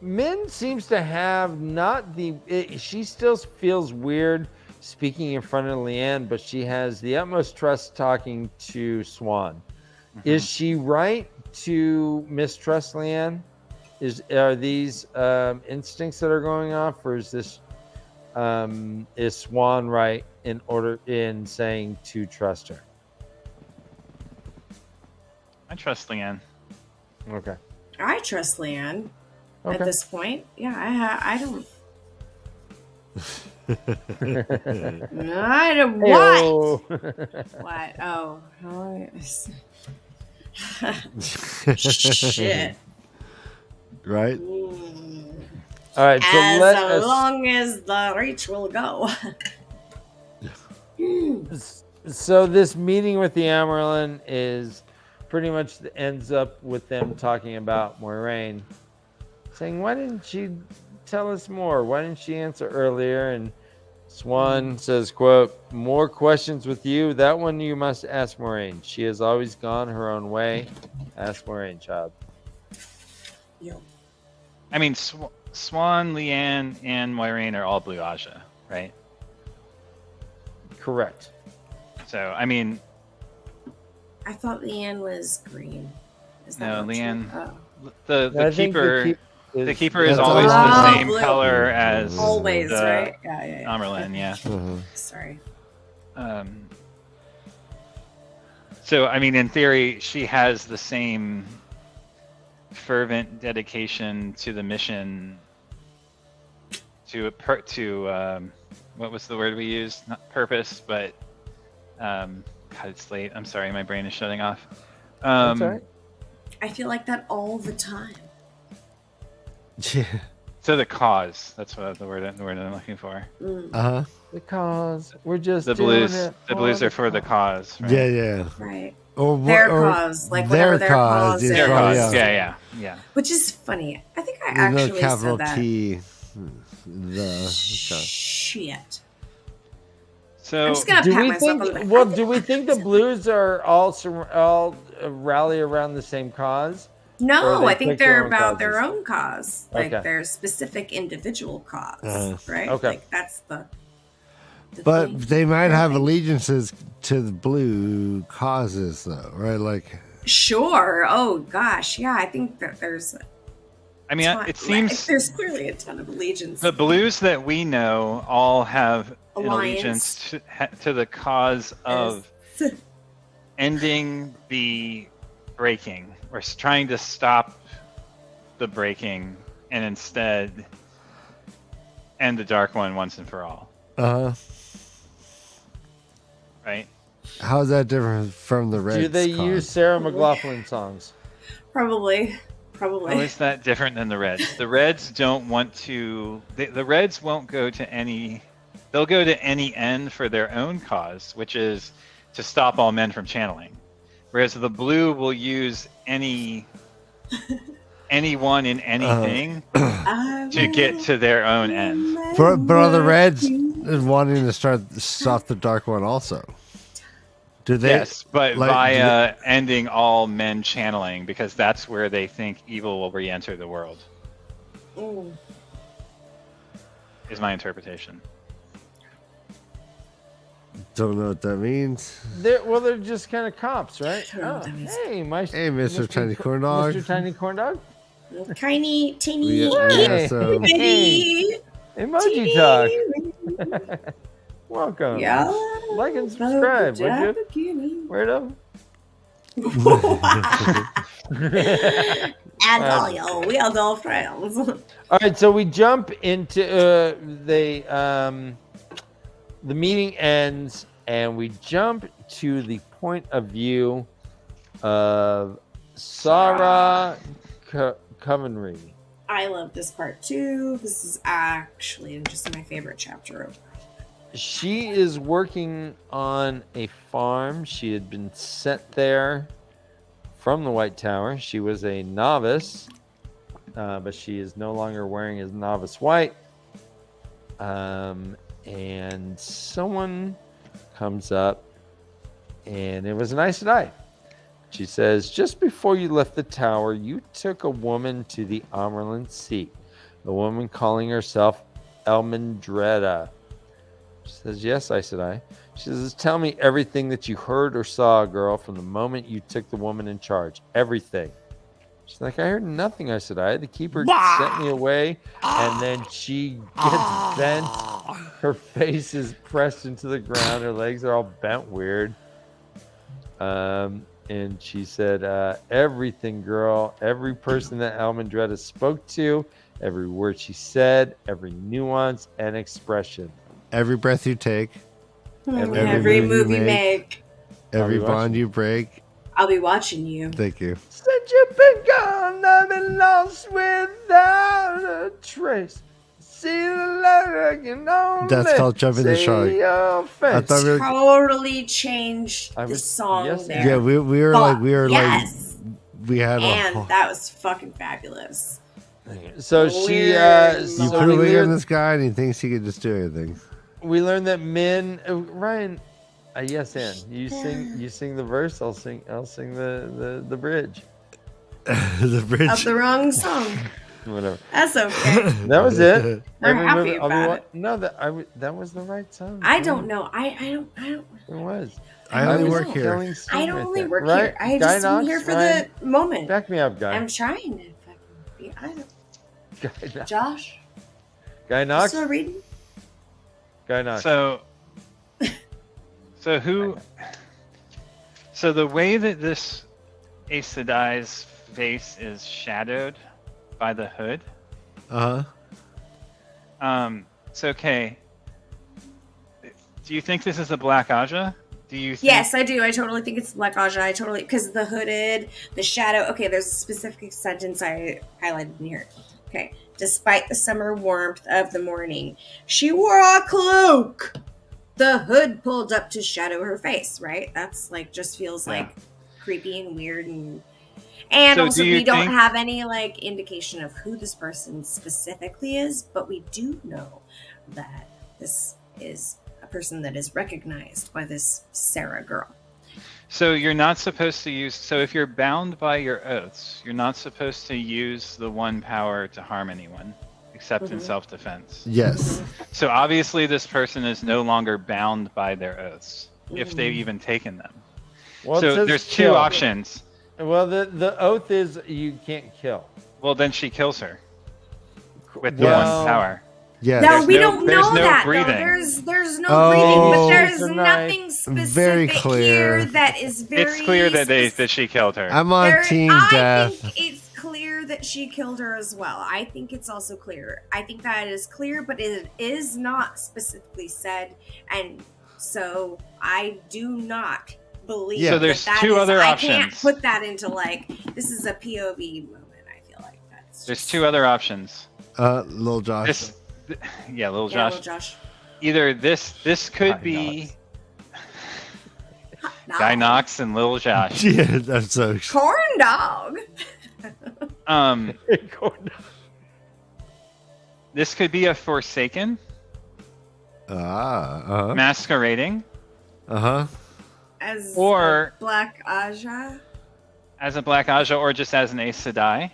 Min seems to have she still feels weird speaking in front of Leanne, but she has the utmost trust talking to Swan. Mm-hmm. Is she right to mistrust Leanne? Are these instincts that are going off, or is this is Swan right in saying to trust her? I trust Leanne. Okay. I trust Leanne. Okay. At this point, I don't. I don't. What? What? Oh. Shit. Right. All right. So as long as the reach will go. So this meeting with the Amerlin is pretty much ends up with them talking about Moraine. Saying, why didn't she tell us more? Why didn't she answer earlier? And Swan says, quote, more questions with you. That one you must ask Moraine. She has always gone her own way. Ask Moraine, child. Yo. I mean, Swan, Leanne, and Moraine are all blue Aja, right? Correct. So, I mean... I thought Leanne was green. Is that Leanne... Oh. The keeper... The keeper is always the same color as always, the right? Yeah. Amerlin, yeah. Mm-hmm. Sorry. So, I mean, in theory, she has the same fervent dedication to the mission. To what was the word we used? Not purpose, but God, it's late. I'm sorry, my brain is shutting off. That's all right. I feel like that all the time. Yeah. So the cause. That's what the word I'm looking for. Uh-huh. The cause. We're just the blues. The blues are for the cause. Right? Yeah. Right. Or their cause, like whatever their cause is. Their cause. Yeah. Which is funny. I think I There's actually no capital said that. T. Shit. So I'm just gonna pat myself on the back. Well, do we think the blues are all rally around the same cause? No, I think they're about their own cause, like their specific individual cause, right? Okay, like that's the but thing. They might have allegiances to the blue causes, though, right? Like, sure. Oh gosh, yeah. I think that there's. I mean, it seems there's clearly a ton of allegiance. The blues that we know all have an allegiance to the cause of ending the breaking. We're trying to stop the breaking and instead end the Dark One once and for all. Right? How is that different from the Reds? Do they use Sarah McLachlan songs? Probably. How is that different than the Reds? The Reds don't want to... The Reds won't go to any... They'll go to any end for their own cause, which is to stop all men from channeling. Whereas the blue will use anyone in anything to get to their own end. But are the Reds wanting to stop the Dark One also? Do they? Yes, but via ending all men channeling, because that's where they think evil will re-enter the world. Is my interpretation. Don't know what that means. They're just kind of cops, right? Hey, Mr. Tiny Corn Dog. Mr. Tiny Corn Dog. Tiny, teeny, Yeah, so bitty. Emoji talk. Welcome. Yeah. Like and subscribe, would you? Weirdo. And all your weirdo friends. All right, so we jump into the meeting ends, and we jump to the point of view of Sarah Covenry. I love this part too. This is actually just my favorite chapter. She is working on a farm. She had been sent there from the White Tower. She was a novice, but she is no longer wearing his novice white. And someone comes up, and it was an Aes Sedai. She says, just before you left the tower, you took a woman to the Amerlin seat, a woman calling herself Elmendreda. She says, yes, Aes Sedai. She says, tell me everything that you heard or saw, girl, from the moment you took the woman in charge. Everything. She's like, I heard nothing, Aes Sedai. The keeper sent me away, and then she gets bent. Her face is pressed into the ground. Her legs are all bent weird. And she said, everything, girl. Every person that Elmendreda spoke to, every word she said, every nuance and expression. Every breath you take, every move you make, every bond you break. I'll be watching you. Thank you. Since you've been gone, I've been lost without a trace. See the letter, I can only That's called Jumping the Shark. your face. I thought we were, Totally changed the song there. yeah, we were like, yes. we had And that was fucking fabulous. So she, you so put a we wing on learned, this guy, and he thinks he can just do anything. we learned that men, Ryan, yes, Ann, you sing the verse. I'll sing the bridge. The bridge Of the wrong song. Whatever. That's okay. That was it. I'm happy about it. No, that was the right song. I don't know. I don't. It was. I only work here. I don't only work here. I Guy just am here for the moment. Back me up, Guy. I'm trying to fucking be. I don't. Guy, Josh. Guy Knox. Still reading? Guy Knox. So the way that this Aes Sedai's face is shadowed by the hood. So okay. Do you think this is a Black Aja? Do you? Yes, I do. I totally think it's Black Aja. Because the hooded, the shadow. Okay, there's a specific sentence I highlighted in here. Okay. Despite the summer warmth of the morning, she wore a cloak. The hood pulled up to shadow her face, right? That's like, just feels like creepy and weird. And So also, do you we don't think- have any like indication of who this person specifically is, but we do know that this is a person that is recognized by this Sarah girl. So you're not supposed to use. So if you're bound by your oaths, you're not supposed to use the one power to harm anyone, except in self-defense. Yes. So obviously, this person is no longer bound by their oaths, if they've even taken them. Well, it So says there's two kill. options. Well, the oath is you can't kill. Well, then she kills her with the Well, one power. Yes. No, There's we no- don't there's know no that. breathing. Though. There's no Oh, breathing, but there's tonight. nothing specific Very clear. here that is very. It's clear that she killed her. I'm on Team I Death. think it's clear that she killed her as well. I think it's also clear. I think that is clear, but it is not specifically said, and so I do not believe. Yeah. So there's that two is- other I options. can't put that into like this is a POV moment. I feel like that's. There's just- two other options. Lil Josh. Yeah, little Yeah, Josh. little Josh. Either this could be Guy Knox and Little Josh. Yeah, that's so. Corn dog. This could be a Forsaken masquerading As Or- a Black Aja. as a Black Aja or just as an Aes Sedai.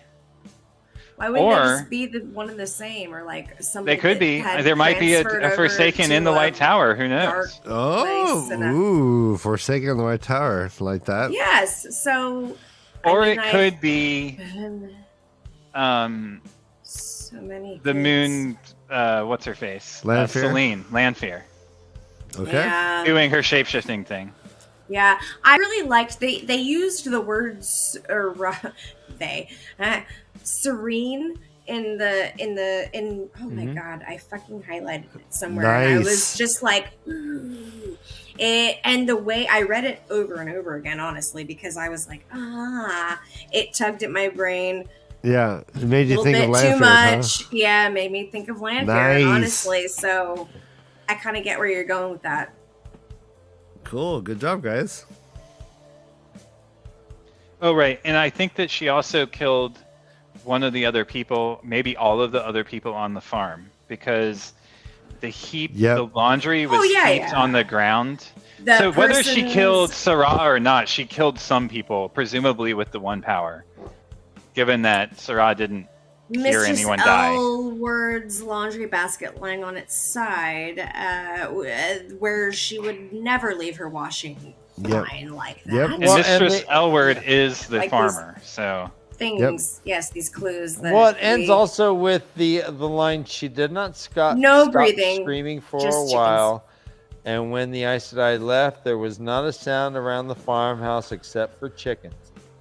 Why wouldn't they Or- just be the one and the same, or like somebody? They could that be. had There might be transferred a over Forsaken to in the a White Tower. Who dark knows? place and a- Ooh, Forsaken on the White Tower. Like that. Yes. So. Or I mean, it could be So many. the kids. moon, what's her face? Lanfear? Celine, Lanfear, Okay. Yeah. doing her shape-shifting thing. Yeah, I really liked they used the words serene in oh my god, I fucking highlighted it somewhere. And I was Nice. just like ooh. And the way I read it over and over again, honestly, because I was like, it tugged at my brain Yeah, it made a you little think bit of too Lanfear, much. huh? Yeah, it made me think of Lanfear, Nice. honestly. So I kind of get where you're going with that. Cool. Good job, guys. Oh, right. And I think that she also killed one of the other people, maybe all of the other people on the farm, because the heap, the laundry was heaped on the ground. So whether she killed Sarah or not, she killed some people, presumably with the one power, given that Sarah didn't hear Mistress anyone die. Elward's laundry basket lying on its side, where she would never leave her washing line like that. And Mistress Elward is the like farmer, so... Things, yes, these clues. That Well, it ends also with the line, she did not stop breathing, screaming for just a chickens. while. And when the Aes Sedai left, there was not a sound around the farmhouse except for chickens.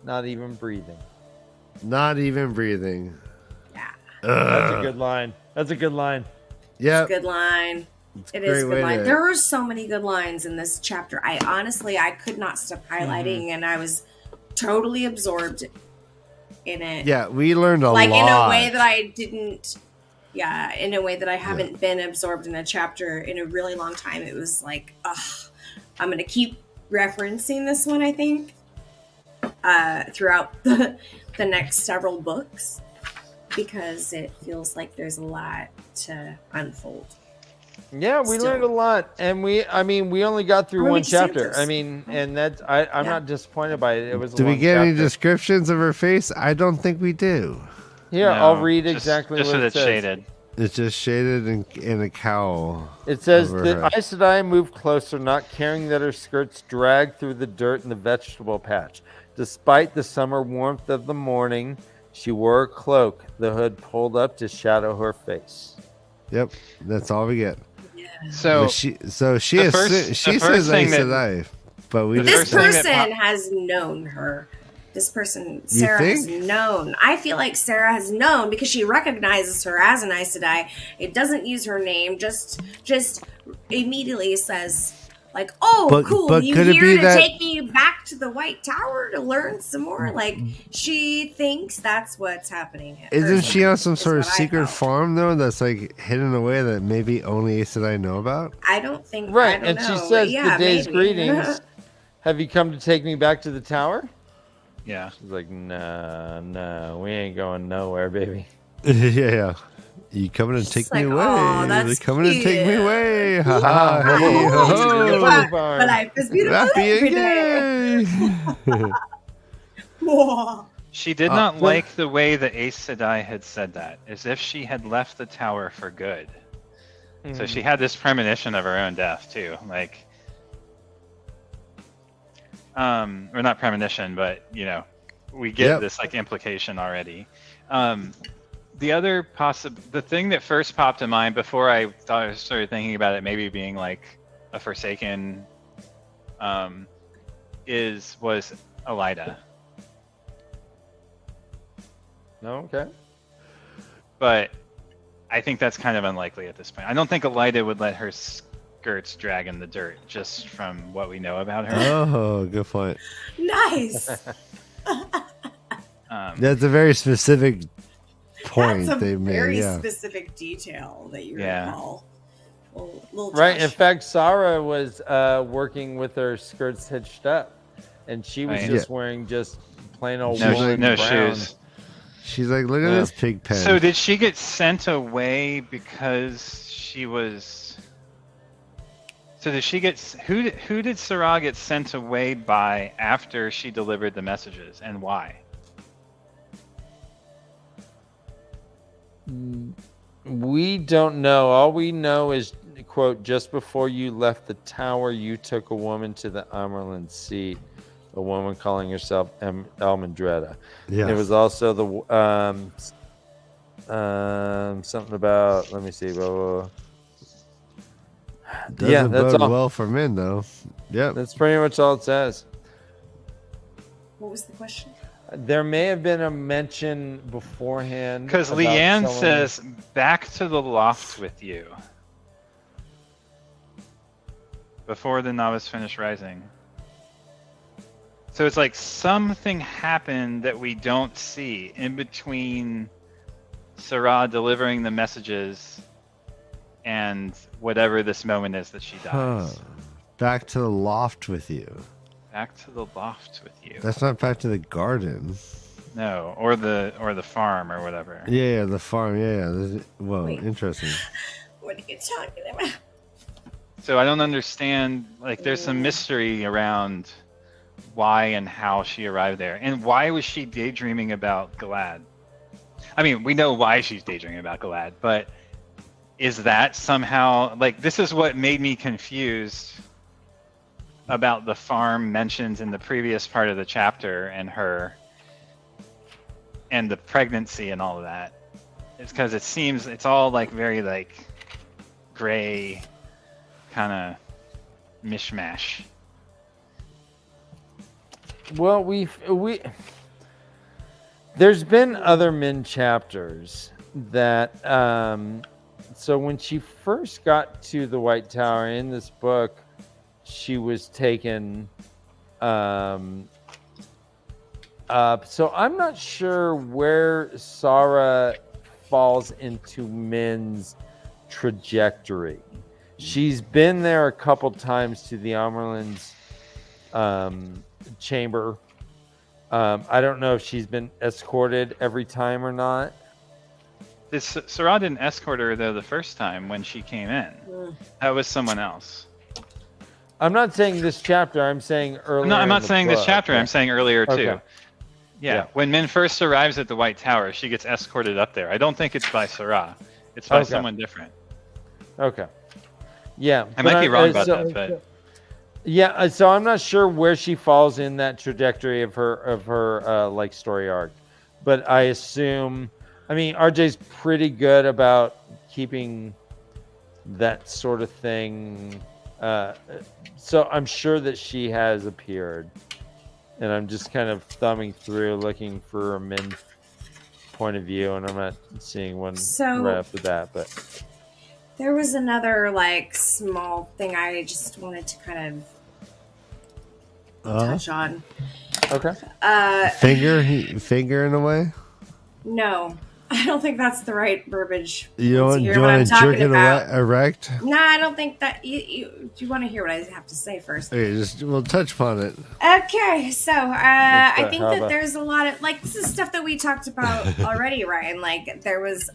Not even breathing. Not even breathing. Yeah. That's a good line. That's a good line. Yeah. Good line. It great is a way good line. to- There are so many good lines in this chapter. I could not stop highlighting, and I was totally absorbed in it. Yeah, we learned a lot. Like in a way that I didn't. Yeah, in a way that I haven't been absorbed in a chapter in a really long time. It was like, I'm gonna keep referencing this one, I think, throughout the next several books, because it feels like there's a lot to unfold. Yeah, we learned a lot, and we only got through one chapter. I mean, and that's I'm not disappointed by it. It was. Do we get any descriptions of her face? I don't think we do. Here, I'll read exactly just what that it it's says. shaded. It's just shaded in a cowl. It says over the her. Aes Sedai moved closer, not caring that her skirts dragged through the dirt in the vegetable patch. Despite the summer warmth of the morning, she wore a cloak, the hood pulled up to shadow her face. Yep, that's all we get. So she the says first Aes thing that- Sedai, but we This just person has known her. This person, Sarah, has think? known. I feel like Sarah has known because she recognizes her as an Aes Sedai. It doesn't use her name. Just immediately says, like, "Oh, But- cool! but You could it here be to that- take me back to the White Tower to learn some more?" Like, she thinks that's what's happening. Isn't she on some sort of what I secret felt. farm though that's like hidden away that maybe only Aes Sedai know about? I don't think. Right, I don't and know, she but says, yeah, "The day's maybe. greetings. Have you come to take me back to the tower?" Yeah. She's like, "No, we ain't going nowhere, baby." yeah. You coming to take me like, away? "Aw, You're that's coming to take me cute." away? Ha ha! Hey, ho, ho. But life is beautiful Happy every and day. gay. She did not like the way the Aes Sedai had said that, as if she had left the tower for good. So she had this premonition of her own death too, like, or not premonition, but we get this like implication already. The other the thing that first popped in mind before I started thinking about it maybe being like a Forsaken, was Elida. No, okay. But I think that's kind of unlikely at this point. I don't think Elida would let her skirts drag in the dirt, just from what we know about her. Oh, good point. Nice. That's a very specific point That's a they made. very Yeah. specific detail that you Yeah. recall. Little Right. touch. In fact, Sarah was working with her skirts hitched up, and she was Right. just wearing just plain old No- woolen no brown. shoes. She's like, look at Yeah. this pig pen. So did she get sent away because she was? So did she get who did Sarah get sent away by after she delivered the messages, and why? We don't know. All we know is, quote, just before you left the tower, you took a woman to the Amerlin seat, a woman calling herself Elmandretta. Yes. It was also the Something about. Let me see. Blah, blah, blah. Doesn't that's bode all. well for men, though. Yep. That's pretty much all it says. What was the question? There may have been a mention beforehand. Because about Leanne someone- says, "Back to the loft with you." Before the novice finished rising. So it's like something happened that we don't see in between Sarah delivering the messages and whatever this moment is that she dies. Back to the loft with you. Back to the loft with you. That's not back to the garden. No, or the farm or whatever. Yeah, the farm. Yeah. Well, Wait. interesting. What are you talking about? So I don't understand, like there's some mystery around why and how she arrived there. And why was she daydreaming about Galad? I mean, we know why she's daydreaming about Galad, but is that somehow, like, this is what made me confused about the farm mentioned in the previous part of the chapter and her and the pregnancy and all of that. It's because it seems it's all like very like gray kind of mishmash. Well, there's been other Min chapters that so when she first got to the White Tower in this book, she was taken up. So I'm not sure where Sarah falls into Min's trajectory. She's been there a couple times to the Amerlin's chamber. I don't know if she's been escorted every time or not. Sarah didn't escort her though the first time when she came in. That was someone else. I'm not saying this chapter. I'm saying earlier. No, I'm in not the saying this book. chapter. I'm saying earlier too. Okay. Yeah, when Min first arrives at the White Tower, she gets escorted up there. I don't think it's by Sarah. It's by someone different. Okay. Yeah. I might be wrong about that, but yeah. So I'm not sure where she falls in that trajectory of her like story arc, but I assume. I mean, RJ's pretty good about keeping that sort of thing. So I'm sure that she has appeared, and I'm just kind of thumbing through looking for a Min point of view, and I'm not seeing one right off the bat. But there was another like small thing I just wanted to kind of touch on. Okay. Finger in a way. No, I don't think that's the right verbiage. You don't hear what want I'm to jerk talking it about. erect? No, I don't think that you want to hear what I have to say first. Okay, we'll touch upon it. Okay, so I think how that about- there's a lot of like this is stuff that we talked about already, Ryan. Like there was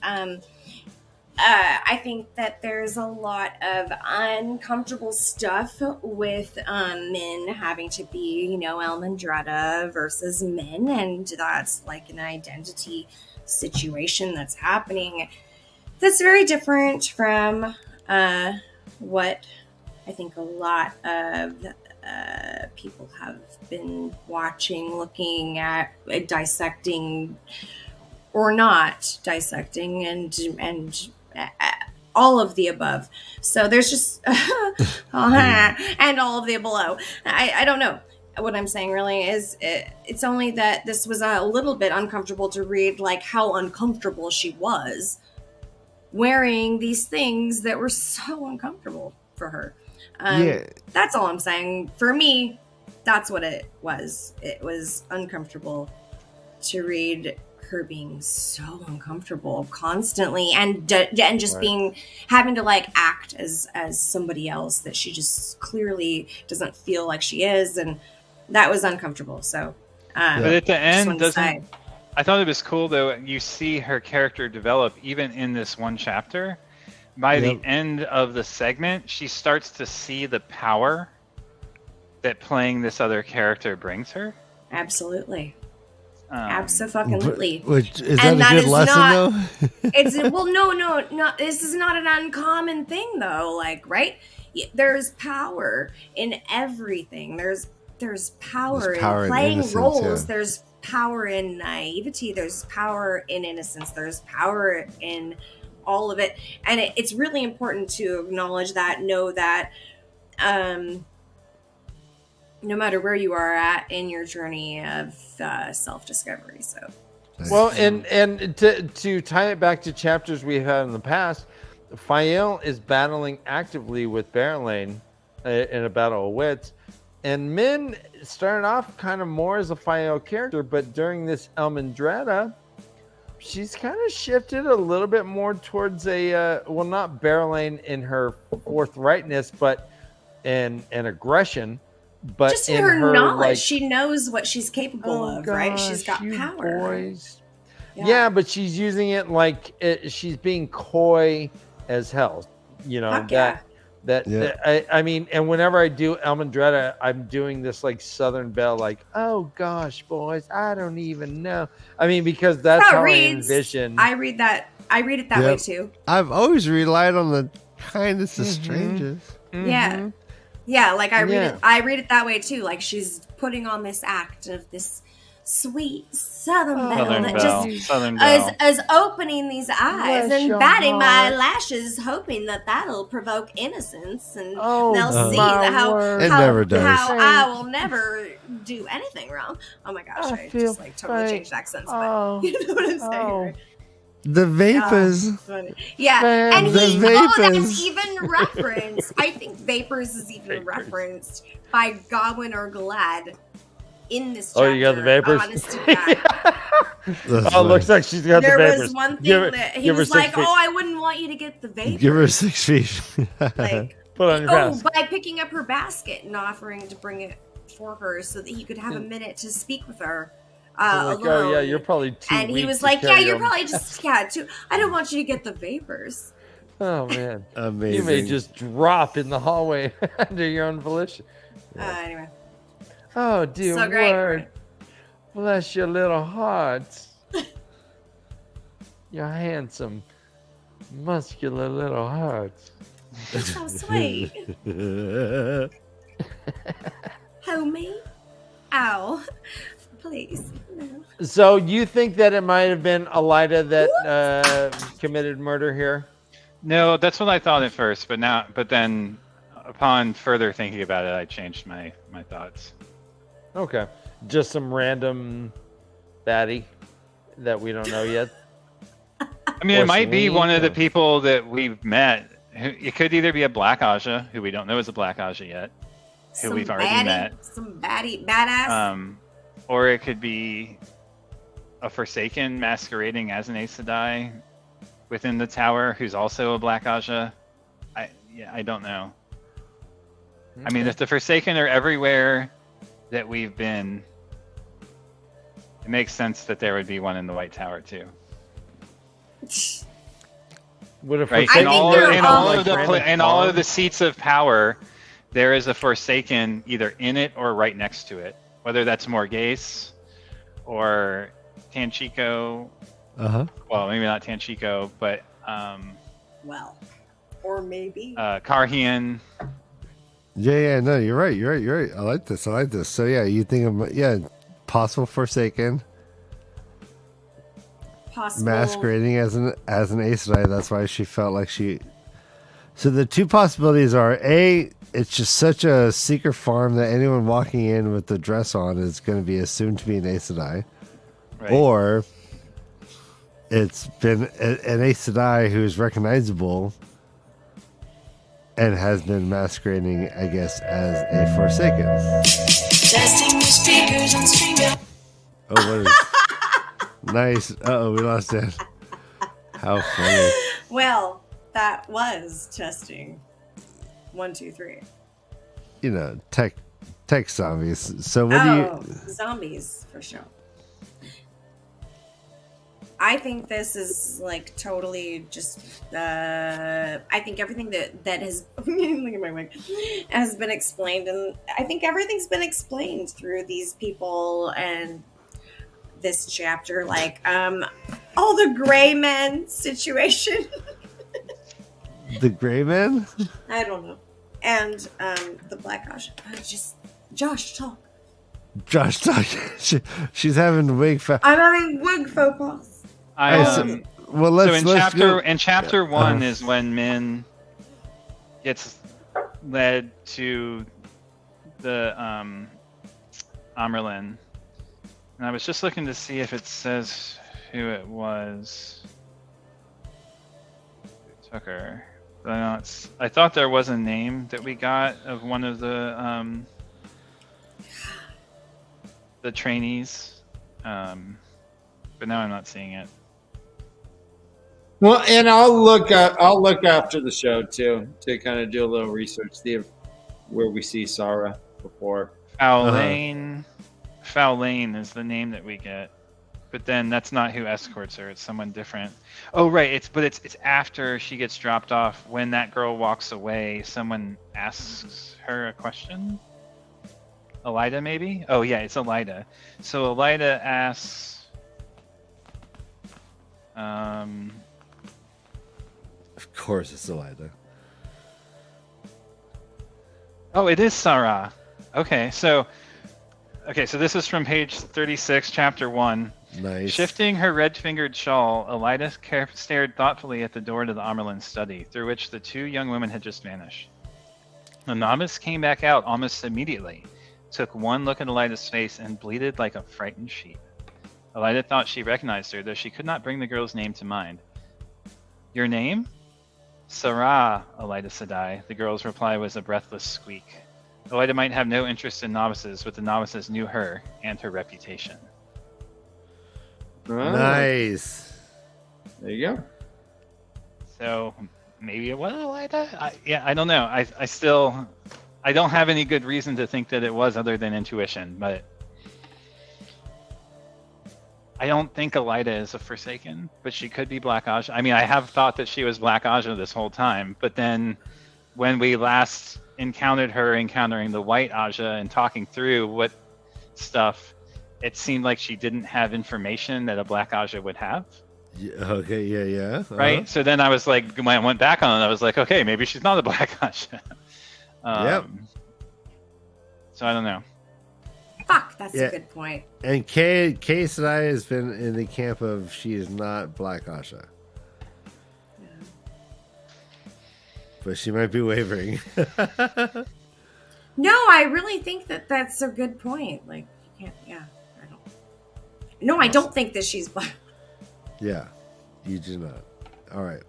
I think that there's a lot of uncomfortable stuff with Min having to be, Elmandretta versus Min, and that's like an identity situation that's happening that's very different from what I think a lot of people have been watching, looking at, dissecting or not dissecting, and all of the above. So there's just and all of the below. I don't know. What I'm saying really is it's only that this was a little bit uncomfortable to read, like how uncomfortable she was wearing these things that were so uncomfortable for her. That's all I'm saying. For me, that's what it was. It was uncomfortable to read her being so uncomfortable constantly and just having to like act as somebody else that she just clearly doesn't feel like she is, and that was uncomfortable. So but at the end I thought it was cool though, you see her character develop even in this one chapter. By the end of the segment, she starts to see the power that playing this other character brings her. Absolutely. Absolutely. Which is that a good lesson though? It's no. This is not an uncommon thing though. Like, right? There's power in everything. There's power in playing innocence, roles. yeah. There's power in naivety. There's power in innocence. There's power in all of it. And it's really important to acknowledge that, know that, no matter where you are at in your journey of self-discovery. So, well, and to tie it back to chapters we've had in the past, Fael is battling actively with Berlane in a battle of wits, and Min started off kind of more as a Fael character, but during this Elmendretta, she's kind of shifted a little bit more towards a well, not Berlane in her forthrightness, but in aggression. But just in her knowledge, like, she knows what she's capable of, right? She's got power. Boys. Yeah, but she's using it like she's being coy as hell. You know, I mean, and whenever I do Elmendretta, I'm doing this like Southern Belle, like, oh gosh, boys, I don't even know. I mean, because that's how I envision. I read it that way too. I've always relied on the kindness of strangers. Mm-hmm. Yeah, like I read it that way too. Like she's putting on this act of this sweet Southern Belle that just is opening these eyes and batting my lashes, hoping that that'll provoke innocence, and they'll see how I will never do anything wrong. Oh my gosh, I just like totally changed accents, but you know what I'm saying, right? The vapors. Yeah, and that's even referenced. I think vapors is even referenced by Godwin or Glad in this chapter. Oh, you got the vapors? Oh, looks like she's got the vapors. There was one thing that he was like, I wouldn't want you to get the vapors. Give her 6 feet. Like, put on your basket. By picking up her basket and offering to bring it for her so that he could have a minute to speak with her. Like, alone. oh yeah, you're probably too and weak he was to like, carry you're them. probably just too. I don't want you to get the vapors. Oh man, amazing. You may just drop in the hallway under your own volition. Anyway. Oh dear so great. Lord, bless your little hearts. Your handsome, muscular little hearts. That's so sweet. Homie, ow. Please. No. So you think that it might have been Elida that committed murder here? No, that's what I thought at first, but then upon further thinking about it, I changed my thoughts. Okay. Just some random baddie that we don't know yet. I mean, it might be one of the people that we've met. It could either be a Black Aja, who we don't know is a Black Aja yet, who we've already met. Some badass. Or it could be a Forsaken masquerading as an Aes Sedai within the tower, who's also a Black Aja. I don't know. Okay. I mean, if the Forsaken are everywhere that we've been, it makes sense that there would be one in the White Tower too. Right? In all of the seats of power, there is a Forsaken either in it or right next to it. Whether that's Morghese or Tanchico. Well, maybe not Tanchico, but or maybe Karhian. Yeah, no, you're right. I like this. So yeah, you think of possible Forsaken. Possible masquerading as an Aes Sedai. That's why she felt like she. So the two possibilities are it's just such a secret farm that anyone walking in with the dress on is going to be assumed to be an Aes Sedai. Right. Or it's been an Aes Sedai who is recognizable and has been masquerading, I guess, as a Forsaken. Testing the speakers on stream. Oh, what is nice. We lost it. How funny. Well, that was testing. 1, 2, 3. You know, tech zombies. So what do you? Zombies for sure. I think this is like totally just. I think everything that has look at my wig has been explained, and I think everything's been explained through these people and this chapter. Like all the gray men situation. The gray men? I don't know. And the Black Aja. Josh, talk. Josh talking. She's having wig. I'm having wig faux pas. Well, let's. So in let's go. chapter 1 is when Min gets led to the Amerlin, and I was just looking to see if it says who it was who took her. But I thought there was a name that we got of one of the trainees, but now I'm not seeing it. Well, and I'll look after the show too to kind of do a little research, see where we see Sarah before. Foulane is the name that we get, but then that's not who escorts her. It's someone different. Oh, right. It's after she gets dropped off. When that girl walks away, someone asks her a question. Elida, maybe? Oh, yeah, it's Elida. So Elida asks, Of course, it's Elida. oh, it is Sarah. Okay, so this is from page 36, chapter 1. Nice. Shifting her red-fingered shawl, Elida stared thoughtfully at the door to the Amerlin's study, through which the two young women had just vanished. The novice came back out almost immediately, took one look at Elida's face, and bleated like a frightened sheep. Elida thought she recognized her, though she could not bring the girl's name to mind. Your name? Sarah, Elida Sedai. The girl's reply was a breathless squeak. Elida might have no interest in novices, but the novices knew her and her reputation. Nice. There you go. So maybe it was Elida? I don't know. I don't have any good reason to think that it was other than intuition, but I don't think Elida is a Forsaken, but she could be Black Aja. I mean, I have thought that she was Black Aja this whole time, but then when we last encountered her encountering the White Aja and talking through what stuff, it seemed like she didn't have information that a Black Aja would have. Yeah, okay, yeah. Right? So then I was like, when I went back on it, I was like, okay, maybe she's not a Black Aja. Yep. So I don't know. Fuck, that's a good point. And Kay Sedai has been in the camp of she is not Black Asha. Yeah. But she might be wavering. No, I really think that that's a good point. Like, you can't, I don't. No, I don't think that she's Black. Yeah, you do not. All right.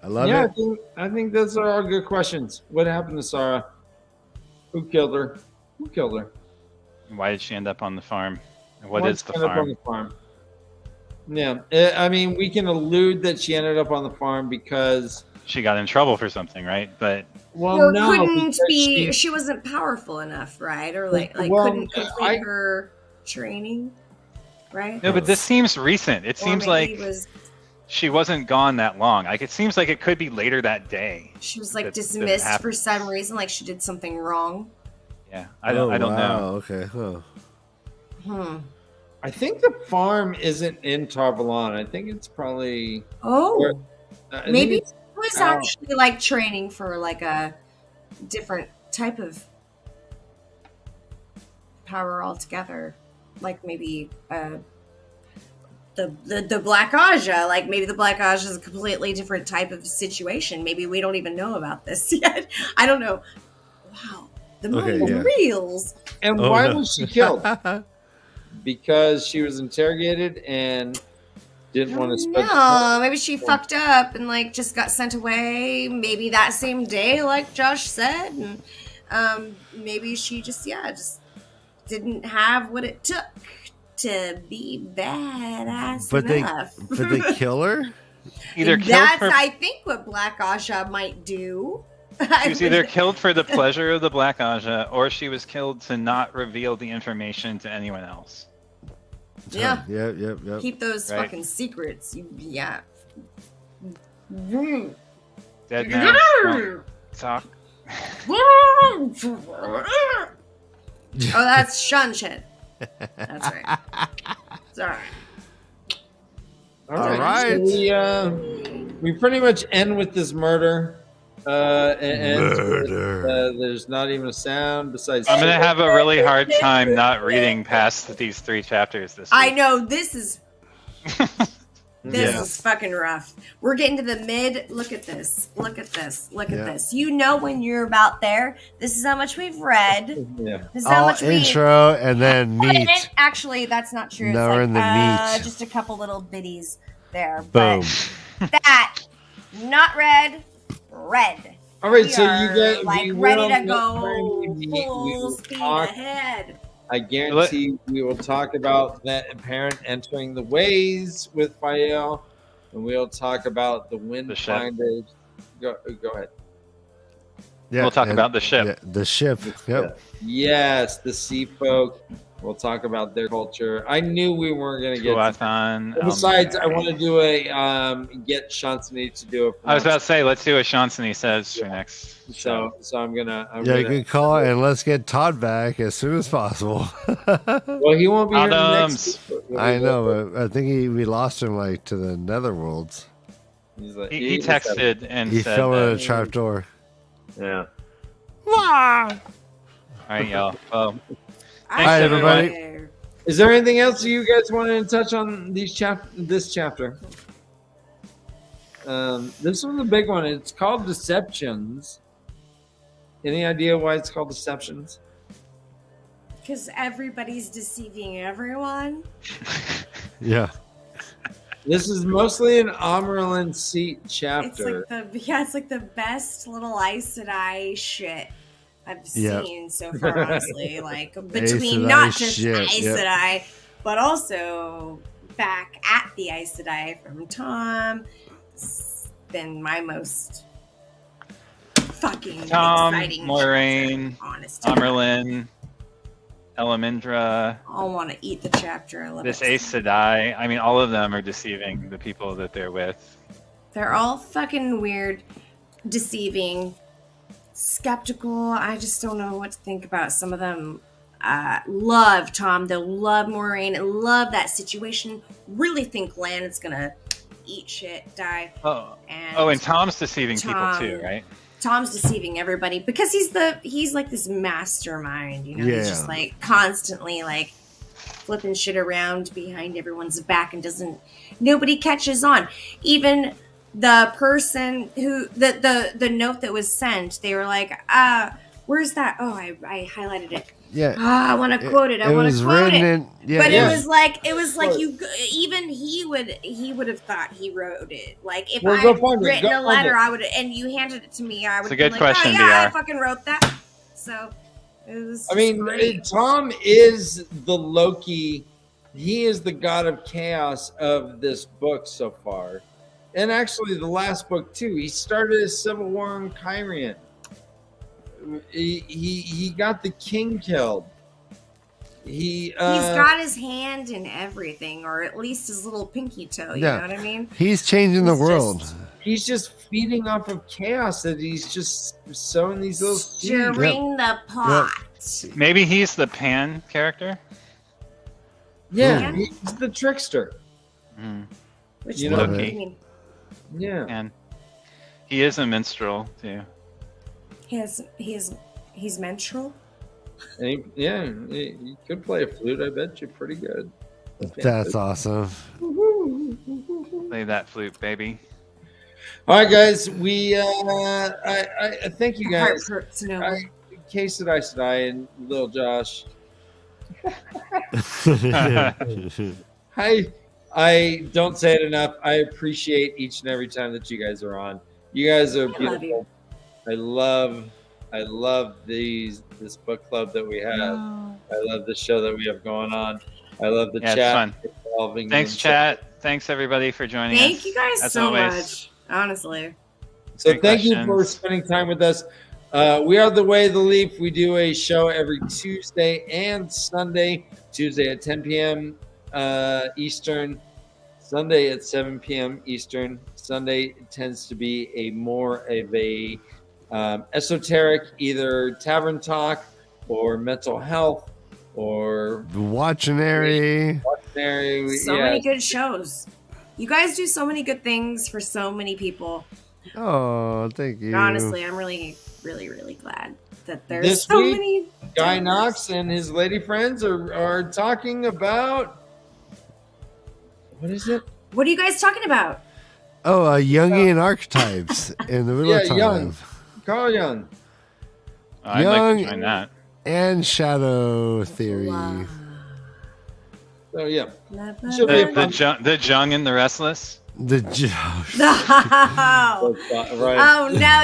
I love it. I think those are all good questions. What happened to Sarah? Who killed her? Why did she end up on the farm? And what is the farm? Up on the farm? Yeah, I mean, we can allude that she ended up on the farm because she got in trouble for something, right? But couldn't be. She wasn't powerful enough, right? Or couldn't complete her training, right? No, but this seems recent. It seems like she wasn't gone that long. Like, it seems like it could be later that day. She was like dismissed for some reason, like she did something wrong. Yeah, I don't know. Okay. Huh. I think the farm isn't in Tarvalon. I think it's probably. Maybe it was actually like training for like a different type of power altogether. Like maybe the Black Aja. Like maybe the Black Aja is a completely different type of situation. Maybe we don't even know about this yet. I don't know. Wow. The reels. And why was she killed? Because she was interrogated and didn't want to spend. No, maybe she fucked up and like just got sent away. Maybe that same day, like Josh said, and maybe she just didn't have what it took to be badass enough. But they kill her. I think what Black Aja might do. She was either killed for the pleasure of the Black Aja, or she was killed to not reveal the information to anyone else. Yeah. Yep. Keep those fucking secrets. Dead man. Talk. Oh, that's Shun shit. That's right. Sorry. All right. So we pretty much end with this murder. Murder. There's not even a sound besides. I'm gonna have a really hard time not reading past these 3 chapters this week. I know this is is fucking rough. We're getting to the mid. Look at this. Look at this. Look at this. You know when you're about there. This is how much we've read. Yeah. This is how All much intro and then meat. Actually, that's not true. Now It's we're like, in the meat. just a couple little bitties there. Boom. But that not red. All right, We so are, you get like ready to go full speed ahead. I guarantee we will talk about that parent entering the ways with Fael, and we'll talk about the Windfinders. Go ahead. Yeah, We'll talk about the ship. Yeah, the ship. Yep. Yes, the sea folk. We'll talk about their culture. I knew we weren't going to get. Besides, I want to do a get Shansani to do it. I was about to say, let's do a Shansani says for next. So I'm gonna. Good call, and let's get Todd back as soon as possible. Well, he won't be here next week. I know, but I think we lost him like to the netherworlds. He's like, He texted and he said fell in that- a trapdoor. Yeah. All right, y'all. Well, All right, everybody. Is there anything else you guys wanted to touch on this chapter? This was a big one. It's called Deceptions. Any idea why it's called Deceptions? Because everybody's deceiving everyone. Yeah. This is mostly an Amaryllis seat chapter. It's like the best little Aes Sedai shit I've seen so far, honestly. Like between not just Aes Sedai, but also back at the Aes Sedai from Tom. It's been my most fucking exciting Moraine, honestly. Amerlin, Elamindra. I want to eat the chapter. I love This it. Aes Sedai. I mean, all of them are deceiving the people that they're with. They're all fucking weird, deceiving, skeptical. I just don't know what to think about some of them. Love Tom, they'll love Moraine, and love that situation. Really think Lan is gonna eat shit, die. And Tom's deceiving people too, right? Tom's deceiving everybody because he's like this mastermind, you know. He's just like constantly like flipping shit around behind everyone's back and nobody catches on. Even the person who the note that was sent, they were like, where's that? Oh, I highlighted it. Yeah. I want to quote it. I want to quote it. It was like you. Even he would have thought he wrote it. Like if I had written a letter, I would. And you handed it to me, I would. It's a good like, question, oh, yeah, DR. I fucking wrote that. So it was. I mean, Tom is the Loki. He is the god of chaos of this book so far, and actually the last book too. He started a civil war in Kyrian. He got the king killed. He's got his hand in everything, or at least his little pinky toe. You know what I mean? He's changing the world. He's just feeding off of chaos that he's just sowing these little seeds. Stirring the pot. Maybe he's the Pan character. Yeah, he's the trickster. Which You know, Loki. Yeah, And he is a minstrel too. He's menstrual. and he could play a flute. I bet you pretty good. That's awesome. Play that flute, baby. All right, guys. I thank you Heart guys. hurts, no. KSedai and Lil Josh. I don't say it enough. I appreciate each and every time that you guys are on. You guys are beautiful. I love this book club that we have. I love the show that we have going on. I love the chat. It's fun. Thanks, chat. Thanks everybody for joining us. Thank you guys so much. Honestly. So Great thank you questions. for spending time with us. We are The Way of the Leaf. We do a show every Tuesday and Sunday. Tuesday at 10 p.m. Eastern. Sunday at 7 p.m. Eastern. Sunday tends to be a more of a esoteric, either tavern talk or mental health or Watchinary. So many good shows. You guys do so many good things for so many people. Oh, thank you. Honestly, I'm really, really, really glad that there's This so week, many. Guy Knox and his lady friends are talking about what is it? What are you guys talking about? Oh, Jungian archetypes in the middle of time. Young. Carl Young. I'd like to join that. And shadow theory. Wow. So yeah. Blah, Should be blah, fun. The Jung and the Restless. The blah. Right. Oh no!